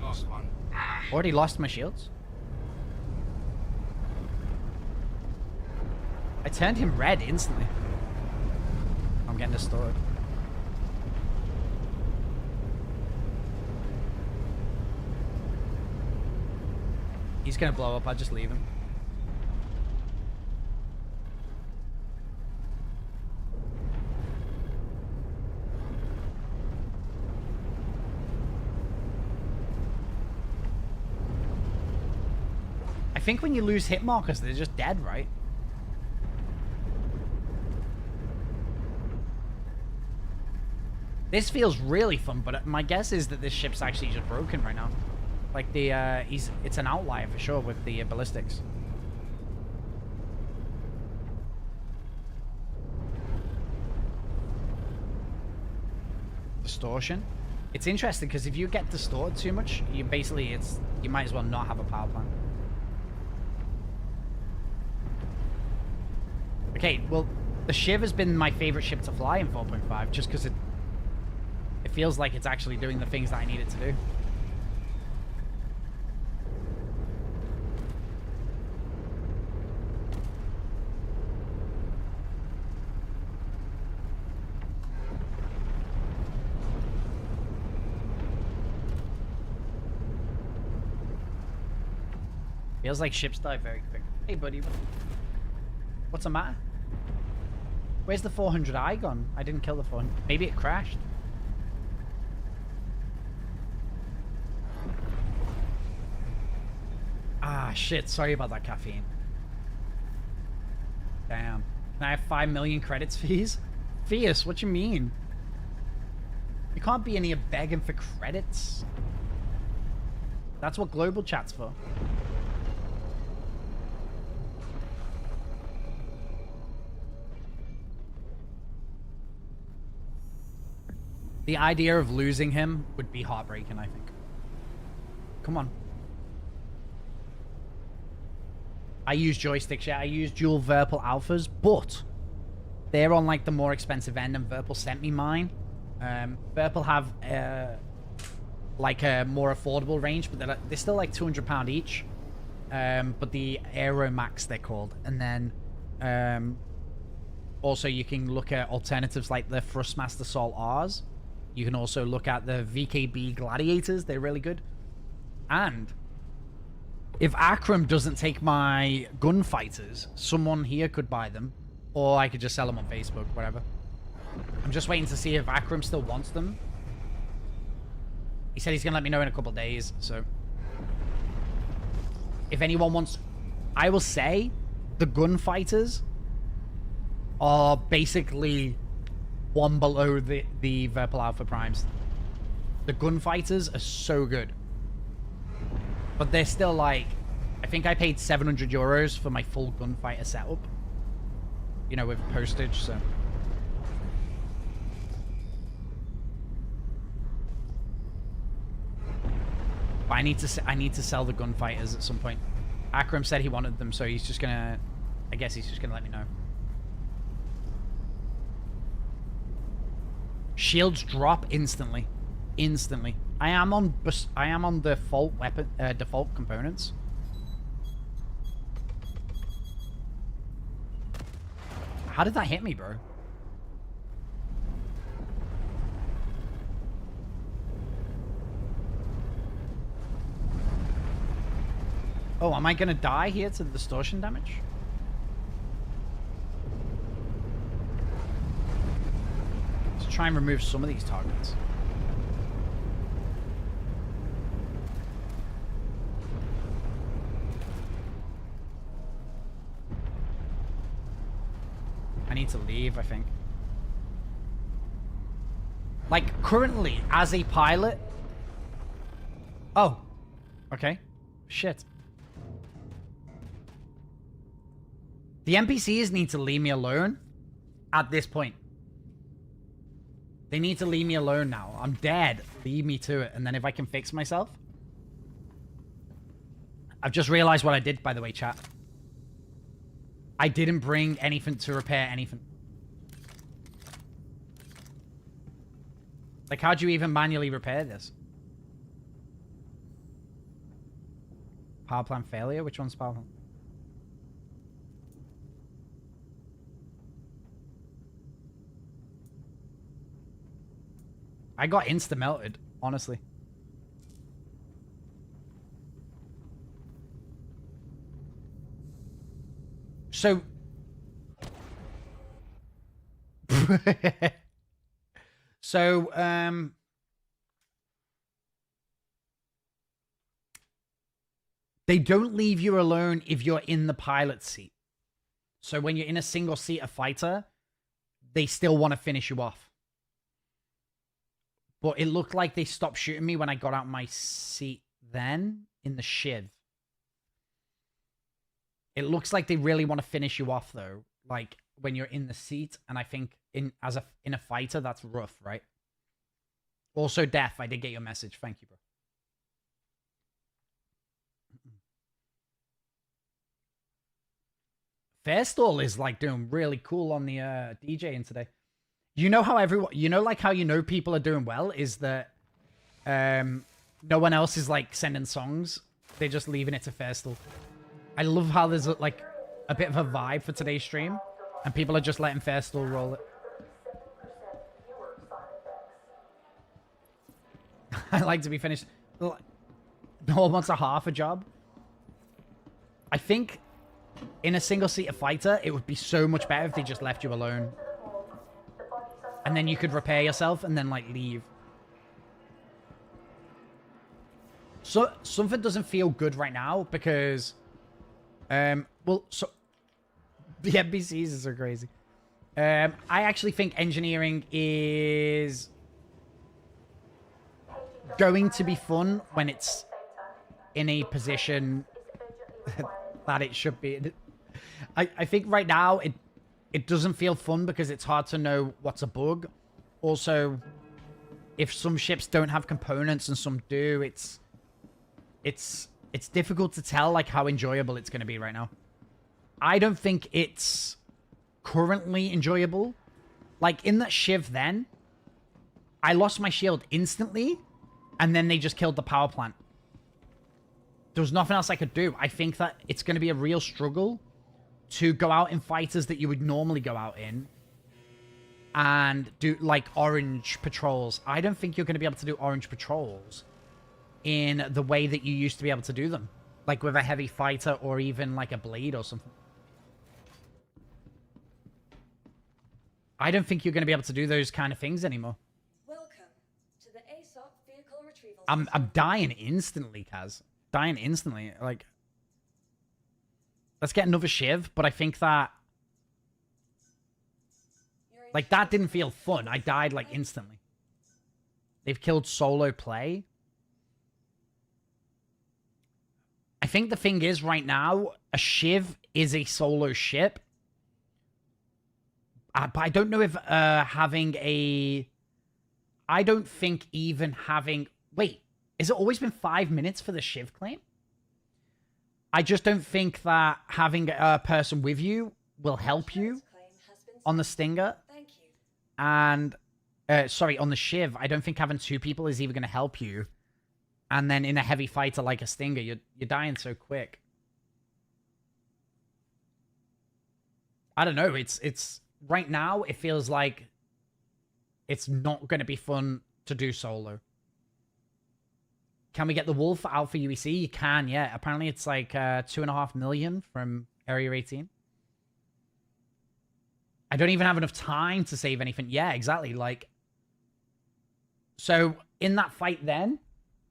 Lost one. Already lost my shields. I turned him red instantly. I'm getting destroyed. He's gonna blow up, I'll just leave him. I think when you lose hit markers, they're just dead, right? This feels really fun, but my guess is that this ship's actually just broken right now. Like the, it's an outlier for sure with the ballistics. Distortion. It's interesting because if you get distorted too much, you basically, you might as well not have a power plant. Okay, well, the Shiv has been my favorite ship to fly in 4.5 just because it feels like it's actually doing the things that I need it to do. Feels like ships die very quick. Hey, buddy. What's the matter? Where's the 400i gone? I didn't kill the 400. Maybe it crashed. Ah, shit. Sorry about that caffeine. Damn. Can I have 5 million credits fees? Fierce, what you mean? You can't be in here begging for credits. That's what global chat's for. The idea of losing him would be heartbreaking, I think. Come on. I use joysticks, yeah. I use dual virpil alphas, but they're on like the more expensive end, and Virpil sent me mine. Virpil have like a more affordable range, but they're still like £200 each. But the Aero Max they're called, and then also you can look at alternatives like the Thrustmaster Sol R's. You can also look at the VKB Gladiators. They're really good. And if Akram doesn't take my gunfighters, someone here could buy them. Or I could just sell them on Facebook, whatever. I'm just waiting to see if Akram still wants them. He said he's going to let me know in a couple of days, so... If anyone wants... I will say the gunfighters are basically one below the Virpil Alpha Primes. The gunfighters are so good. But they're still like... I think I paid 700 euros for my full gunfighter setup. You know, with postage, so... But I need to sell the gunfighters at some point. Akram said he wanted them, so he's just gonna... I guess he's just gonna let me know. Shields drop instantly. Instantly. I am on default weapon default components. How did that hit me, bro? Oh, am I gonna die here to the distortion damage? Let's try and remove some of these targets. I need to leave, I think. Like, currently, as a pilot... Oh. Okay. Shit. The NPCs need to leave me alone at this point. They need to leave me alone now. I'm dead. Leave me to it. And then if I can fix myself... I've just realized what I did, by the way, chat. I didn't bring anything to repair anything. Like, how'd you even manually repair this? Power plant failure? Which one's power plant? I got insta-melted, honestly. So... they don't leave you alone if you're in the pilot seat. So when you're in a single-seater fighter, they still want to finish you off. But it looked like they stopped shooting me when I got out my seat then in the Shiv. It looks like they really want to finish you off, though. Like, when you're in the seat, and I think in a fighter, that's rough, right? Also, Death, I did get your message. Thank you, bro. Fairstall is like doing really cool on the DJing today. You know how everyone, like how people are doing well is that no one else is like sending songs. They're just leaving it to Fairstall. I love how there's like a bit of a vibe for today's stream, and people are just letting Fairstall roll it. I like to be finished. No one wants a half a job. I think in a single-seater fighter, it would be so much better if they just left you alone. And then you could repair yourself and then, like, leave. So, something doesn't feel good right now because... well, so... The NPCs are crazy. I actually think engineering is... going to be fun when it's in a position that it should be. I think right now it doesn't feel fun because it's hard to know what's a bug. Also, if some ships don't have components and some do, it's difficult to tell like how enjoyable it's going to be right now. I don't think it's currently enjoyable. Like in that Shiv then, I lost my shield instantly. And then they just killed the power plant. There was nothing else I could do. I think that it's going to be a real struggle to go out in fighters that you would normally go out in. And do, like, orange patrols. I don't think you're going to be able to do orange patrols in the way that you used to be able to do them. Like, with a heavy fighter or even, like, a blade or something. I don't think you're going to be able to do those kind of things anymore. I'm dying instantly, Kaz. Dying instantly. Like, let's get another Shiv, but I think that... Like, that didn't feel fun. I died, like, instantly. They've killed solo play. I think the thing is, right now, a Shiv is a solo ship. But I don't know if having a... I don't think even having... Wait, has it always been 5 minutes for the Shiv claim? I just don't think that having a person with you will help you on the Stinger. And, sorry, on the Shiv, I don't think having 2 people is even going to help you. And then in a heavy fighter like a Stinger, you're dying so quick. I don't know, it's right now, it feels like it's not going to be fun to do solo. Can we get the Wolf out for UEC? You can, yeah. Apparently it's like 2.5 million from Area 18. I don't even have enough time to save anything. Yeah, exactly. Like, so in that fight then,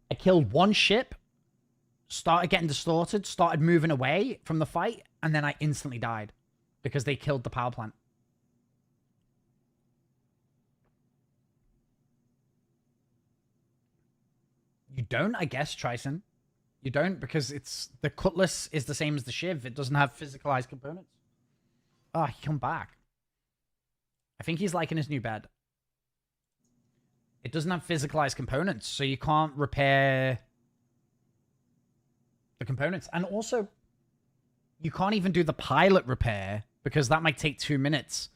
I killed 1 ship, started getting distorted, started moving away from the fight, and then I instantly died because they killed the power plant. You don't, I guess, Trison. You don't, because it's... The Cutlass is the same as the Shiv. It doesn't have physicalized components. Oh, he come back. I think he's liking his new bed. It doesn't have physicalized components, so you can't repair the components. And also, you can't even do the pilot repair, because that might take 2 minutes.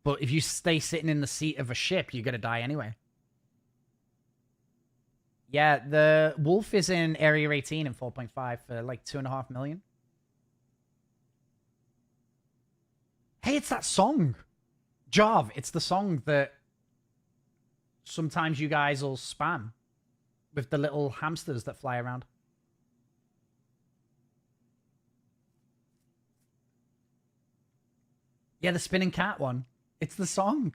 But if you stay sitting in the seat of a ship, you're going to die anyway. Yeah, the Wolf is in Area 18 in 4.5 for like 2.5 million. Hey, it's that song. Jarv, it's the song that sometimes you guys will spam with the little hamsters that fly around. Yeah, the spinning cat one. It's the song.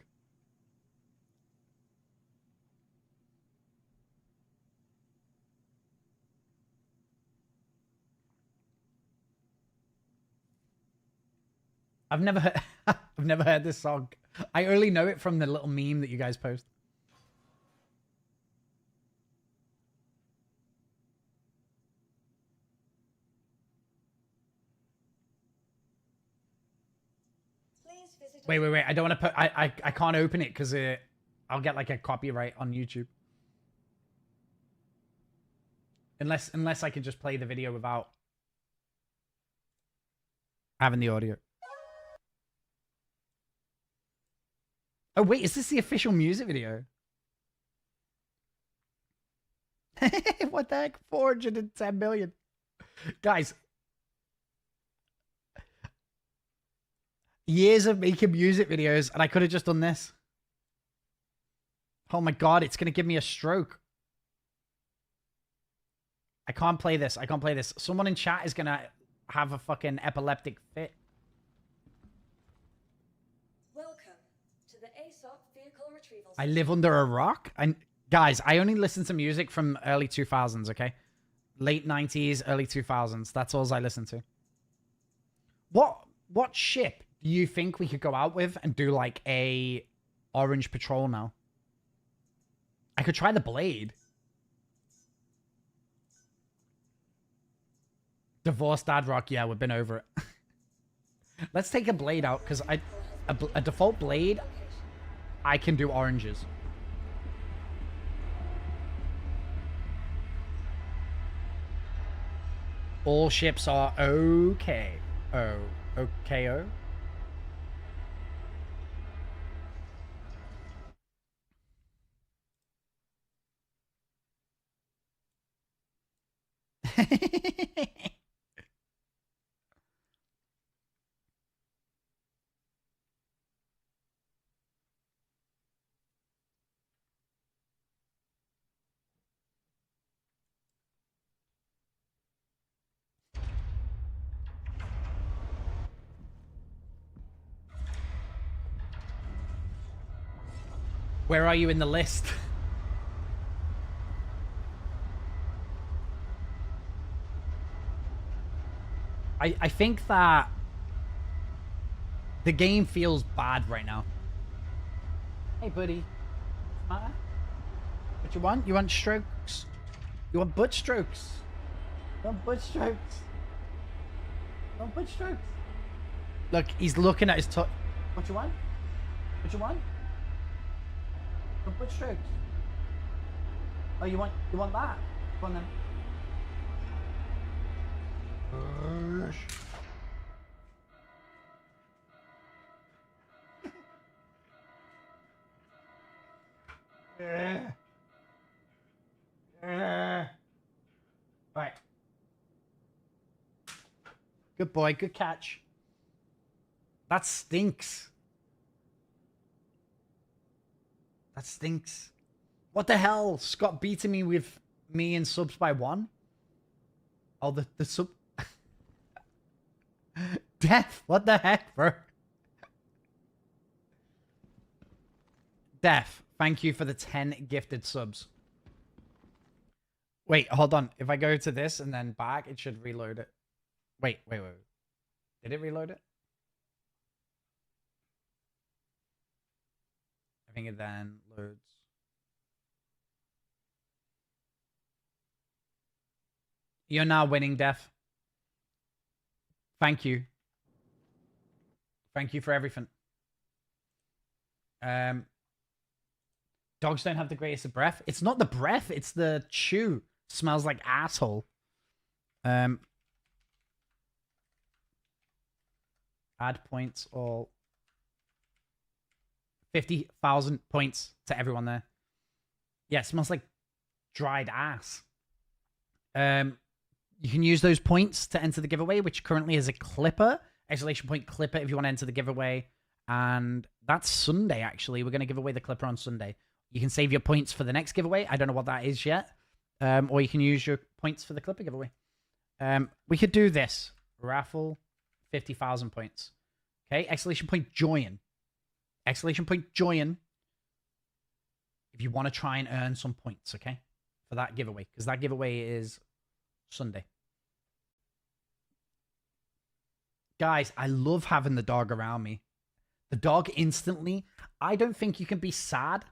I've never heard, I've never heard this song. I only know it from the little meme that you guys post. Wait. I don't want to put... I can't open it because I'll get like a copyright on YouTube. Unless I can just play the video without... Having the audio. Oh, wait, is this the official music video? What the heck? 410 million. Guys. Years of making music videos, and I could have just done this. Oh my god, it's going to give me a stroke. I can't play this. I can't play this. Someone in chat is going to have a fucking epileptic fit. Welcome to the ASOP vehicle retrieval I live under a rock? Guys, I only listen to music from early 2000s, okay? Late 90s, early 2000s. That's all I listen to. What ship do you think we could go out with and do like a orange patrol now? I could try the Blade. Divorced Dad Rock. Yeah, we've been over it. Let's take a Blade out, because a default Blade, I can do oranges. All ships are okay. Oh, okay. Oh. Where are you in the list? I think that the game feels bad right now. Hey, buddy. What you want? You want strokes? You want butt strokes? You want butt strokes? You want butt strokes? Look, he's looking at his What you want? What you want? You want butt strokes? Oh, you want that? Go on then. Right. Good boy, good catch. That stinks. That stinks. What the hell? Scott beating me with me in subs by 1? Oh, the sub... Def, what the heck, bro? Def, thank you for the 10 gifted subs. Wait, hold on. If I go to this and then back, it should reload it. Wait. Did it reload it? I think it then loads. You're now winning, Def. Thank you. Thank you for everything. Dogs don't have the greatest of breath. It's not the breath, it's the chew. Smells like asshole. Add points all. 50,000 points to everyone there. Yeah, it smells like dried ass. You can use those points to enter the giveaway, which currently is a clipper. Exclamation point clipper if you want to enter the giveaway. And that's Sunday, actually. We're going to give away the clipper on Sunday. You can save your points for the next giveaway. I don't know what that is yet. Or you can use your points for the clipper giveaway. We could do this. Raffle, 50,000 points. Okay, exclamation point join. Exclamation point join. If you want to try and earn some points, okay? For that giveaway. Because that giveaway is Sunday. Guys, I love having the dog around me. The dog instantly... I don't think you can be sad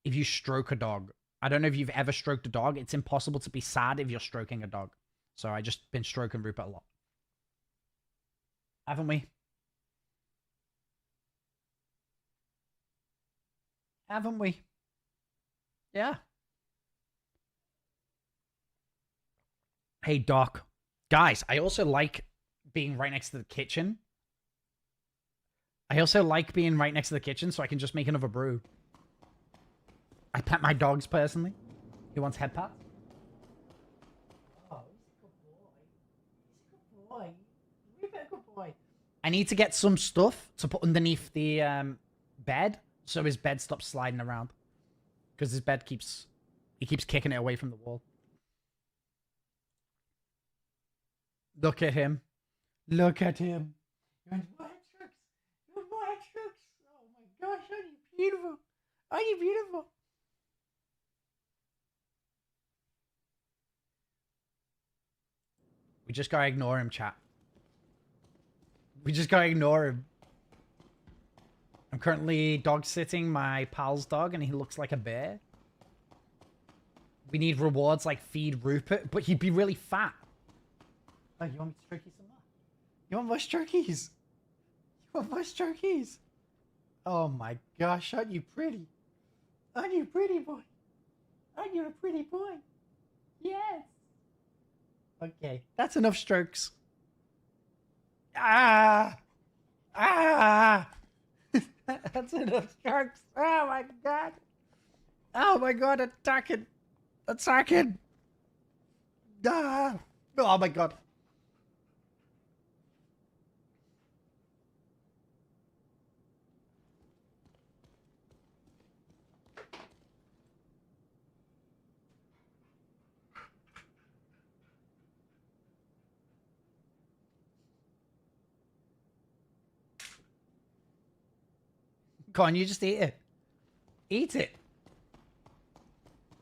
if you stroke a dog. I don't know if you've ever stroked a dog. It's impossible to be sad if you're stroking a dog. So I just been stroking Rupert a lot. Haven't we? Haven't we? Yeah. Hey, Doc. Guys, I also like being right next to the kitchen. I also like being right next to the kitchen so I can just make another brew. I pet my dogs personally. He wants head pat. Oh, he's a good boy. He's a good boy. He's a good boy. I need to get some stuff to put underneath the bed so his bed stops sliding around. Because his bed keeps kicking it away from the wall. Look at him. Look at him. You're in white trucks. You're in white trucks. Oh my gosh, aren't you beautiful? Aren't you beautiful? We just gotta ignore him, chat. We just gotta ignore him. I'm currently dog sitting my pal's dog and he looks like a bear. We need rewards like feed Rupert, but he'd be really fat. Oh, you want me to stroke you some more? You want more strokies? You want more strokies? Oh my gosh, aren't you pretty? Aren't you pretty boy? Aren't you a pretty boy? Yes. Okay, that's enough strokes. Ah! Ah! That's enough strokes. Oh my god. Oh my god, attacking. Attacking. Ah! Oh my god. Go on, you just eat it. Eat it.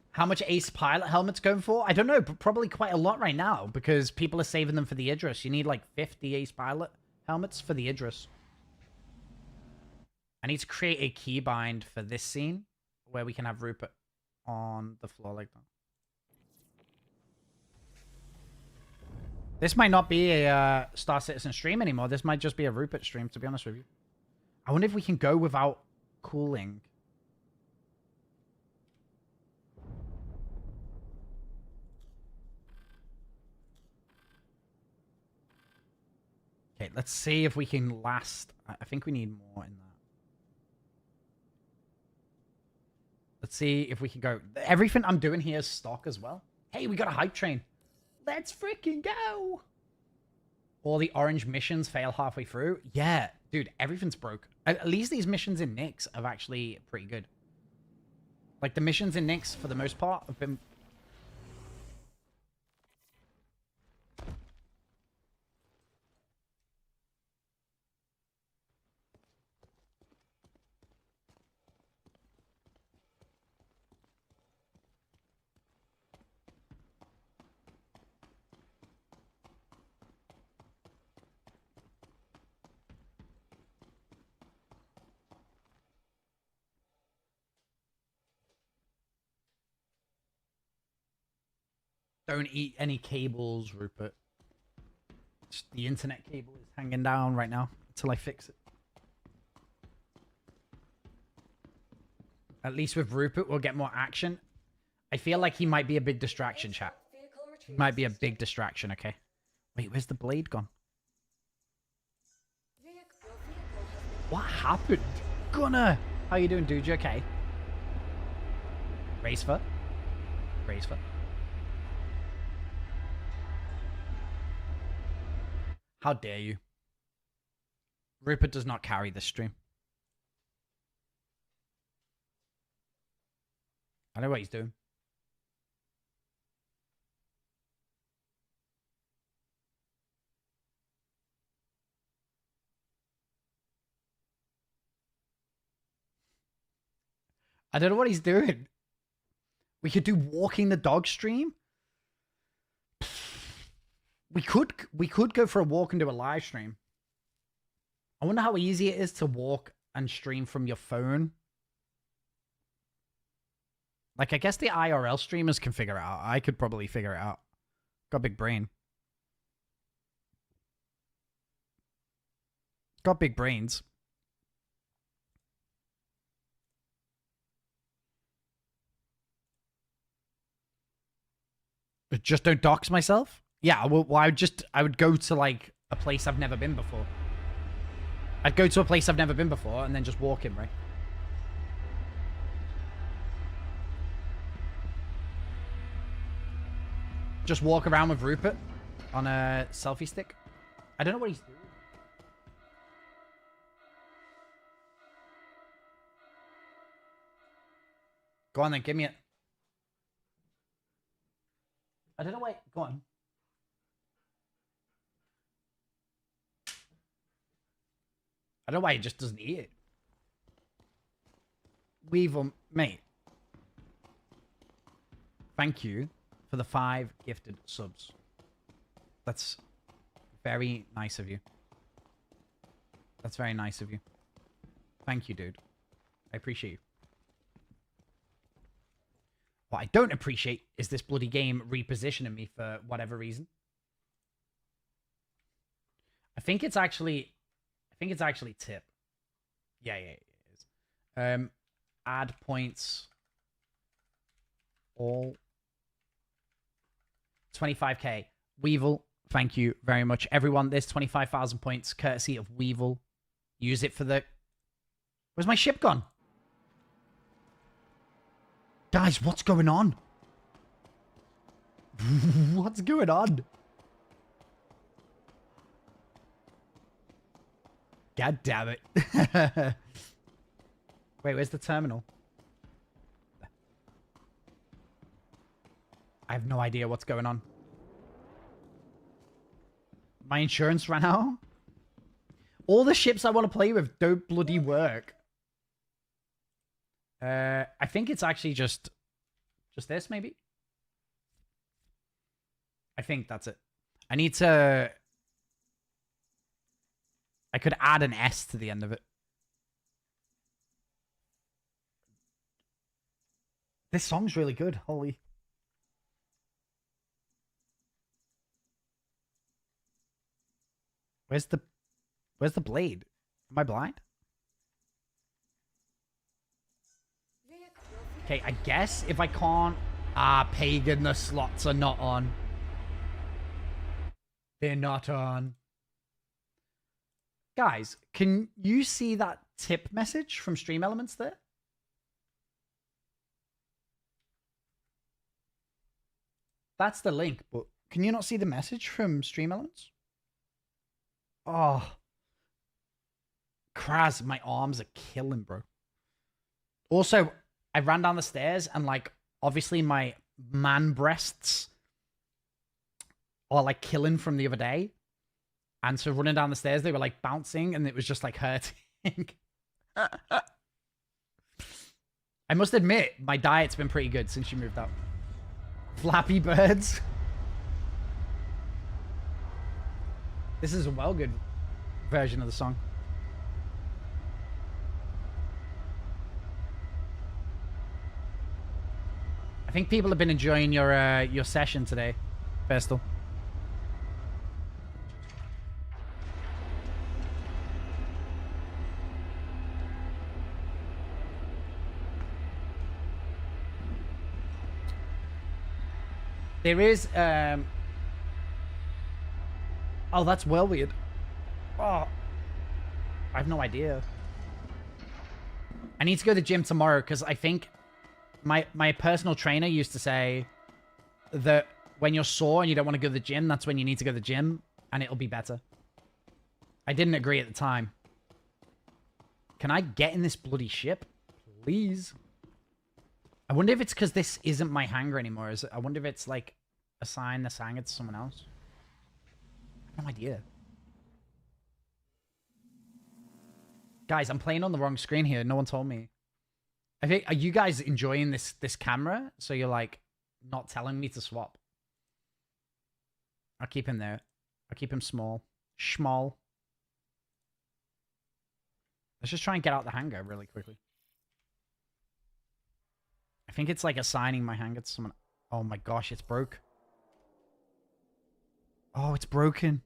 How much Ace Pilot helmets going for? I don't know, but probably quite a lot right now because people are saving them for the Idris. You need like 50 Ace Pilot helmets for the Idris. I need to create a keybind for this scene where we can have Rupert on the floor like that. This might not be a Star Citizen stream anymore. This might just be a Rupert stream, to be honest with you. I wonder if we can go without cooling. Okay, let's see if we can last. I think we need more in that. Let's see if we can go. Everything I'm doing here is stock as well. Hey, we got a hype train. Let's freaking go. All the orange missions fail halfway through. Yeah, dude, everything's broke. At least these missions in Nyx are actually pretty good. Like, the missions in Nyx, for the most part, have been... Don't eat any cables, Rupert. Just the internet cable is hanging down right now until I fix it. At least with Rupert, we'll get more action. I feel like he might be a big distraction, chat. He might be a big distraction, okay? Wait, where's the blade gone? What happened? Gunner! How you doing, dude? You okay? Racefer? Racefer? How dare you? Rupert does not carry this stream. I know what he's doing. I don't know what he's doing. We could do walking the dog stream. We could go for a walk and do a live stream. I wonder how easy it is to walk and stream from your phone. Like, I guess the IRL streamers can figure it out. I could probably figure it out. Got a big brain. Got big brains. Just don't dox myself? Yeah, well, I would go to, like, a place I've never been before. I'd go to a place I've never been before and then just walk in, right? Just walk around with Rupert on a selfie stick. I don't know what he's doing. Go on then, give me it. I don't know why. Go on. I don't know why he just doesn't eat it. Weevil, mate. Thank you for the 5 gifted subs. That's very nice of you. That's very nice of you. Thank you, dude. I appreciate you. What I don't appreciate is this bloody game repositioning me for whatever reason. I think it's actually tip. Yeah, it is. Add points. All 25k. Weevil, thank you very much. Everyone, there's 25,000 points courtesy of Weevil. Use it for the... Where's my ship gone? Guys, what's going on? What's going on? God damn it. Wait, where's the terminal? I have no idea what's going on. My insurance ran out? All the ships I want to play with don't bloody work. I think it's actually just this, maybe? I think that's it. I need to... I could add an S to the end of it. This song's really good. Holy. Where's the blade? Am I blind? Okay, I guess if I can't... Ah, Pagan, the slots are not on. They're not on. Guys, can you see that tip message from Stream Elements there? That's the link, but can you not see the message from Stream Elements? Oh. Kraz, my arms are killing, bro. Also, I ran down the stairs and, like, obviously my man breasts are, like, killing from the other day. And so running down the stairs, they were, like, bouncing and it was just, like, hurting. I must admit, my diet's been pretty good since you moved out. Flappy Birds. This is a well good version of the song. I think people have been enjoying your session today, Festal. There is, oh, that's well weird. Oh, I have no idea. I need to go to the gym tomorrow because I think my personal trainer used to say that when you're sore and you don't want to go to the gym, that's when you need to go to the gym and it'll be better. I didn't agree at the time. Can I get in this bloody ship? Please? I wonder if it's because this isn't my hangar anymore. I wonder if it's like assign this hangar to someone else. I have no idea. Guys, I'm playing on the wrong screen here. No one told me. I think, are you guys enjoying this camera? So you're like not telling me to swap. I'll keep him there. I'll keep him small. Schmall. Let's just try and get out the hangar really quickly. I think it's like assigning my hangar to someone. Oh my gosh, it's broke. Oh, it's broken.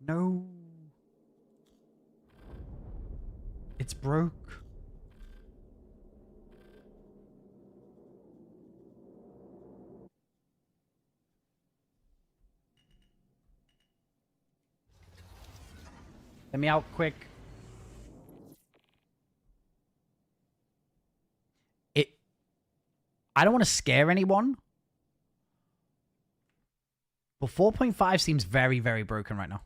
No. It's broke. Let me out quick. I don't want to scare anyone. But 4.5 seems very, very broken right now.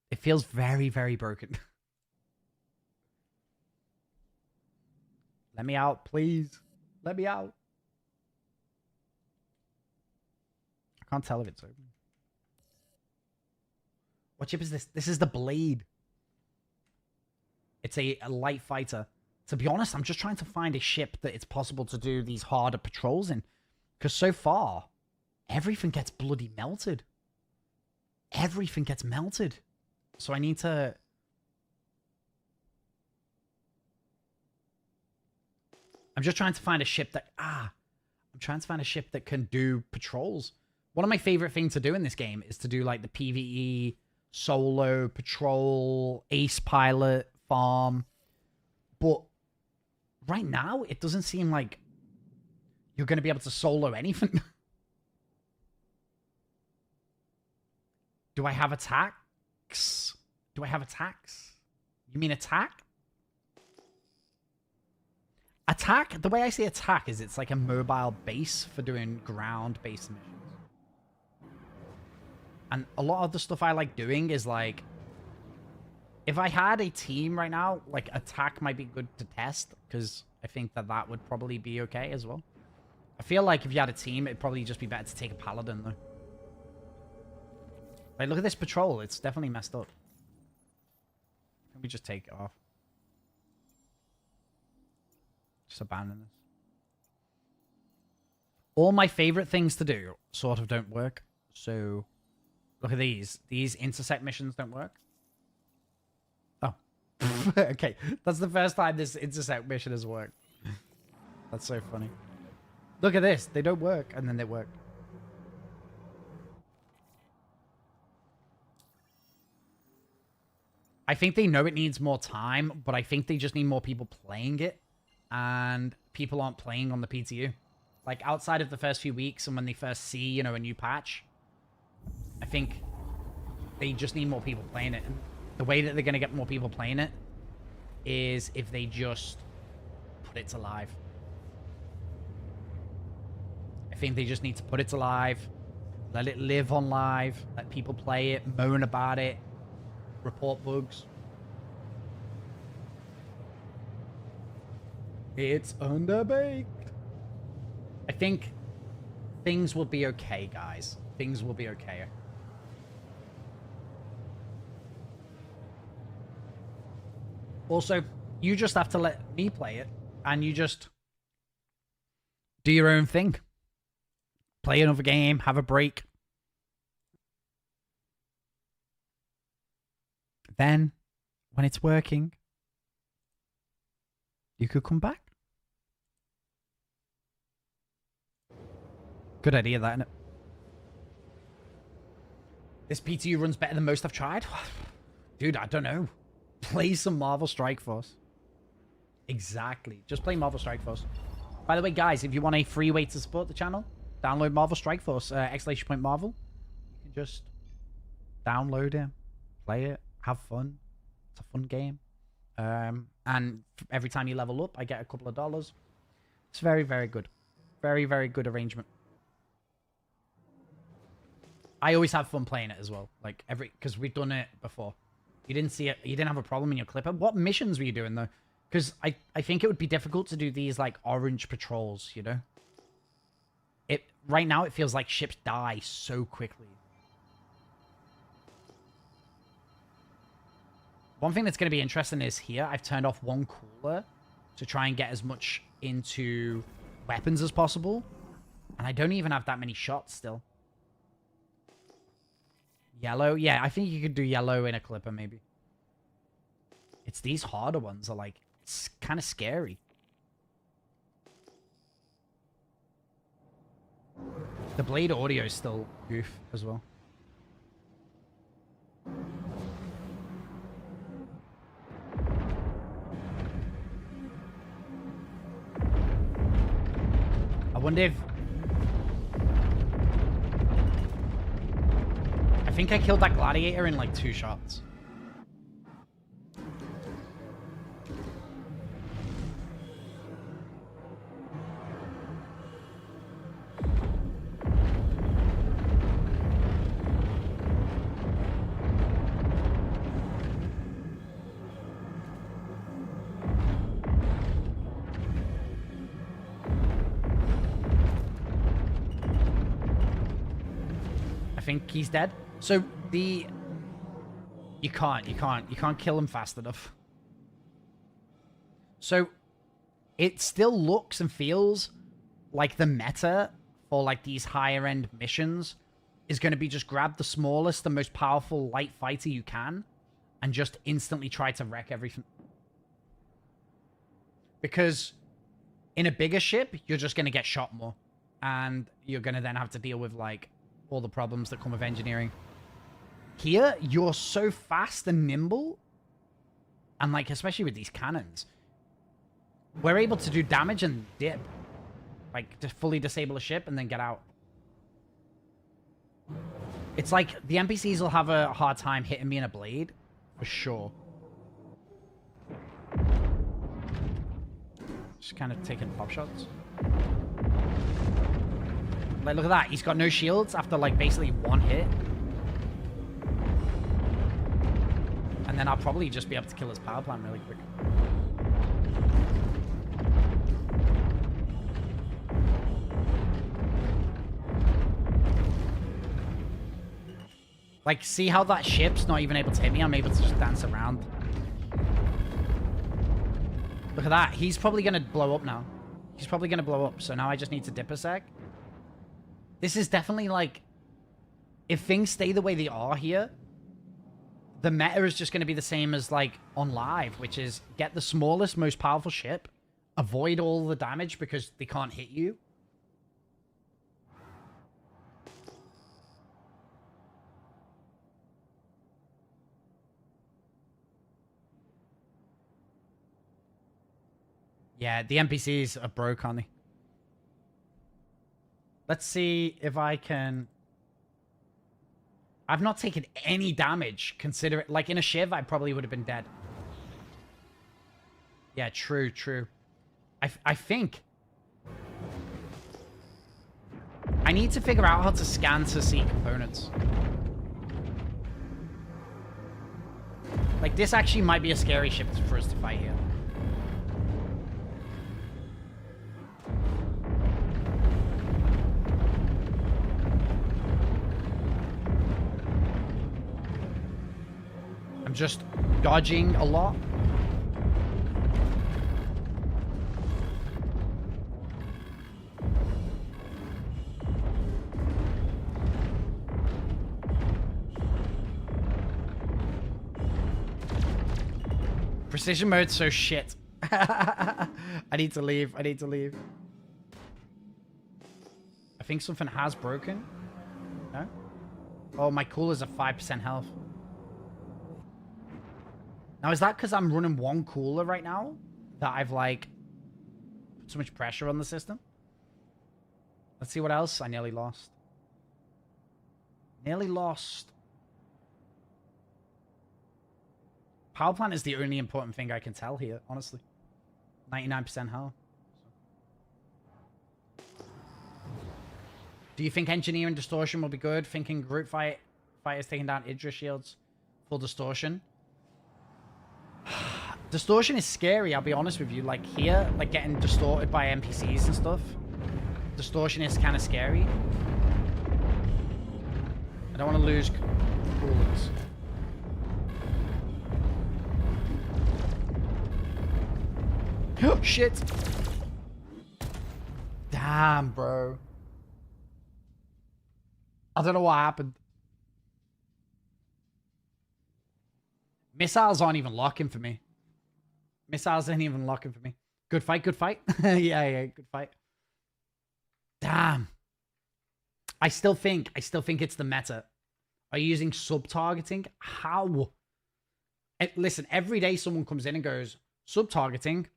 It feels very, very broken. Let me out, please. Let me out. I can't tell if it's open. What chip is this? This is the Blade. It's a light fighter. To be honest, I'm just trying to find a ship that it's possible to do these harder patrols in. Because so far, everything gets bloody melted. Everything gets melted. So I need to... I'm just trying to find a ship that... I'm trying to find a ship that can do patrols. One of my favorite things to do in this game is to do like the PvE, solo, patrol, ace pilot, farm. But right now, it doesn't seem like you're going to be able to solo anything. Do I have attacks? Do I have attacks? You mean attack? Attack? The way I say attack is it's like a mobile base for doing ground-based missions. And a lot of the stuff I like doing is like... If I had a team right now, like, attack might be good to test, because I think that that would probably be okay as well. I feel like if you had a team, it'd probably just be better to take a paladin, though. Like, look at this patrol. It's definitely messed up. Can we just take it off? Just abandon this. All my favorite things to do sort of don't work. So, look at these. These intersect missions don't work. Okay, that's the first time this intersect mission has worked. That's so funny. Look at this. They don't work, and then they work. I think they know it needs more time, but I think they just need more people playing it, and people aren't playing on the PTU. Like, outside of the first few weeks and when they first see, you know, a new patch, I think they just need more people playing it. And the way that they're going to get more people playing it is if they just put it to live. I think they just need to put it to live, let it live on live, let people play it, moan about it, report bugs. It's underbaked. I think things will be okay, guys. Things will be okay. Also, you just have to let me play it, and you just do your own thing. Play another game, have a break. Then, when it's working, you could come back. Good idea, that, isn't it? This PTU runs better than most I've tried? Dude, I don't know. Play some Marvel Strike Force. Exactly. Just play Marvel Strike Force. By the way, guys, if you want a free way to support the channel, download Marvel Strike Force, ! Marvel. You can just download it, play it, have fun. It's a fun game. And every time you level up, I get a couple of dollars. It's very, very good. Very, very good arrangement. I always have fun playing it as well. Like, because we've done it before. You didn't see it. You didn't have a problem in your clipper. What missions were you doing, though? Because I think it would be difficult to do these, like, orange patrols, you know? Right now, it feels like ships die so quickly. One thing that's going to be interesting is here, I've turned off one cooler to try and get as much into weapons as possible. And I don't even have that many shots still. Yellow? Yeah, I think you could do yellow in a clipper, maybe. It's these harder ones are, like, it's kind of scary. The Blade audio is still goof as well. I wonder if... I think I killed that gladiator in like 2 shots. I think he's dead. So you can't kill him fast enough. So it still looks and feels like the meta for like these higher end missions is going to be just grab the smallest, the most powerful light fighter you can and just instantly try to wreck everything. Because in a bigger ship, you're just going to get shot more. And you're going to then have to deal with like all the problems that come with engineering. Here, you're so fast and nimble. And like, especially with these cannons, we're able to do damage and dip. Like, to fully disable a ship and then get out. It's like, the NPCs will have a hard time hitting me in a blade. For sure. Just kind of taking pop shots. Like, look at that. He's got no shields after, like, basically 1 hit. And then I'll probably just be able to kill his power plant really quick. Like, see how that ship's not even able to hit me? I'm able to just dance around. Look at that. He's probably going to blow up now. He's probably going to blow up. So now I just need to dip a sec. This is definitely like, if things stay the way they are here, the meta is just going to be the same as like on live, which is get the smallest, most powerful ship, avoid all the damage because they can't hit you. Yeah, the NPCs are broke, aren't they? Let's see if I can... I've not taken any damage, consider it. Like, in a Shiv, I probably would have been dead. Yeah, true, true. I think... I need to figure out how to scan to see components. Like, this actually might be a scary ship for us to fight here. I'm just dodging a lot. Precision mode's so shit. I need to leave. I need to leave. I think something has broken. No? Oh, my cooler's at 5% health. Now, is that because I'm running 1 cooler right now? That I've, like, put so much pressure on the system? Let's see what else I nearly lost. Nearly lost. Power plant is the only important thing I can tell here, honestly. 99% health. Do you think engineering distortion will be good? Thinking group fighters taking down Idris shields. Full distortion. Distortion is scary, I'll be honest with you. Like here, like getting distorted by NPCs and stuff. Distortion is kind of scary. I don't want to lose coolers. Oh, shit. Damn, bro. I don't know what happened. Missiles aren't even locking for me. Missiles ain't even locking for me. Good fight, good fight. yeah, good fight. Damn. I still think it's the meta. Are you using sub-targeting? How? Listen, every day someone comes in and goes, sub-targeting.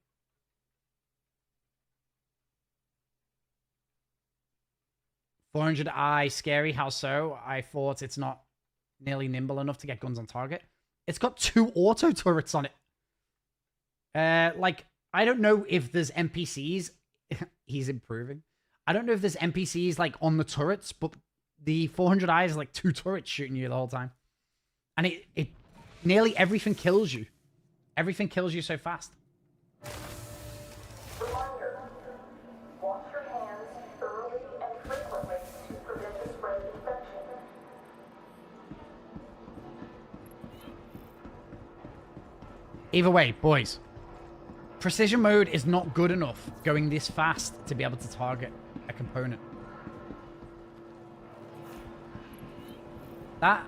$400i, scary, how so? I thought it's not nearly nimble enough to get guns on target. It's got 2 auto turrets on it. Like, I don't know if there's NPCs. He's improving. I don't know if there's NPCs, like, on the turrets, but the 400i is, like, 2 turrets shooting you the whole time. And it nearly everything kills you. Everything kills you so fast. Reminder, wash your hands early and frequently to prevent the spread of infection. Either way, boys. Precision mode is not good enough going this fast to be able to target a component. That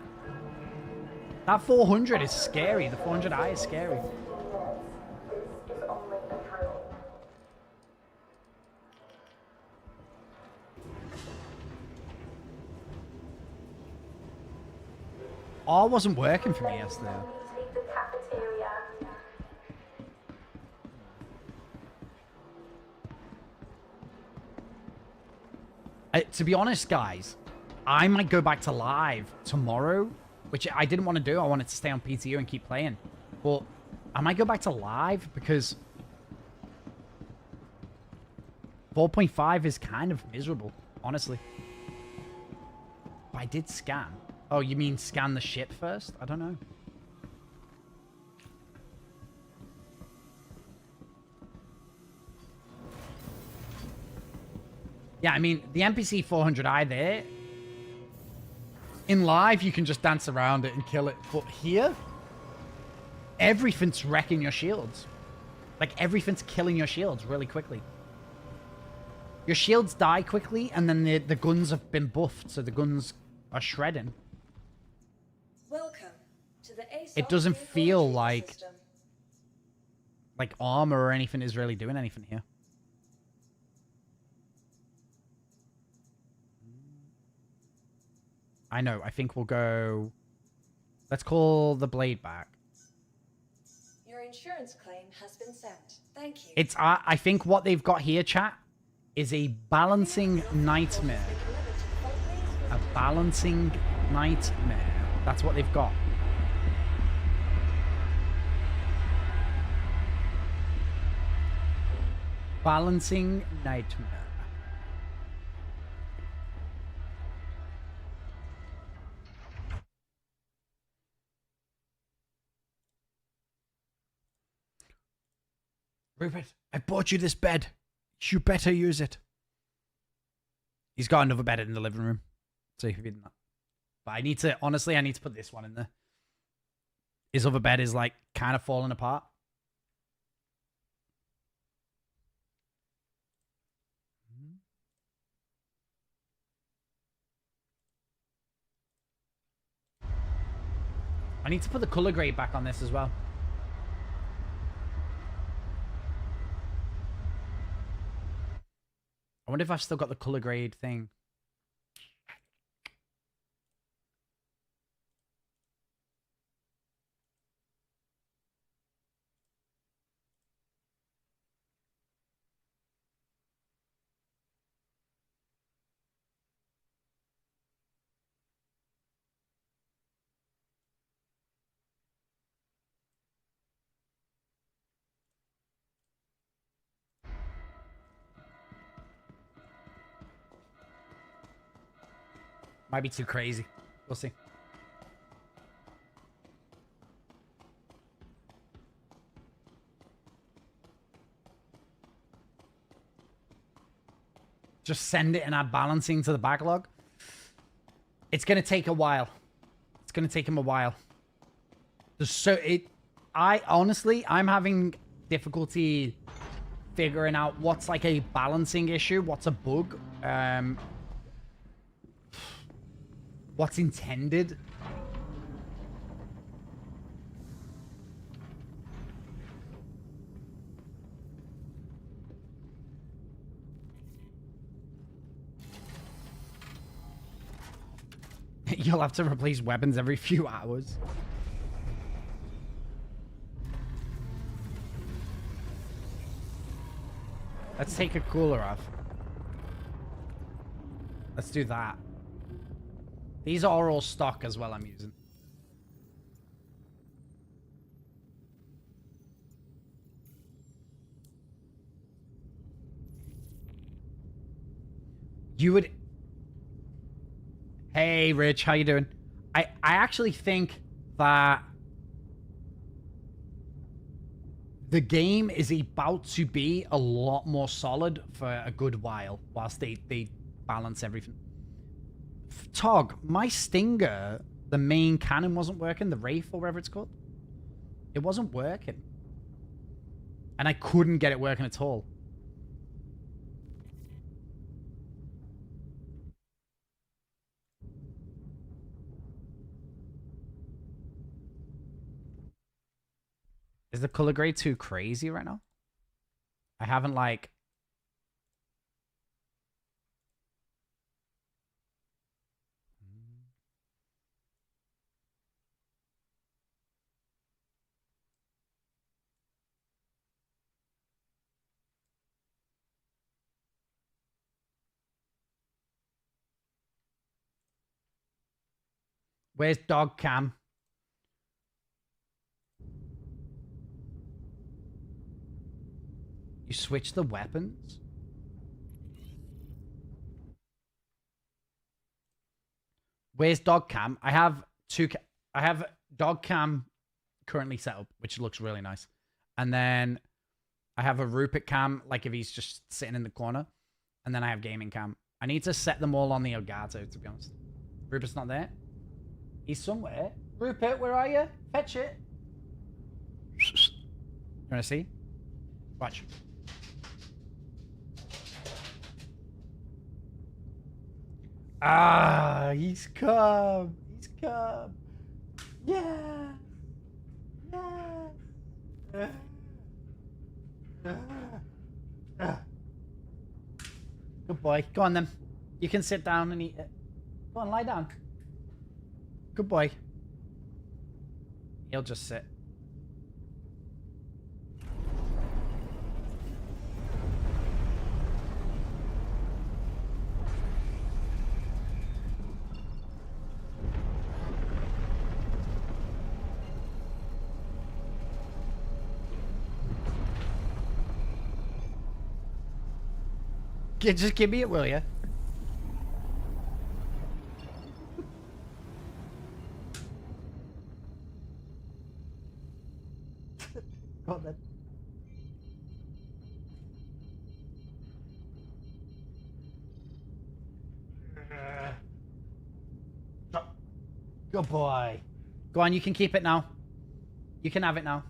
400 is scary. The 400i is scary. This is only a drill. R wasn't working for me yesterday. Take the cafeteria. To be honest, guys, I might go back to live tomorrow, which I didn't want to do. I wanted to stay on PTU and keep playing. But I might go back to live because 4.5 is kind of miserable, honestly. But I did scan. Oh, you mean scan the ship first? I don't know. Yeah, I mean, the NPC 400i there, in live, you can just dance around it and kill it. But here, everything's wrecking your shields. Like, everything's killing your shields really quickly. Your shields die quickly, and then the guns have been buffed, so the guns are shredding. Welcome to the It doesn't feel like armor or anything is really doing anything here. I know. I think we'll go... Let's call the blade back. Your insurance claim has been sent. Thank you. It's... I think what they've got here, chat, is a balancing nightmare. A balancing nightmare. That's what they've got. Balancing nightmare. Rupert, I bought you this bed. You better use it. He's got another bed in the living room. So if you didn't know. But I need to, honestly, I need to put this one in there. His other bed is like kind of falling apart. I need to put the color grade back on this as well. I wonder if I've still got the color grade thing. Might be too crazy. We'll see. Just send it and add balancing to the backlog. It's going to take a while. It's going to take him a while. I'm having difficulty figuring out what's like a balancing issue, what's a bug, what's intended. You'll have to replace weapons every few hours. Let's take a cooler off. Let's do that. These are all stock as well I'm using. You would... Hey, Rich, how you doing? I actually think that the game is about to be a lot more solid for a good while, whilst they balance everything. Tog, my Stinger, the main cannon wasn't working, the Wraith or whatever it's called. It wasn't working. And I couldn't get it working at all. Is the color grade too crazy right now? I haven't like... Where's Dog Cam? You switch the weapons? Where's Dog Cam? I have I have Dog Cam currently set up, which looks really nice. And then I have a Rupert Cam, like if he's just sitting in the corner. And then I have Gaming Cam. I need to set them all on the Elgato, to be honest. Rupert's not there? He's somewhere. Rupert, where are you? Fetch it. You want to see? Watch. Ah, he's come. He's come. Yeah. Yeah. Good boy. Go on then. You can sit down and eat it. Go on, lie down. Good boy. He'll just sit. Just give me it, will you? Go on then. Good boy. Go on, you can keep it now. You can have it now.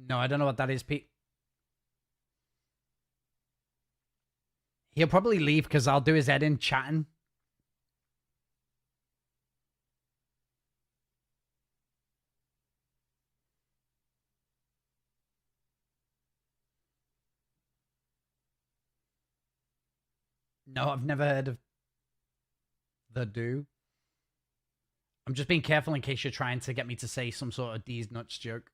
No, I don't know what that is, Pete. He'll probably leave because I'll do his head in chatting. No, I've never heard of the do. I'm just being careful in case you're trying to get me to say some sort of D's nuts joke.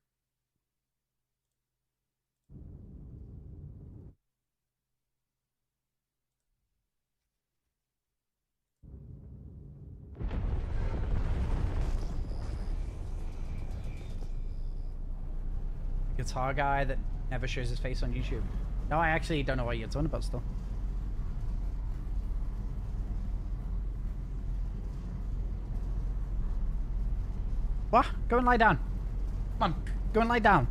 Guitar guy that never shows his face on YouTube. No, I actually don't know what you're talking about still. What? Go and lie down. Come on, go and lie down.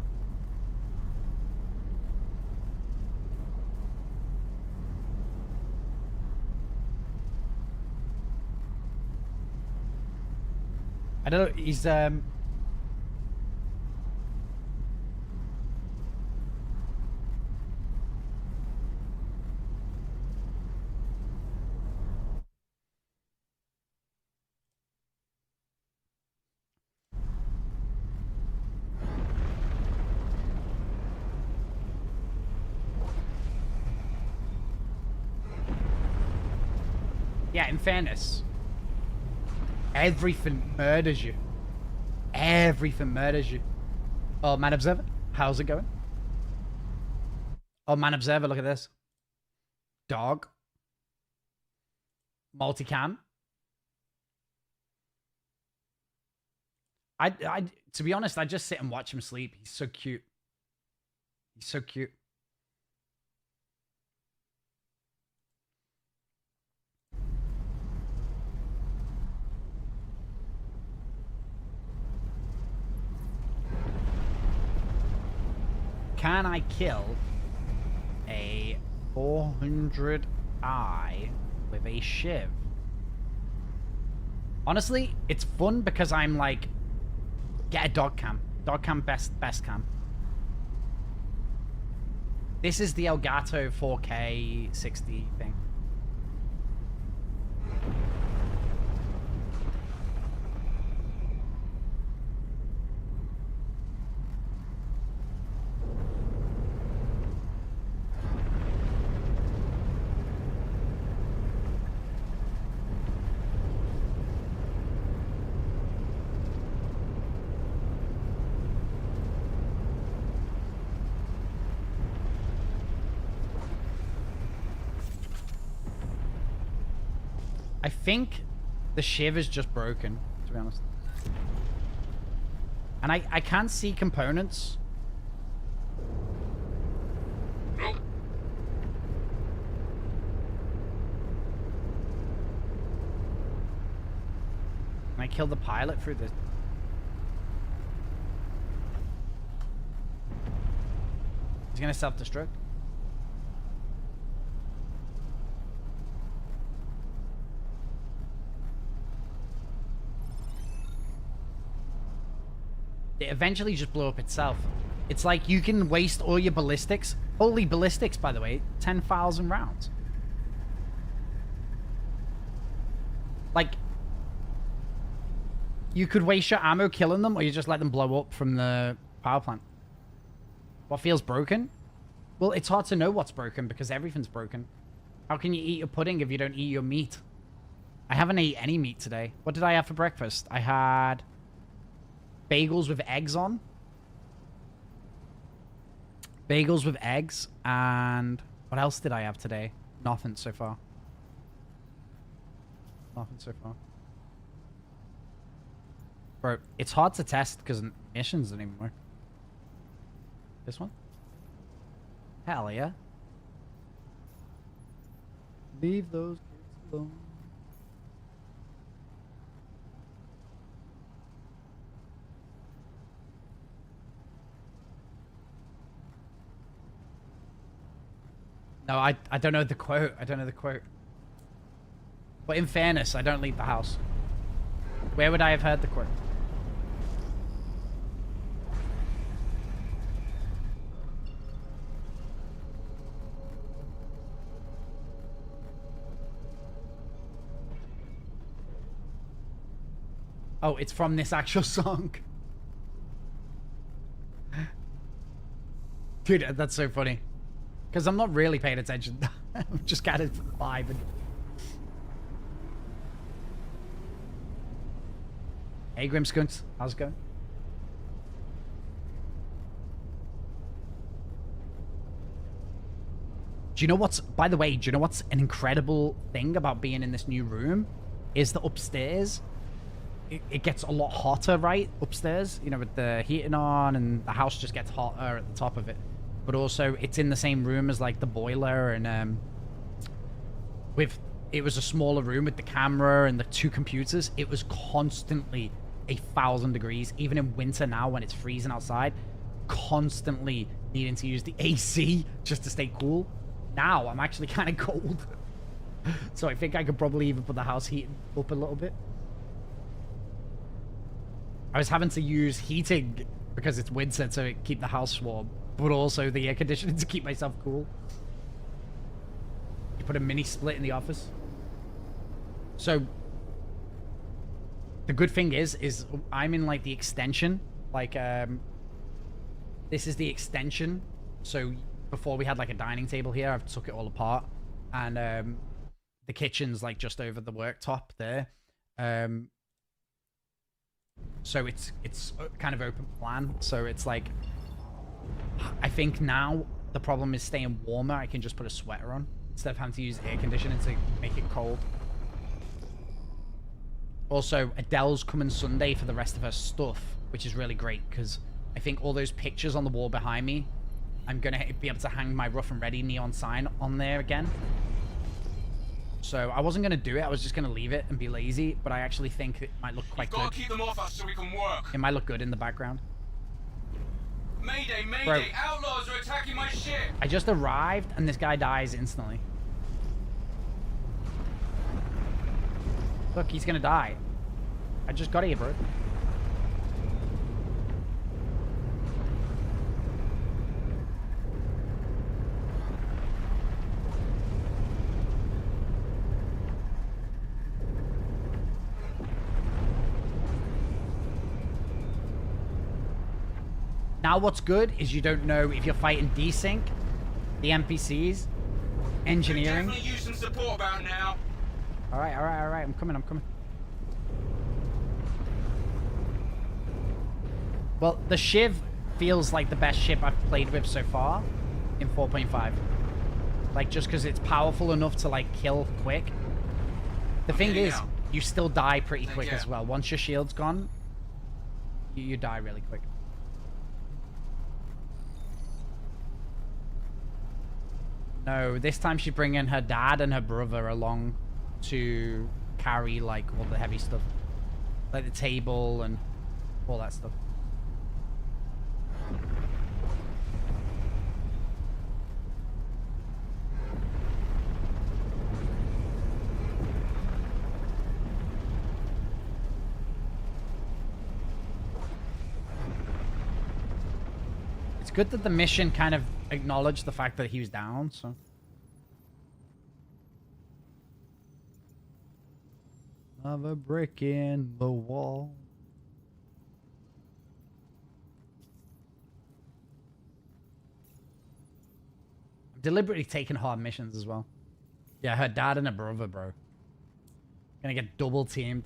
I don't know, he's yeah, in fairness, everything murders you. Everything murders you. Oh, Man Observer, how's it going? Oh, Man Observer, look at this. Dog. Multicam. To be honest, I just sit and watch him sleep. He's so cute. He's so cute. Can I kill a 400i with a shiv? Honestly, it's fun because I'm like, get a dog cam. Dog cam, best cam. This is the Elgato 4K 60 thing. I think the shiv is just broken, to be honest. And I can't see components. Nope. Can I kill the pilot through this? He's gonna self-destruct. It eventually just blew up itself. It's like you can waste all your ballistics. Holy ballistics, by the way. 10,000 rounds. Like, you could waste your ammo killing them, or you just let them blow up from the power plant. What feels broken? Well, it's hard to know what's broken because everything's broken. How can you eat your pudding if you don't eat your meat? I haven't ate any meat today. What did I have for breakfast? I had bagels with eggs on. Bagels with eggs. And what else did I have today? Nothing so far. Nothing so far. Bro, it's hard to test because missions don't even work. This one? Hell yeah. Leave those kids alone. No, I don't know the quote. I don't know the quote. But in fairness, I don't leave the house. Where would I have heard the quote? Oh, it's from this actual song. Dude, that's so funny. Because I'm not really paying attention. I'm just kind of vibing. Hey, Grimskunks. How's it going? Do you know what's... By the way, do you know what's an incredible thing about being in this new room? Is that upstairs, it gets a lot hotter, right? Upstairs, you know, with the heating on, and the house just gets hotter at the top of it. but also it's in the same room as like the boiler, and it was a smaller room with the camera and the 2 computers. It was constantly 1,000 degrees, even in winter now when it's freezing outside, constantly needing to use the AC just to stay cool. Now I'm actually kind of cold. So I think I could probably even put the house heat up a little bit. I was having to use heating because it's winter to keep the house warm, but also the air conditioning to keep myself cool. You put a mini split in the office. So the good thing is I'm in like the extension, like this is the extension. So before we had like a dining table here, I've took it all apart, and the kitchen's like just over the worktop there. So it's kind of open plan. So it's like, I think now the problem is staying warmer. I can just put a sweater on instead of having to use air conditioning to make it cold. Also, Adele's coming Sunday for the rest of her stuff, which is really great because I think all those pictures on the wall behind me, I'm going to be able to hang my Rough and Ready neon sign on there again. So I wasn't going to do it. I was just going to leave it and be lazy, but I actually think it might look quite good. Gotta keep them off us so we can work. It might look good in the background. Mayday, mayday! Bro. Outlaws are attacking my ship! I just arrived and this guy dies instantly. Look, he's going to die. I just got here, bro. Now what's good is you don't know if you're fighting desync, the NPCs, engineering. Definitely use some support about now. Alright, I'm coming. Well, the Shiv feels like the best ship I've played with so far in 4.5. Like, just because it's powerful enough to, like, kill quick. The thing is, you still die pretty quick as well. Once your shield's gone, you die really quick. No, this time she's bringing her dad and her brother along to carry, like, all the heavy stuff. Like the table and all that stuff. It's good that the mission kind of acknowledged the fact that he was down, so. Another brick in the wall. I'm deliberately taking hard missions as well. Yeah, her dad and her brother, bro. Gonna get double teamed.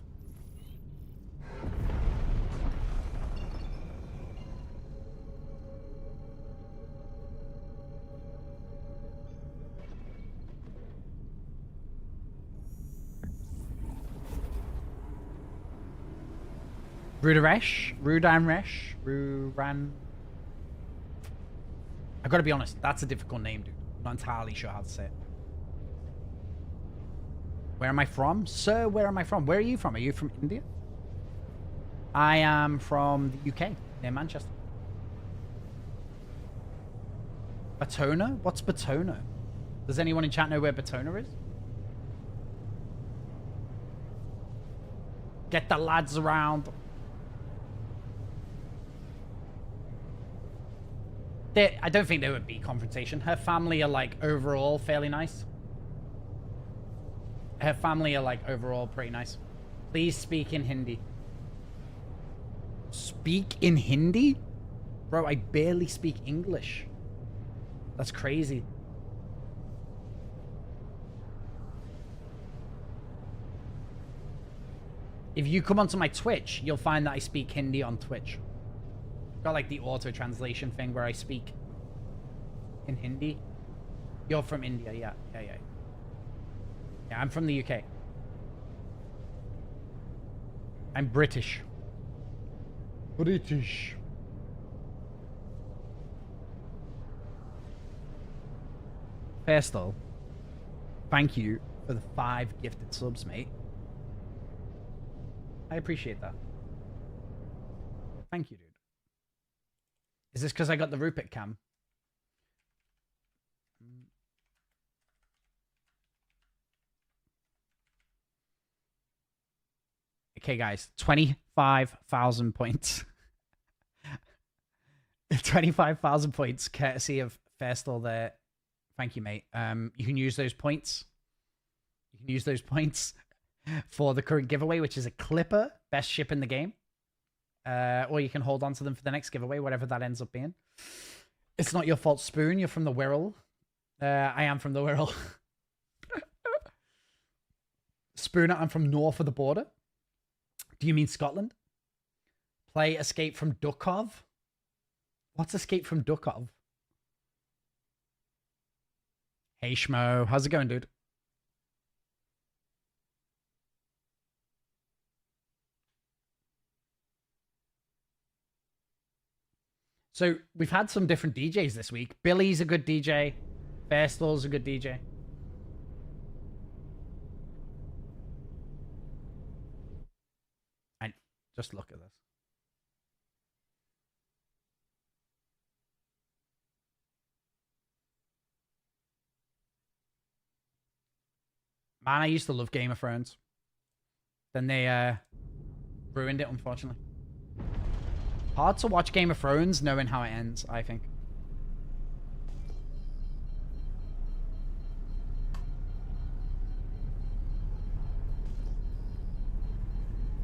Ruran. I gotta be honest, that's a difficult name, dude. I'm not entirely sure how to say it. Where am I from? Sir, where am I from? Where are you from? Are you from India? I am from the UK, near Manchester. Batona? What's Batona? Does anyone in chat know where Batona is? Get the lads around. I don't think there would be confrontation. Her family are, like, overall fairly nice. Her family are, like, overall pretty nice. Please speak in Hindi. Speak in Hindi? Bro, I barely speak English. That's crazy. If you come onto my Twitch, you'll find that I speak Hindi on Twitch. Got like the auto translation thing where I speak in Hindi. You're from India, yeah. Yeah, I'm from the UK. I'm British. Fairstall, thank you for the 5 gifted subs, mate. I appreciate that. Thank you, dude. Is this because I got the Rupert cam? Okay, guys. 25,000 points. 25,000 points, courtesy of Fairstall there. Thank you, mate. You can use those points. You can use those points for the current giveaway, which is a Clipper, best ship in the game. Or you can hold on to them for the next giveaway, whatever that ends up being. It's not your fault, Spoon. You're from the Wirral. I am from the Wirral. Spooner, I'm from north of the border. Do you mean Scotland? Play Escape from Duckov? What's Escape from Duckov? Hey, Schmo. How's it going, dude? So, we've had some different DJs this week. Billy's a good DJ. Fairstall's a good DJ. And just look at this. Man, I used to love Game of Thrones. Then they ruined it, unfortunately. Hard to watch Game of Thrones knowing how it ends, I think.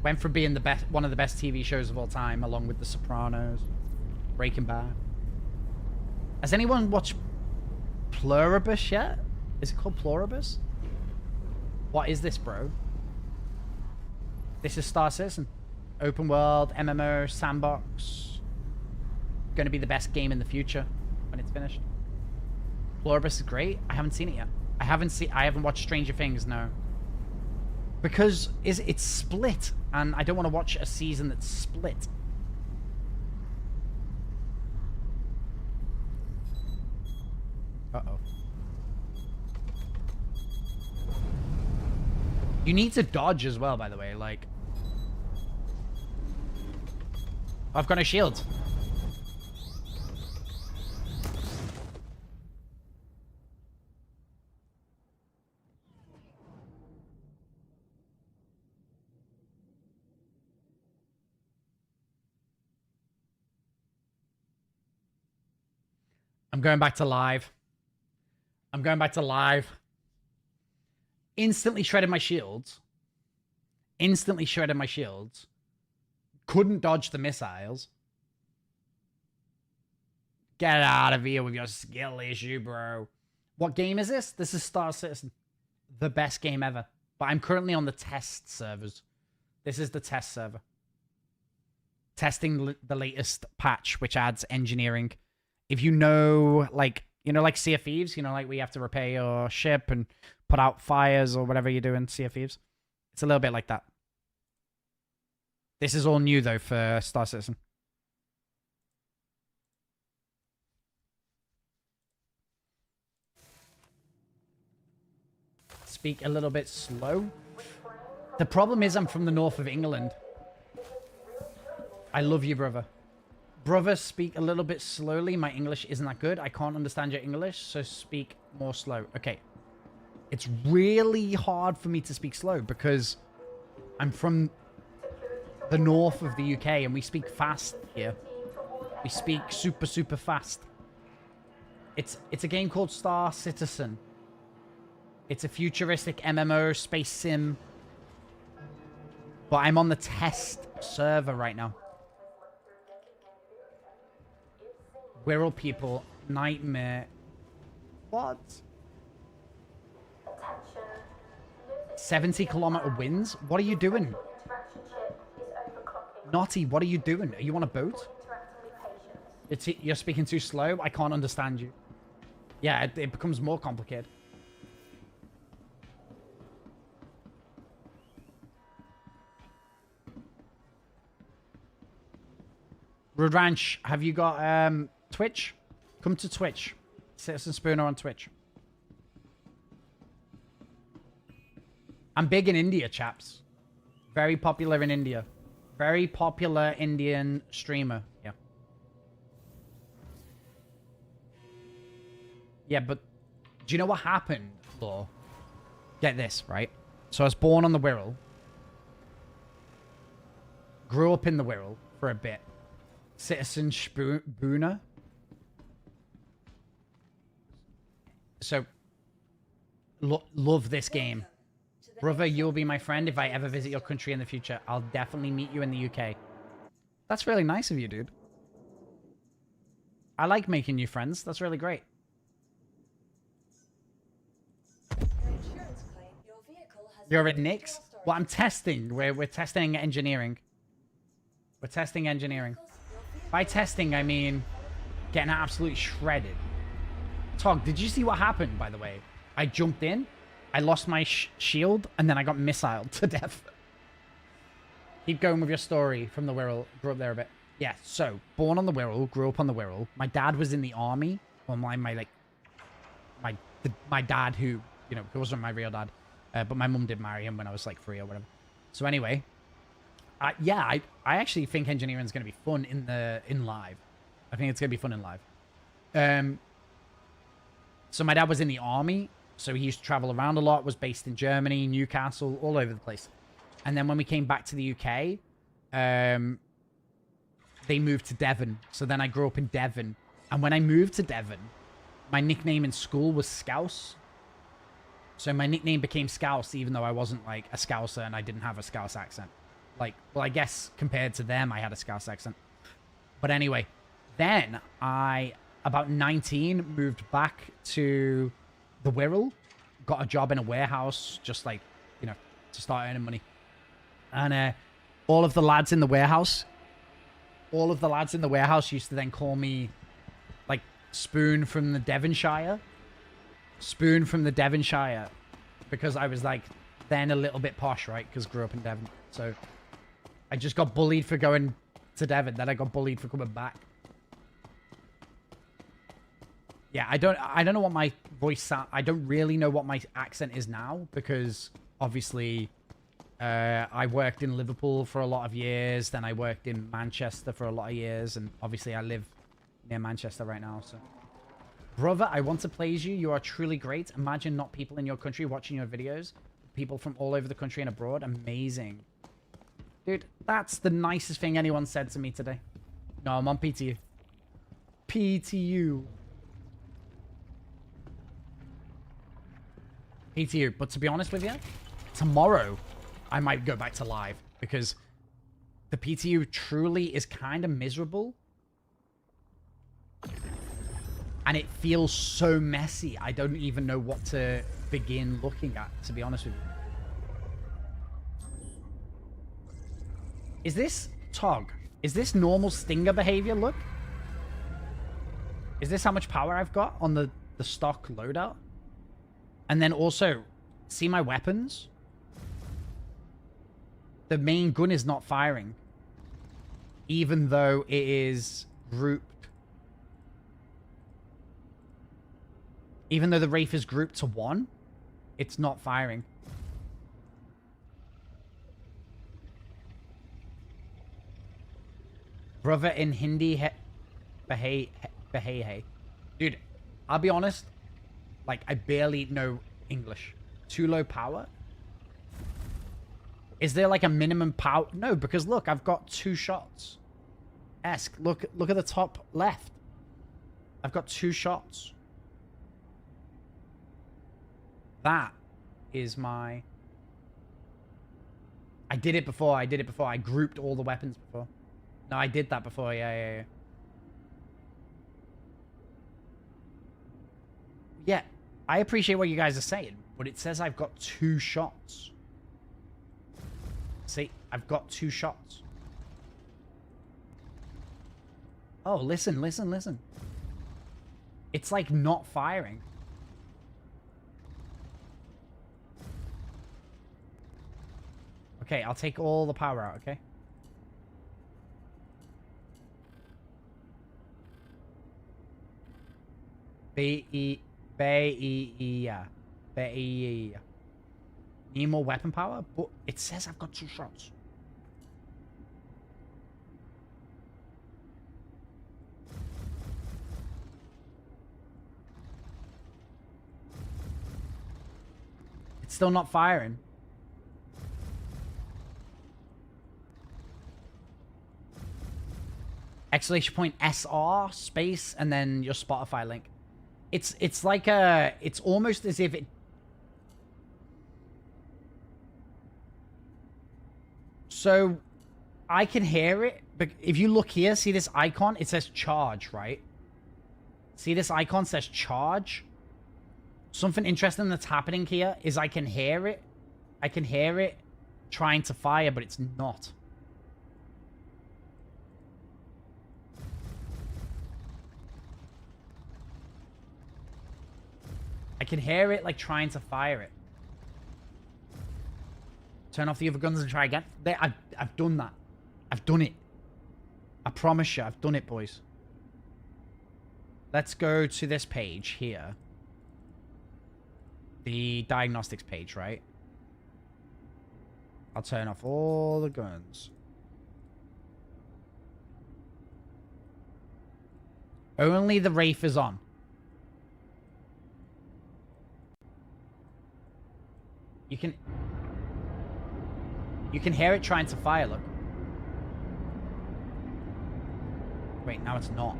Went from being the best, one of the best TV shows of all time, along with The Sopranos, Breaking Bad. Has anyone watched Pluribus yet? Is it called Pluribus? What is this, bro? This is Star Citizen. Open world, MMO, sandbox. Going to be the best game in the future when it's finished. Pluribus is great. I haven't seen it yet. I haven't watched Stranger Things, no. Because it's split, and I don't want to watch a season that's split. Uh-oh. You need to dodge as well, by the way, like... I've got a shield. I'm going back to live. I'm going back to live. Instantly shredded my shields. Instantly shredded my shields. Couldn't dodge the missiles. Get out of here with your skill issue, bro. What game is this? This is Star Citizen. The best game ever. But I'm currently on the test servers. This is the test server. Testing the latest patch, which adds engineering. If you know, like, like Sea of Thieves, like we have to repair your ship and put out fires or whatever you do in Sea of Thieves. It's a little bit like that. This is all new, though, for Star Citizen. Speak a little bit slow. The problem is I'm from the north of England. I love you, brother. Brother, speak a little bit slowly. My English isn't that good. I can't understand your English, so speak more slow. Okay. It's really hard for me to speak slow because I'm from the north of the UK and we speak fast here. We speak super, super fast. It's a game called Star Citizen. It's a futuristic MMO space sim. But I'm on the test server right now. Wirral people, nightmare. What? 70-kilometer winds? What are you doing? Naughty, what are you doing? Are you on a boat? You're speaking too slow? I can't understand you. Yeah, it becomes more complicated. Road Ranch, have you got Twitch? Come to Twitch. Citizen Spooner on Twitch. I'm big in India, chaps. Very popular in India. Very popular Indian streamer. Yeah. Yeah, but do you know what happened, Law? Get this, right? So I was born on the Wirral. Grew up in the Wirral for a bit. Citizen Spooner. So, love this game. Brother, you'll be my friend if I ever visit your country in the future. I'll definitely meet you in the UK. That's really nice of you, dude. I like making new friends. That's really great. You're at Nick's? Well, I'm testing. We're testing engineering. We're testing engineering. By testing, I mean getting absolutely shredded. Tog, did you see what happened, by the way? I jumped in, I lost my shield, and then I got missiled to death. Keep going with your story from the Wirral. Grew up there a bit. Yeah, so, born on the Wirral, grew up on the Wirral. My dad was in the army. Well, my dad who, you know, he wasn't my real dad. But my mum did marry him when I was like 3 or whatever. So anyway, I actually think engineering is going to be fun in live. I think it's going to be fun in live. So my dad was in the army, so he used to travel around a lot, was based in Germany, Newcastle, all over the place. And then when we came back to the UK, they moved to Devon. So then I grew up in Devon. And when I moved to Devon, my nickname in school was Scouse. So my nickname became Scouse, even though I wasn't like a Scouser and I didn't have a Scouse accent. Like, well, I guess compared to them, I had a Scouse accent. But anyway, then I, about 19, moved back to the Wirral, got a job in a warehouse, just like, you know, to start earning money. And all of the lads in the warehouse used to then call me like Spoon from the Devonshire. Spoon from the Devonshire, because I was like then a little bit posh, right? Because grew up in Devon. So I just got bullied for going to Devon. Then I got bullied for coming back. Yeah, I don't know what my voice sound. I don't really know what my accent is now because obviously I worked in Liverpool for a lot of years. Then I worked in Manchester for a lot of years, and obviously I live near Manchester right now. So, brother, I want to praise you. You are truly great. Imagine not people in your country watching your videos. People from all over the country and abroad. Amazing. Dude, that's the nicest thing anyone said to me today. No, I'm on PTU. PTU. PTU. But to be honest with you, tomorrow I might go back to live because the PTU truly is kind of miserable. And it feels so messy. I don't even know what to begin looking at, to be honest with you. Is this Tog? Is this normal Stinger behavior? Look. Is this how much power I've got on the stock loadout? And then also, see my weapons? The main gun is not firing. Even though it is grouped. Even though the Wraith is grouped to 1, it's not firing. Brother in Hindi, Bahai. Dude, I'll be honest. Like, I barely know English. Too low power? Is there like a minimum power? No, because look, I've got 2 shots. Look at the top left. I've got 2 shots. That is my... I did it before. I grouped all the weapons before. No, I did that before. Yeah. Yeah, I appreciate what you guys are saying, but it says I've got 2 shots. See, I've got 2 shots. Oh, listen. It's like not firing. Okay, I'll take all the power out, okay? Need more weapon power? But it says I've got 2 shots. It's still not firing. Exclamation point SR space and then your Spotify link. It's like a, it's almost as if it. So I can hear it, but if you look here, see this icon? It says charge, right? See this icon says charge? Something interesting that's happening here is I can hear it. I can hear it trying to fire, but it's not. I can hear it like trying to fire it. Turn off the other guns and try again. I've done that. I've done it. I promise you, I've done it, boys. Let's go to this page here. The diagnostics page, right? I'll turn off all the guns. Only the Wraith is on. You can hear it trying to fire, look. Wait, now it's not.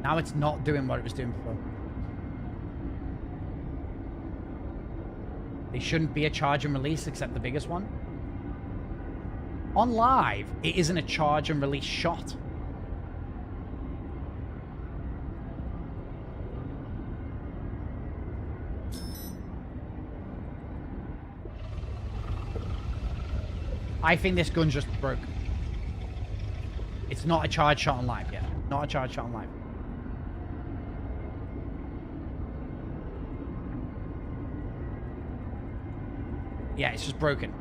Now it's not doing what it was doing before. They shouldn't be a charge and release except the biggest one. On live, it isn't a charge and release shot. I think this gun just broke. It's not a charge shot on live yet. Not a charge shot on live. Yeah, it's just broken.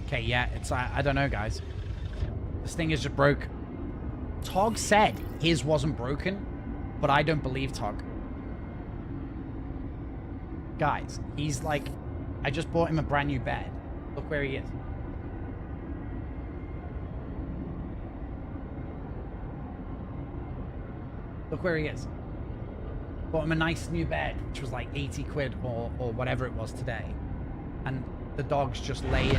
Okay, yeah, it's, I don't know, guys. This thing is just broke. Tog said his wasn't broken, but I don't believe Tog. Guys, he's like, I just bought him a brand new bed. Look where he is. Look where he is. Bought him a nice new bed, which was like 80 quid or whatever it was today. And the dog's just laying.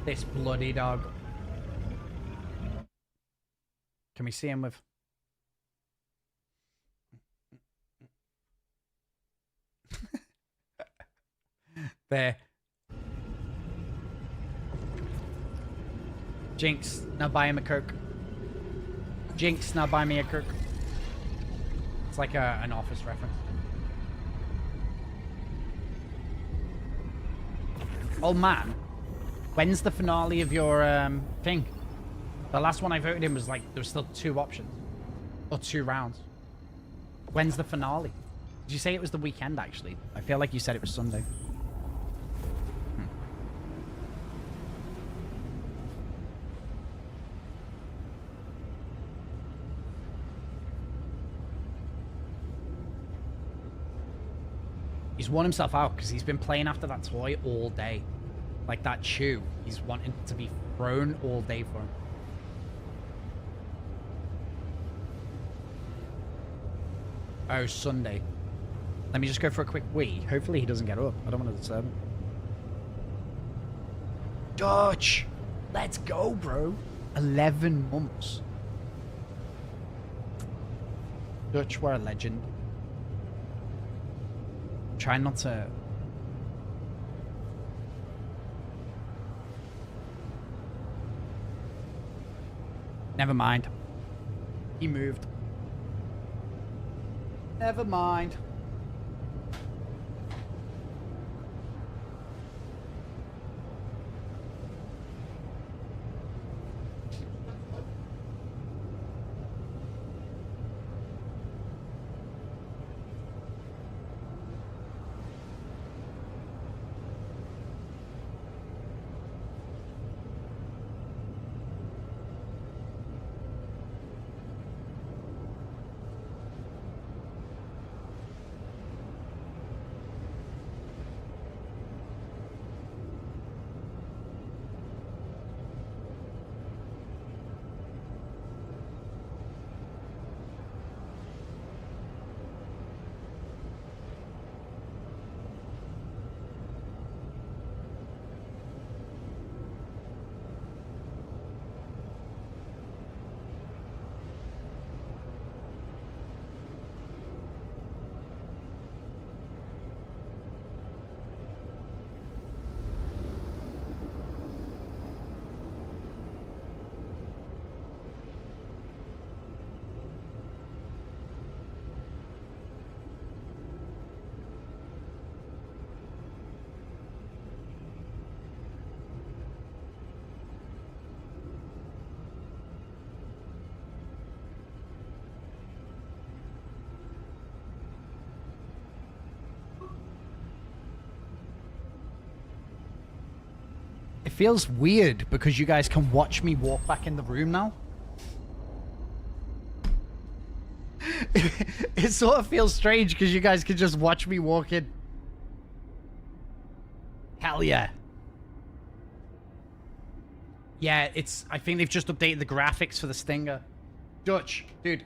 This bloody dog. Can we see him with... There. Jinx, now buy him a Coke. Jinx, now buy me a Coke. It's like an Office reference. Oh man, when's the finale of your thing? The last one I voted in was like, there was still 2 options. Or 2 rounds. When's the finale? Did you say it was the weekend actually? I feel like you said it was Sunday. He's won himself out because he's been playing after that toy all day. Like that chew. He's wanting to be thrown all day for him. Oh, Sunday. Let me just go for a quick wee. Hopefully he doesn't get up. I don't want to disturb him. Dutch! Let's go, bro. 11 months. Dutch were a legend. Try not to... Never mind. He moved. Never mind. It feels weird because you guys can watch me walk back in the room now. It sort of feels strange because you guys can just watch me walk in. Hell yeah. Yeah, it's... I think they've just updated the graphics for the Stinger. Dutch, dude,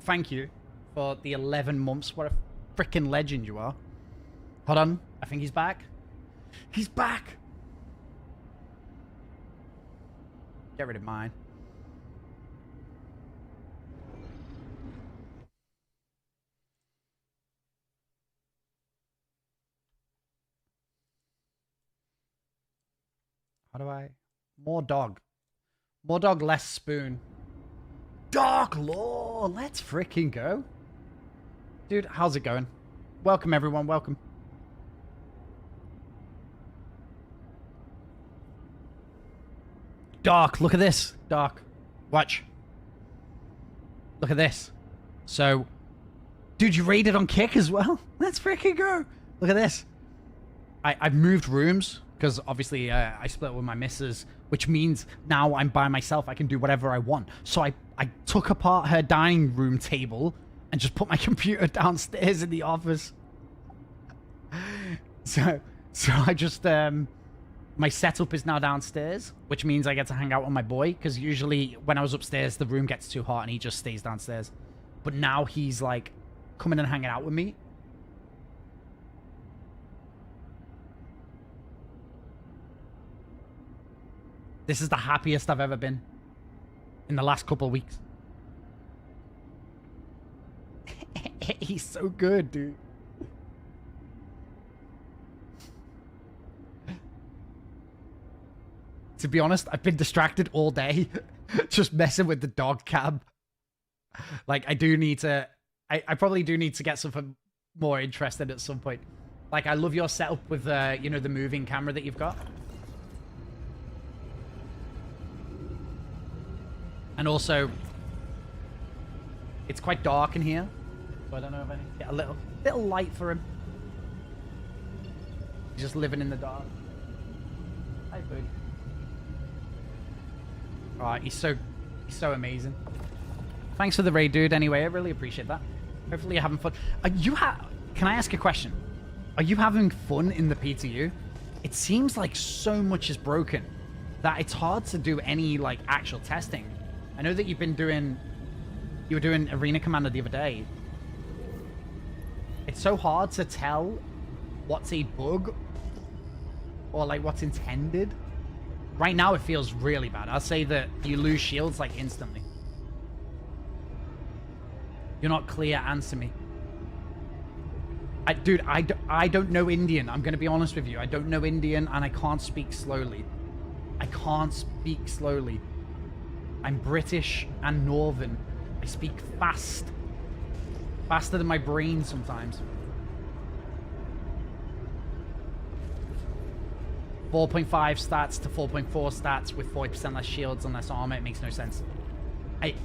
thank you for the 11 months. What a freaking legend you are. Hold on. I think he's back. He's back! Get rid of mine. How do I... More dog. More dog, less spoon. Dark Law! Let's freaking go. Dude, how's it going? Welcome, everyone. Welcome. Dark, look at this. Dark. Watch. Look at this. So, dude, you raided on Kick as well? Let's freaking go. Look at this. I've moved rooms because obviously I split with my missus, which means now I'm by myself. I can do whatever I want. So I took apart her dining room table and just put my computer downstairs in the office. So I just, my setup is now downstairs, which means I get to hang out with my boy, because usually when I was upstairs, the room gets too hot and he just stays downstairs. But now he's like coming and hanging out with me. This is the happiest I've ever been in the last couple of weeks. He's so good, dude. To be honest, I've been distracted all day just messing with the dog cam. Like, I do need to... I probably do need to get something more interesting at some point. Like, I love your setup with, you know, the moving camera that you've got. And also, it's quite dark in here. So I don't know if I need to get a little light for him. He's just living in the dark. Hi, bud. Alright, he's so amazing. Thanks for the raid, dude. Anyway, I really appreciate that. Hopefully you're having fun. Can I ask a question? Are you having fun in the PTU? It seems like so much is broken that it's hard to do any, like, actual testing. I know that you were doing Arena Commander the other day. It's so hard to tell what's a bug or, like, what's intended. Right now, it feels really bad. I'll say that you lose shields, like, instantly. You're not clear. Answer me. Dude, I don't know Indian. I'm going to be honest with you. I don't know Indian, and I can't speak slowly. I can't speak slowly. I'm British and Northern. I speak fast. Faster than my brain sometimes. 4.5 stats to 4.4 stats with 40% less shields and less armor. It makes no sense.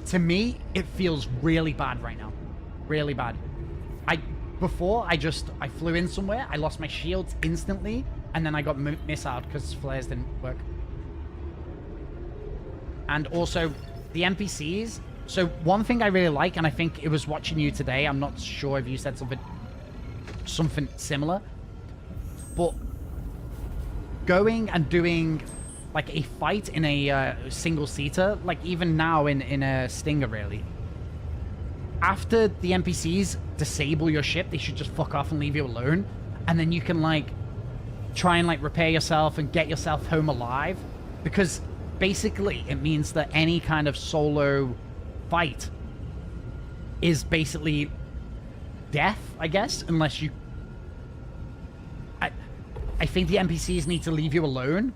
To me, it feels really bad right now. Really bad. Before, I flew in somewhere, I lost my shields instantly, and then I got missiled because flares didn't work. And also, the NPCs. So, one thing I really like, and I think it was watching you today, I'm not sure if you said something similar, but going and doing like a fight in a single-seater, like even now in a Stinger, really. After the NPCs disable your ship, they should just fuck off and leave you alone. And then you can, like, try and, like, repair yourself and get yourself home alive. Because, basically, it means that any kind of solo fight is basically death, I guess. Unless you... I think the NPCs need to leave you alone.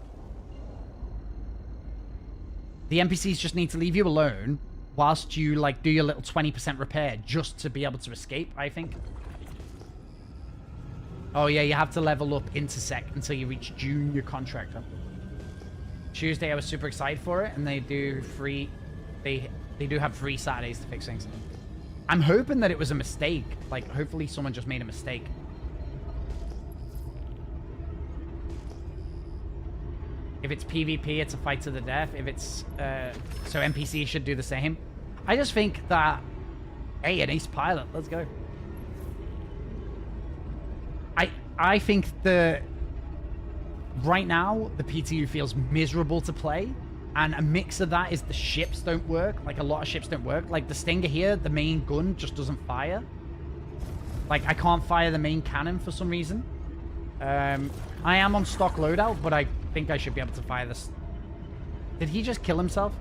The NPCs just need to leave you alone whilst you, like, do your little 20% repair just to be able to escape, I think. Oh, yeah, you have to level up Intersect until you reach Junior Contractor. Tuesday, I was super excited for it, and they do free... They do have free Saturdays to fix things. I'm hoping that it was a mistake. Like, hopefully someone just made a mistake. If it's PvP, it's a fight to the death. If it's... so NPCs should do the same. I just think that... Hey, an ace pilot. Let's go. I think the... Right now, the PTU feels miserable to play. And a mix of that is the ships don't work. Like, a lot of ships don't work. Like, the Stinger here, the main gun just doesn't fire. Like, I can't fire the main cannon for some reason. I am on stock loadout, but I think I should be able to fire this. Did he just kill himself?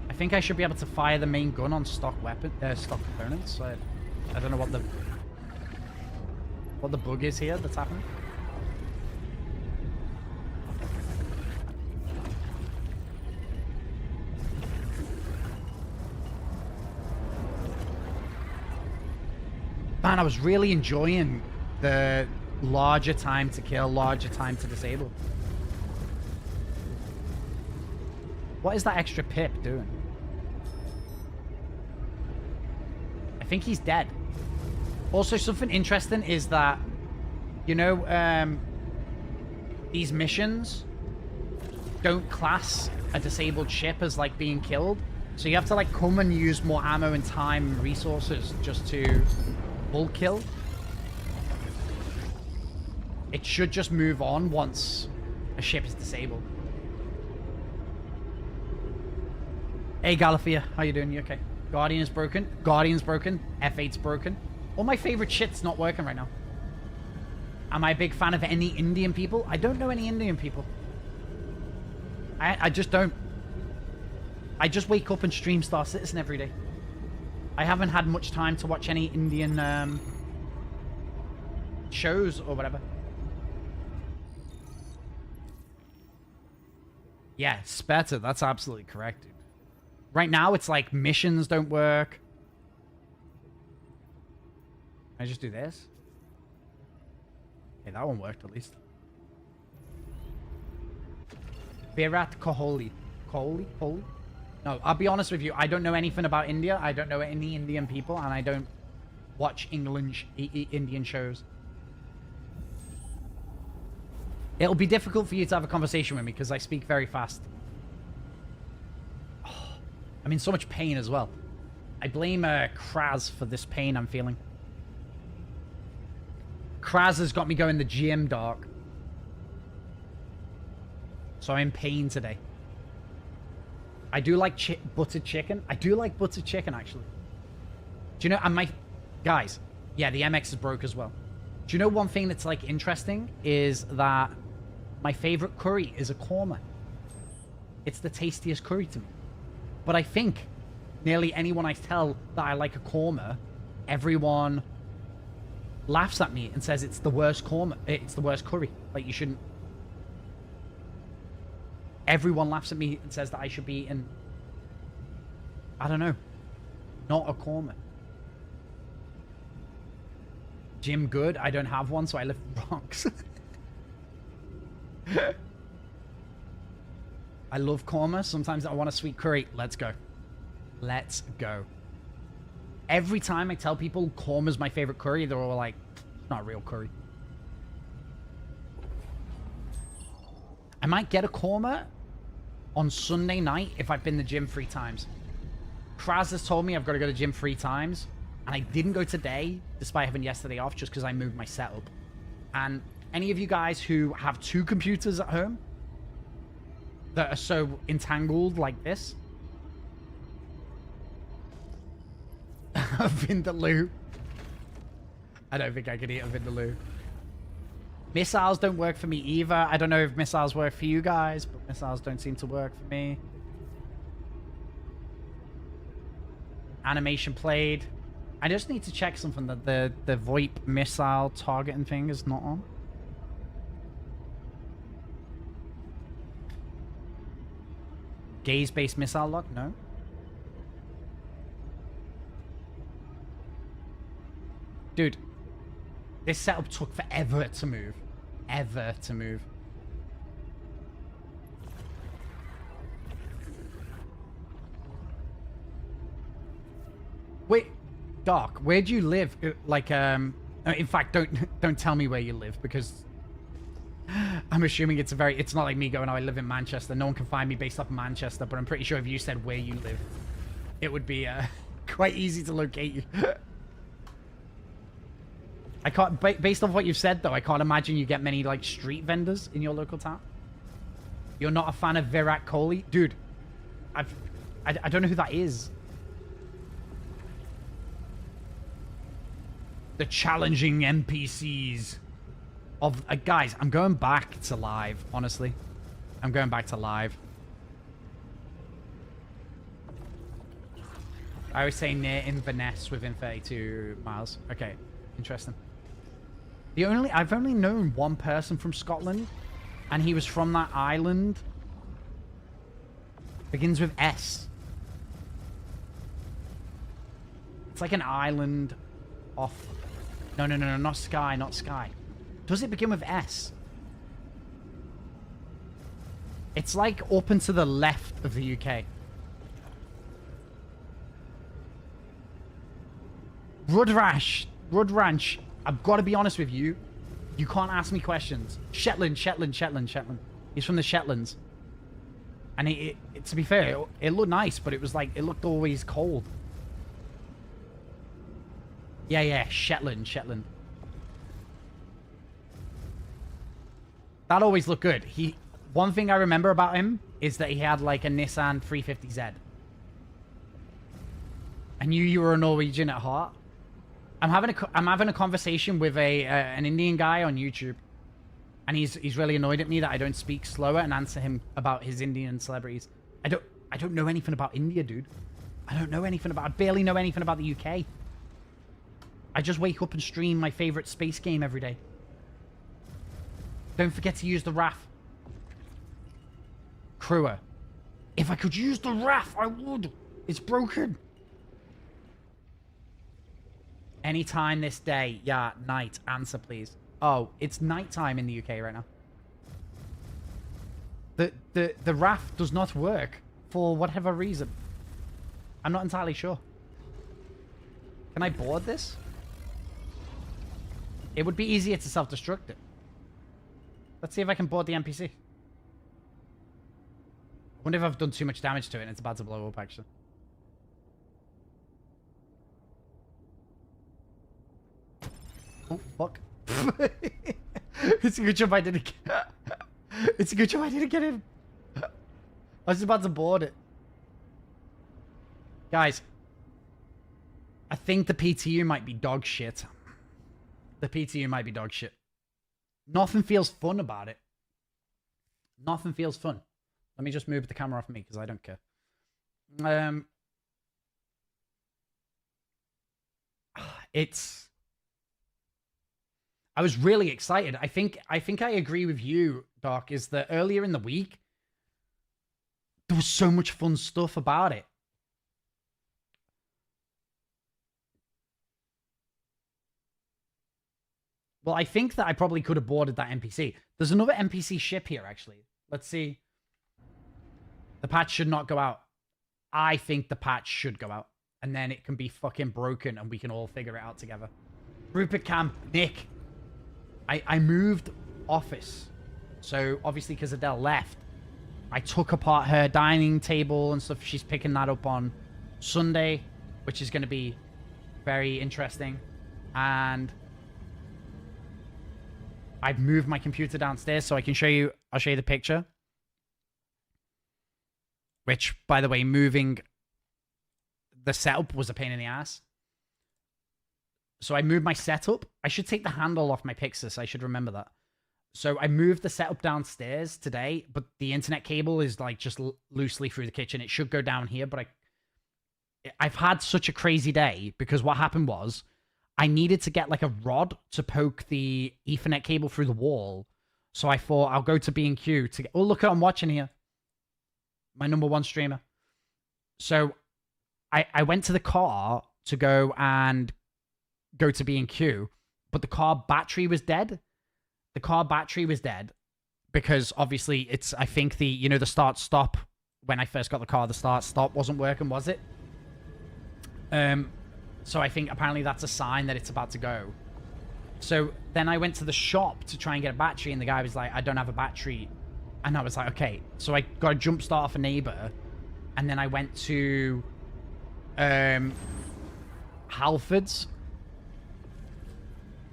I think I should be able to fire the main gun on stock stock components. I don't know what the bug is here that's happening. Man, I was really enjoying the larger time to kill, larger time to disable. What is that extra pip doing? I think he's dead. Also, something interesting is that, you know, these missions don't class a disabled ship as, like, being killed. So you have to, like, come and use more ammo and time and resources just to full kill. It should just move on once a ship is disabled. Hey, Galifia. How you doing? You okay? Guardian is broken. Guardian's broken. F8's broken. All my favorite shit's not working right now. Am I a big fan of any Indian people? I don't know any Indian people. I just don't. I just wake up and stream Star Citizen every day. I haven't had much time to watch any Indian shows or whatever. Yeah, Speta, that's absolutely correct, dude. Right now, it's like missions don't work. Can I just do this? Okay, that one worked at least. Virat Kohli. Kohli? No, I'll be honest with you. I don't know anything about India. I don't know any Indian people, and I don't watch Indian shows. It'll be difficult for you to have a conversation with me because I speak very fast. Oh, I'm in so much pain as well. I blame Kraz for this pain I'm feeling. Kraz has got me going the gym dark. So I'm in pain today. I do like buttered chicken. I do like buttered chicken, actually. Do you know, and my... Guys, yeah, the MX is broke as well. Do you know one thing that's, like, interesting is that my favorite curry is a korma. It's the tastiest curry to me. But I think nearly anyone I tell that I like a korma, everyone laughs at me and says it's the worst korma. It's the worst curry. Like, you shouldn't. Everyone laughs at me and says that I should be eating, I don't know, not a korma. Gym good. I don't have one, so I lift rocks. I love korma. Sometimes I want a sweet curry. Let's go. Let's go. Every time I tell people korma's my favorite curry, they're all like, it's not real curry. I might get a korma on Sunday night if I've been to the gym 3 times. Kraz has told me I've got to go to the gym 3 times. And I didn't go today, despite having yesterday off, just because I moved my setup. And any of you guys who have 2 computers at home that are so entangled like this, a Vindaloo. I don't think I could eat a Vindaloo. Missiles don't work for me either. I don't know if missiles work for you guys, but missiles don't seem to work for me. Animation played. I just need to check something that the VoIP missile targeting thing is not on. Gaze-based missile lock? No. Dude, this setup took forever to move. Ever to move. Wait, Doc, where do you live? Like, in fact, don't tell me where you live, because I'm assuming it's not like me going, oh, I live in Manchester. No one can find me based off Manchester, but I'm pretty sure if you said where you live, it would be quite easy to locate you. I can't, based on what you've said though, I can't imagine you get many like street vendors in your local town. You're not a fan of Virat Kohli? Dude, I don't know who that is. The challenging NPCs of guys, I'm going back to live, honestly. I'm going back to live. I was saying near Inverness within 32 miles. Okay, interesting. I've only known one person from Scotland, and he was from that island. Begins with S. It's like an island off. No, not Skye, not Skye. Does it begin with S? It's like up and to the left of the UK. Rudranch. I've got to be honest with you. You can't ask me questions. Shetland. He's from the Shetlands. And to be fair, it looked nice, but it was like, it looked always cold. Yeah, Shetland. That always looked good. One thing I remember about him is that he had like a Nissan 350Z. I knew you were a Norwegian at heart. I'm having a conversation with an Indian guy on YouTube, and he's really annoyed at me that I don't speak slower and answer him about his Indian celebrities. I don't know anything about India, dude. I barely know anything about the UK. I just wake up and stream my favorite space game every day. Don't forget to use the RAF. Crewer. If I could use the RAF, I would. It's broken. Anytime this day. Yeah, night. Answer, please. Oh, it's nighttime in the UK right now. The RAF does not work for whatever reason. I'm not entirely sure. Can I board this? It would be easier to self-destruct it. Let's see if I can board the NPC. I wonder if I've done too much damage to it and it's about to blow up, actually. Oh, fuck. It's a good job I didn't get... It's a good job I didn't get in. I was about to board it. Guys. I think the PTU might be dog shit. The PTU might be dog shit. Nothing feels fun about it. Nothing feels fun. Let me just move the camera off me because I don't care. It's... I was really excited. I think I agree with you, Doc, is that earlier in the week, there was so much fun stuff about it. Well, I think that I probably could have boarded that NPC. There's another NPC ship here, actually. Let's see. The patch should not go out. I think the patch should go out. And then it can be fucking broken and we can all figure it out together. Rupert Cam, Nick. I moved office. So, obviously, because Adele left, I took apart her dining table and stuff. She's picking that up on Sunday, which is going to be very interesting. And I've moved my computer downstairs so I can show you. I'll show you the picture. Which, by the way, moving the setup was a pain in the ass. So I moved my setup. I should take the handle off my Pixis. I should remember that. So I moved the setup downstairs today, but the internet cable is like just loosely through the kitchen. It should go down here, but I've had such a crazy day because what happened was I needed to get like a rod to poke the Ethernet cable through the wall. So I thought I'll go to B&Q to get... Oh, look, I'm watching here. My #1 streamer. So I went to the car to go to B&Q, but the car battery was dead. The car battery was dead because obviously it's, I think the start stop, when I first got the car, the start stop wasn't working, was it? So I think apparently that's a sign that it's about to go. So then I went to the shop to try and get a battery and the guy was like, I don't have a battery. And I was like, okay. So I got a jump start off a neighbor and then I went to Halfords.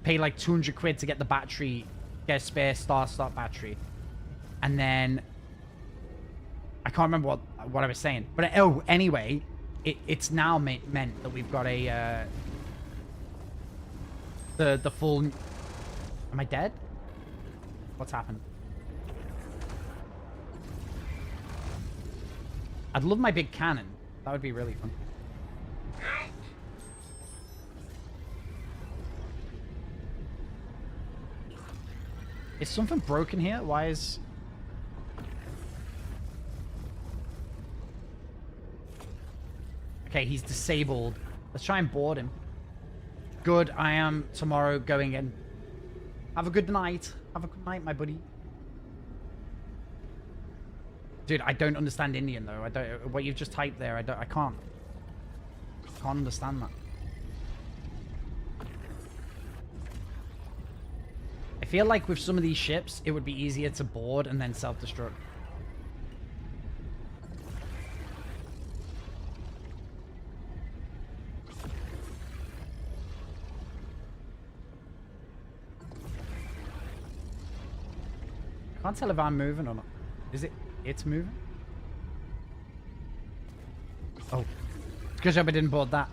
Paid like 200 quid to get the battery, get a spare start battery. And then I can't remember what I was saying. But anyway, it's now meant that we've got a the full... Am I dead? What's happened? I'd love my big cannon. That would be really fun. Is something broken here? Why is... Okay, he's disabled. Let's try and board him. Good, I am tomorrow going in. Have a good night. Have a good night, my buddy. Dude, I don't understand Indian though. I don't... What you've just typed there, I can't understand that. I feel like with some of these ships, it would be easier to board and then self-destruct. I can't tell if I'm moving or not. Is it? It's moving? Oh. It's good job I didn't board that.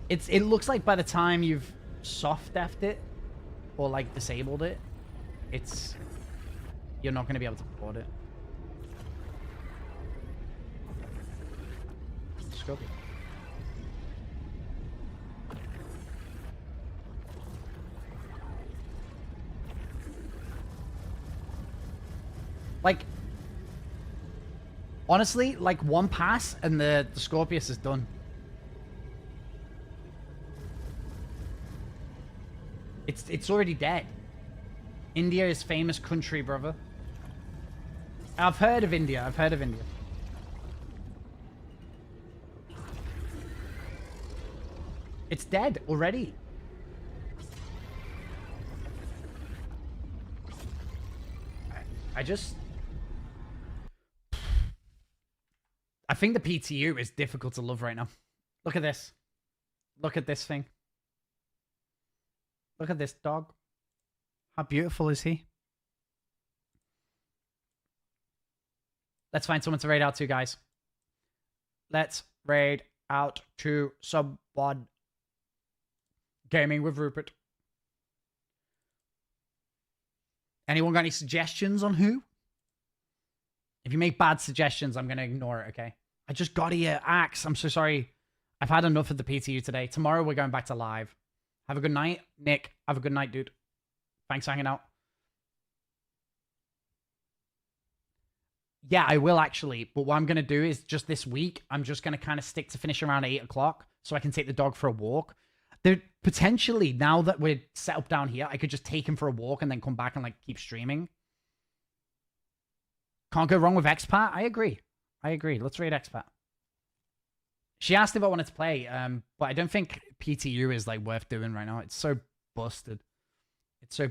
It looks like by the time you've soft-F'd it, or like disabled it, you're not going to be able to board it. Scorpion. Like, honestly, like one pass and the Scorpius is done. It's already dead. India is famous country, brother. I've heard of India. I've heard of India. It's dead already. I think the PTU is difficult to love right now. Look at this. Look at this thing. Look at this dog. How beautiful is he? Let's find someone to raid out to, guys. Let's raid out to someone. Gaming with Rupert. Anyone got any suggestions on who? If you make bad suggestions, I'm going to ignore it, okay? I just got here. Axe, I'm so sorry. I've had enough of the PTU today. Tomorrow, we're going back to live. Have a good night. Nick, have a good night, dude. Thanks for hanging out. Yeah, I will actually. But what I'm going to do is just this week, I'm just going to kind of stick to finish around 8 o'clock so I can take the dog for a walk. There, potentially, now that we're set up down here, I could just take him for a walk and then come back and like keep streaming. Can't go wrong with expat. I agree. Let's raid expat. She asked if I wanted to play, but I don't think PTU is like worth doing right now. It's so busted. So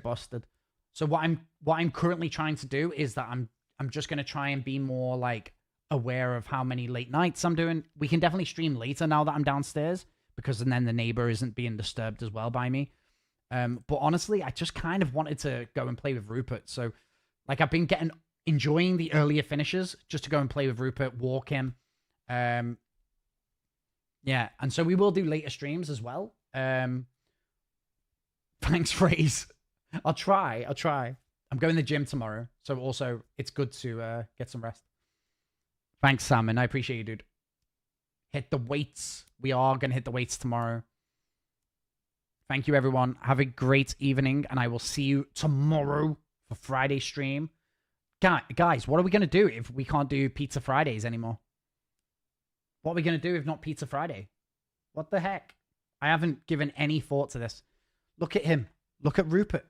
what I'm currently trying to do is that I'm just gonna try and be more like aware of how many late nights I'm doing. We can definitely stream later now that I'm downstairs because then the neighbor isn't being disturbed as well by me. But honestly, I just kind of wanted to go and play with Rupert. So like I've been enjoying the earlier finishes just to go and play with Rupert, walk him. Yeah, and so we will do later streams as well. Thanks, Phrase. I'll try. I'm going to the gym tomorrow, so also it's good to get some rest. Thanks, Salmon. I appreciate you, dude. Hit the weights. We are going to hit the weights tomorrow. Thank you, everyone. Have a great evening, and I will see you tomorrow for Friday stream. Guys, what are we going to do if we can't do Pizza Fridays anymore? What are we going to do if not Pizza Friday? What the heck? I haven't given any thought to this. Look at him. Look at Rupert.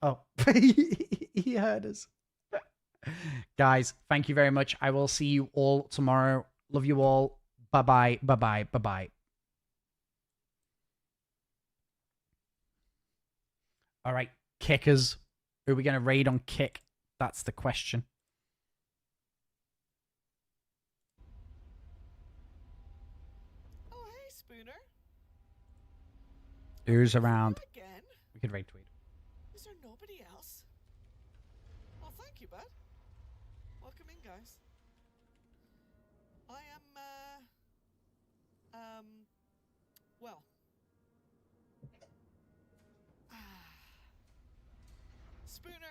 Oh, he heard us. Guys, thank you very much. I will see you all tomorrow. Love you all. Bye-bye, bye-bye, bye-bye. All right, kickers. Who are we going to raid on kick? That's the question. Oh, hey, Spooner. Who's around? Again? We could raid tweet. Is there nobody else? Well, thank you, bud. Welcome in, guys. I am, well. Spooner,